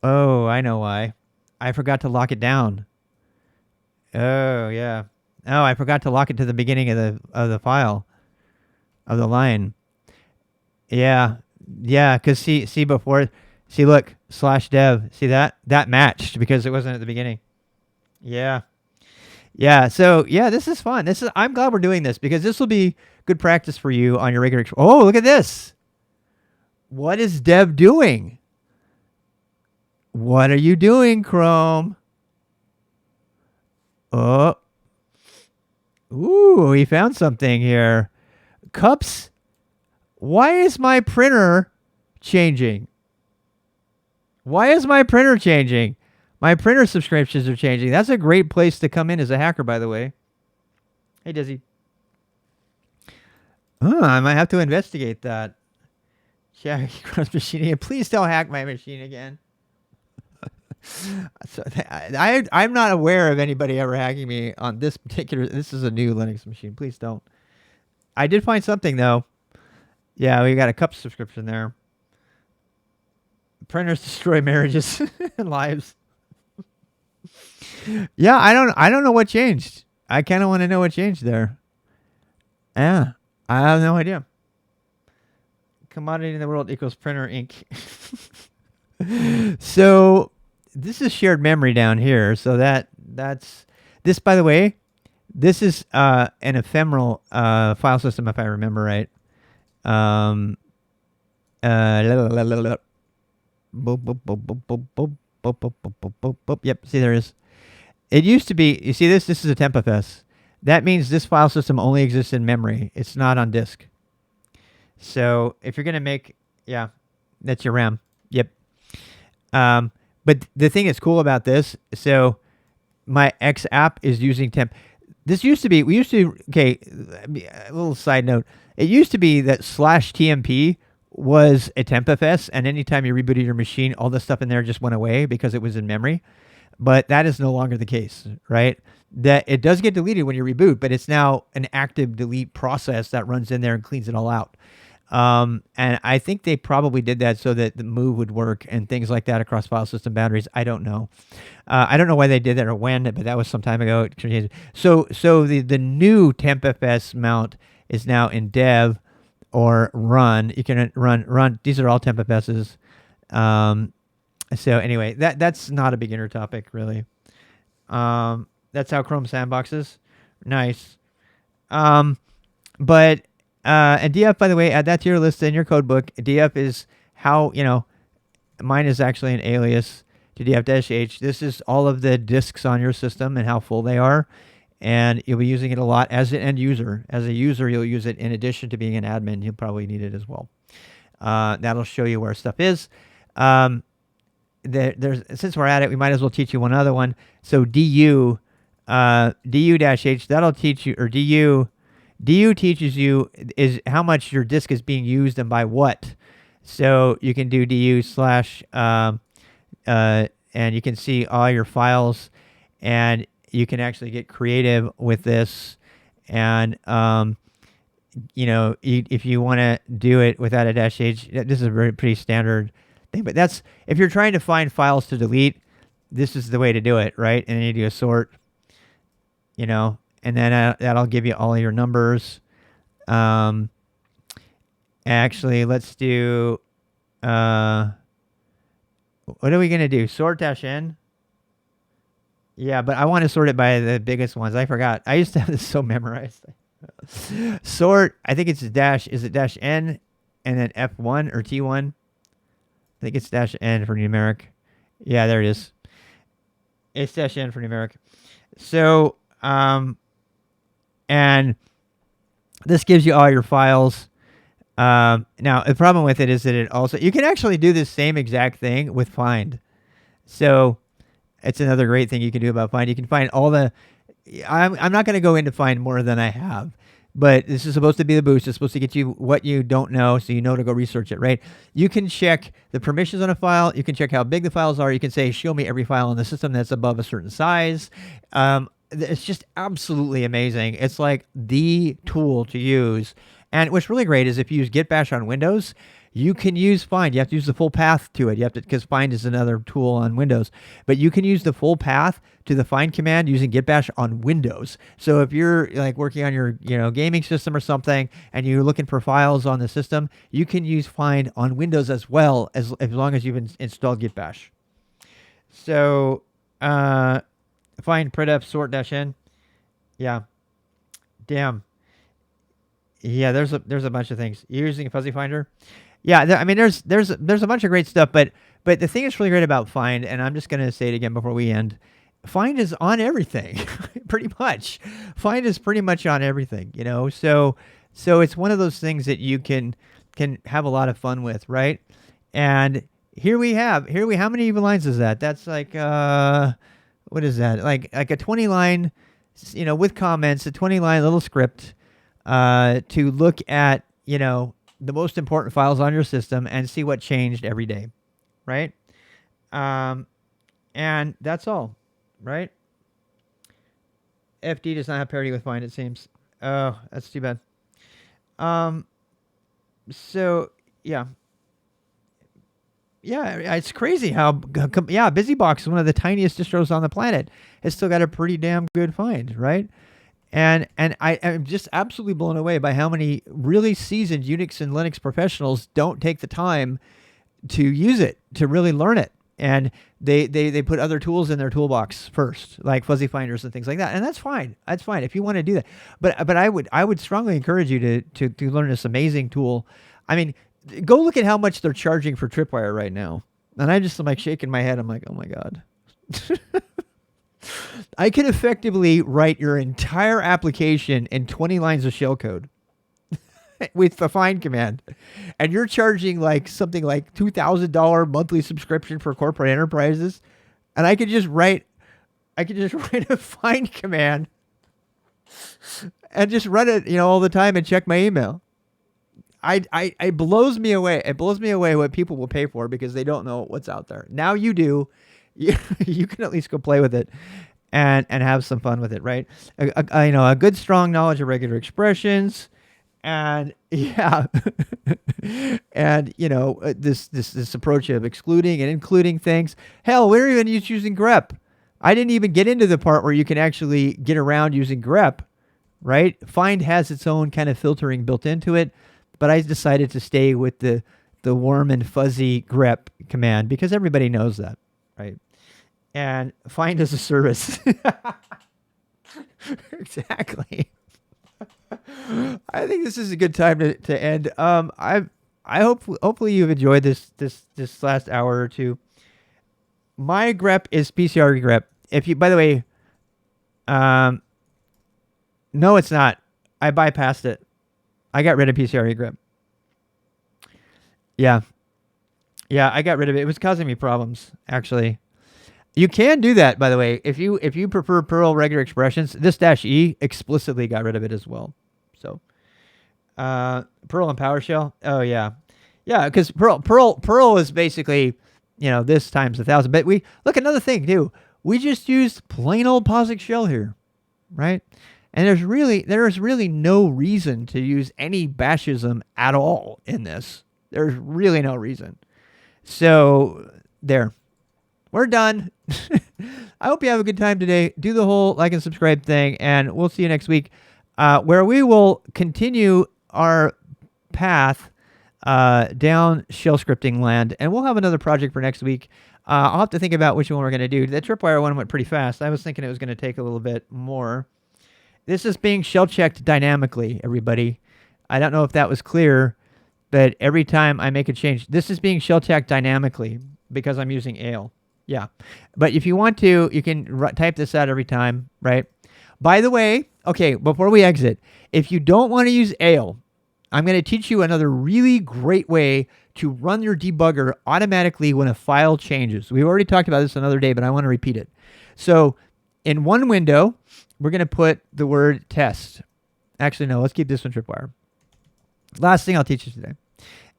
Oh, I know why. I forgot to lock it down. Oh, yeah. Oh, I forgot to lock it to the beginning of the file, of the line. Yeah, because see before, look, /dev. See that matched because it wasn't at the beginning. Yeah. So yeah, this is fun. I'm glad we're doing this because this will be good practice for you on your regular. Oh, look at this. What is dev doing? What are you doing, Chrome? Oh. Ooh, he found something here. Cups. Why is my printer changing? My printer subscriptions are changing. That's a great place to come in as a hacker, by the way. Hey, Dizzy. Oh, I might have to investigate that. Yeah, cross machine. Please don't hack my machine again. So I'm not aware of anybody ever hacking me on this particular. This is a new Linux machine. Please don't. I did find something though. Yeah, we got a cup subscription there. Printers destroy marriages and lives. Yeah, I don't know what changed. I kind of want to know what changed there. Yeah, I have no idea. Commodity in the world equals printer ink. So this is shared memory down here. So that's this, by the way, this is an ephemeral file system, if I remember right. Yep, see there is. It used to be, you see this is a tempfs. That means this file system only exists in memory. It's not on disk. So if you're going to make, yeah, that's your RAM. Yep. But the thing that's cool about this, so my X app is using temp. This used to be, okay, a little side note. It used to be that /tmp was a tempfs, and anytime you rebooted your machine, all the stuff in there just went away because it was in memory. but that is no longer the case, right? That it does get deleted when you reboot, but it's now an active delete process that runs in there and cleans it all out. And I think they probably did that so that the move would work and things like that across file system boundaries. I don't know. I don't know why they did that or when, but that was some time ago. So the new tempfs mount is now in dev or run. You can run. These are all tempfs's. So anyway, that's not a beginner topic really. That's how Chrome sandboxes. Nice. But and df, by the way, add that to your list in your code book. Df is how, mine is actually an alias to df-h. This is all of the disks on your system and how full they are. And you'll be using it a lot as an end user. As a user, you'll use it in addition to being an admin. You'll probably need it as well. That'll show you where stuff is. Since we're at it, we might as well teach you one other one. So du-h, that'll teach you, or du teaches you is how much your disk is being used and by what. So you can do du slash, and you can see all your files, and you can actually get creative with this. And, if you want to do it without a dash h, this is a pretty standard thing. But that's, if you're trying to find files to delete, this is the way to do it, right? And then you do a sort, and then that'll give you all your numbers. Actually, let's do, what are we going to do? Sort dash n? Yeah, but I want to sort it by the biggest ones. I forgot. I used to have this so memorized. Sort, I think it's dash, is it dash n and then F1 or T1? I think it's dash n for numeric. Yeah, there it is. It's dash n for numeric. So, and this gives you all your files. Now, the problem with it is that it also, you can actually do this same exact thing with find. So it's another great thing you can do about find. You can find all the, I'm not going to go into find more than I have, but this is supposed to be the boost. It's supposed to get you what you don't know, so you know to go research it, right? You can check the permissions on a file. You can check how big the files are. You can say, show me every file in the system that's above a certain size. It's just absolutely amazing. It's like the tool to use. And what's really great is if you use git bash on Windows, you can use find. You have to use the full path to it. You have to, because find is another tool on Windows, but you can use the full path to the find command using git bash on Windows. So if you're like working on your, gaming system or something, and you're looking for files on the system, you can use find on Windows as well, as long as you've installed git bash. So, find printf sort dash n. Yeah. Damn. Yeah, there's a bunch of things. You're using a fuzzy finder. Yeah, there's a bunch of great stuff, but the thing that's really great about find, and I'm just gonna say it again before we end, find is on everything, pretty much. Find is pretty much on everything, So it's one of those things that you can have a lot of fun with, right? And how many lines is that? That's like what is that? Like a 20 line, with comments, a 20 line little script to look at, the most important files on your system and see what changed every day, right? And that's all, right? FD does not have parity with find, it seems. Oh, that's too bad. So, yeah. Yeah, it's crazy how BusyBox, one of the tiniest distros on the planet, has still got a pretty damn good find, right? And I am just absolutely blown away by how many really seasoned Unix and Linux professionals don't take the time to use it, to really learn it. And they put other tools in their toolbox first, like fuzzy finders and things like that. And that's fine. That's fine if you want to do that. But I would strongly encourage you to learn this amazing tool. I mean, go look at how much they're charging for tripwire right now. And I just am like shaking my head. I'm like, oh my God. I could effectively write your entire application in 20 lines of shellcode with the find command. And you're charging like something like $2,000 monthly subscription for corporate enterprises. And I could just write a find command and just run it, all the time and check my email. It blows me away. It blows me away what people will pay for because they don't know what's out there. Now you do. you can at least go play with it and have some fun with it, right? A good strong knowledge of regular expressions, and yeah, and this approach of excluding and including things. Hell, we're even using grep. I didn't even get into the part where you can actually get around using grep, right? Find has its own kind of filtering built into it, but I decided to stay with the warm and fuzzy grep command because everybody knows that, right? And find as a service. Exactly. I think this is a good time to end. I hope hopefully you've enjoyed this last hour or two. My grep is PCR grep. If you, by the way, no, it's not. I bypassed it. I got rid of PCR grep. Yeah, yeah, I got rid of it. It was causing me problems, actually. You can do that, by the way. If you prefer Perl regular expressions, this -e explicitly got rid of it as well. So, Perl and PowerShell. Oh yeah, yeah. Because Perl is basically, this times 1,000. But we look another thing too. We just used plain old POSIX shell here, right? And there's really no reason to use any bashism at all in this. There's really no reason. So there. We're done. I hope you have a good time today. Do the whole like and subscribe thing, and we'll see you next week, where we will continue our path down shell scripting land, and we'll have another project for next week. I'll have to think about which one we're going to do. The tripwire one went pretty fast. I was thinking it was going to take a little bit more. This is being shell checked dynamically, everybody. I don't know if that was clear, but every time I make a change, this is being shell checked dynamically because I'm using Ale. Yeah. But if you want to, you can type this out every time, right? By the way, okay, before we exit, if you don't want to use Ale, I'm going to teach you another really great way to run your debugger automatically when a file changes. We already talked about this another day, but I want to repeat it. So in one window, we're going to put the word test. Actually, no, let's keep this one tripwire. Last thing I'll teach you today.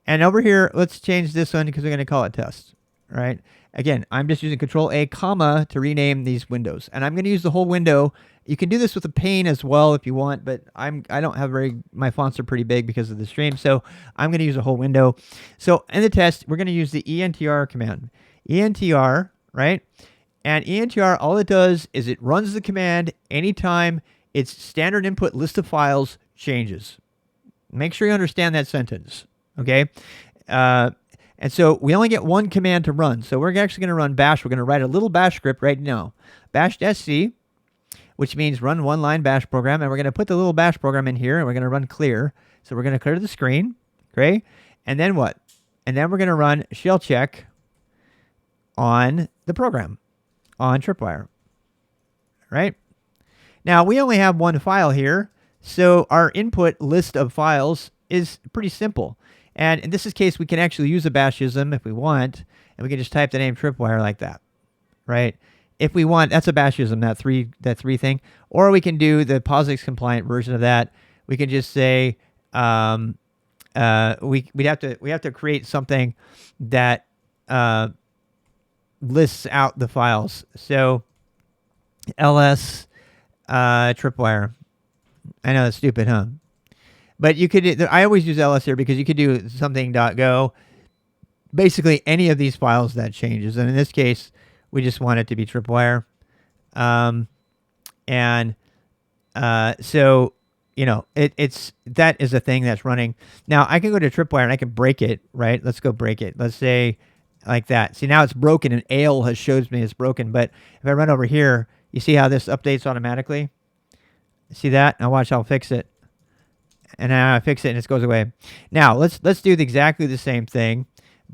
And over here, let's change this one because we're going to call it test, right? Again, I'm just using Control-A, comma, to rename these windows. And I'm going to use the whole window. You can do this with a pane as well if you want, but I don't have my fonts are pretty big because of the stream, so I'm going to use a whole window. So in the test, we're going to use the entr command. Entr, right? And entr, all it does is it runs the command anytime its standard input list of files changes. Make sure you understand that sentence, okay? And so we only get one command to run. So we're actually going to run bash. We're going to write a little bash script right now. Bash-sc, which means run one line bash program. And we're going to put the little bash program in here, and we're going to run clear. So we're going to clear the screen, okay? And then what? And then we're going to run shell check on the program, on tripwire, right? Now, we only have one file here, so our input list of files is pretty simple. And in this case, we can actually use a bashism if we want, and we can just type the name tripwire like that, right? If we want, that's a bashism, that three thing. Or we can do the POSIX compliant version of that. We can just say we have to create something that lists out the files. So ls tripwire. I know that's stupid, huh? But you could, I always use ls here because you could do something.go. Basically, any of these files that changes. And in this case, we just want it to be tripwire. So, that is a thing that's running. Now, I can go to tripwire and I can break it, right? Let's go break it. Let's say like that. See, now it's broken and Ale shows me it's broken. But if I run over here, you see how this updates automatically? See that? Now watch, I'll fix it. And now I fix it and it goes away. Now, let's do exactly the same thing,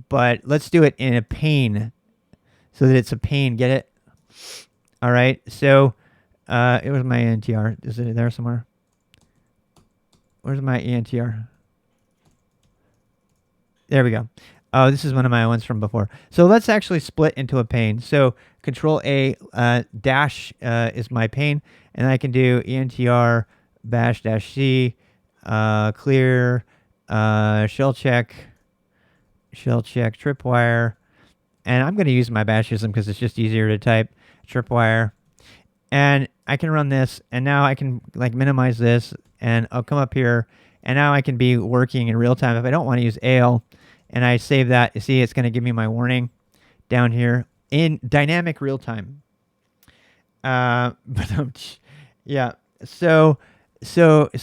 but let's do it in a pane so that it's a pane. Get it? All right. So it was my ENTR. Is it there somewhere? Where's my ENTR? There we go. Oh, this is one of my ones from before. So let's actually split into a pane. So Control-A dash is my pane, and I can do ENTR bash-c. Clear, shell check tripwire, and I'm going to use my bash system because it's just easier to type tripwire. And I can run this, and now I can like minimize this, and I'll come up here, and now I can be working in real time. If I don't want to use ale, and I save that, you see it's going to give me my warning down here in dynamic real time. But yeah, so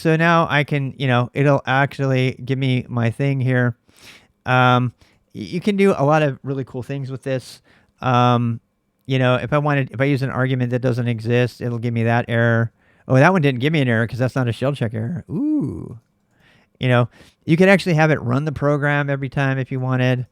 now I can, it'll actually give me my thing here. You can do a lot of really cool things with this. If I use an argument that doesn't exist, it'll give me that error. Oh, that one didn't give me an error because that's not a shell check error. Ooh. You could actually have it run the program every time if you wanted.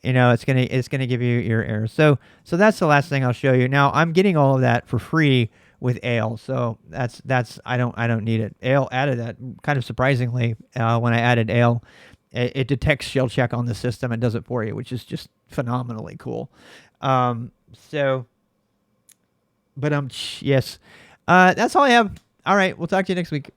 It's gonna give you your errors. So that's the last thing I'll show you. Now I'm getting all of that for free with Ale, so that's I don't need it. Ale added that kind of surprisingly when I added Ale. It detects shell check on the system and does it for you, which is just phenomenally cool. Yes, that's all I have. All right, we'll talk to you next week.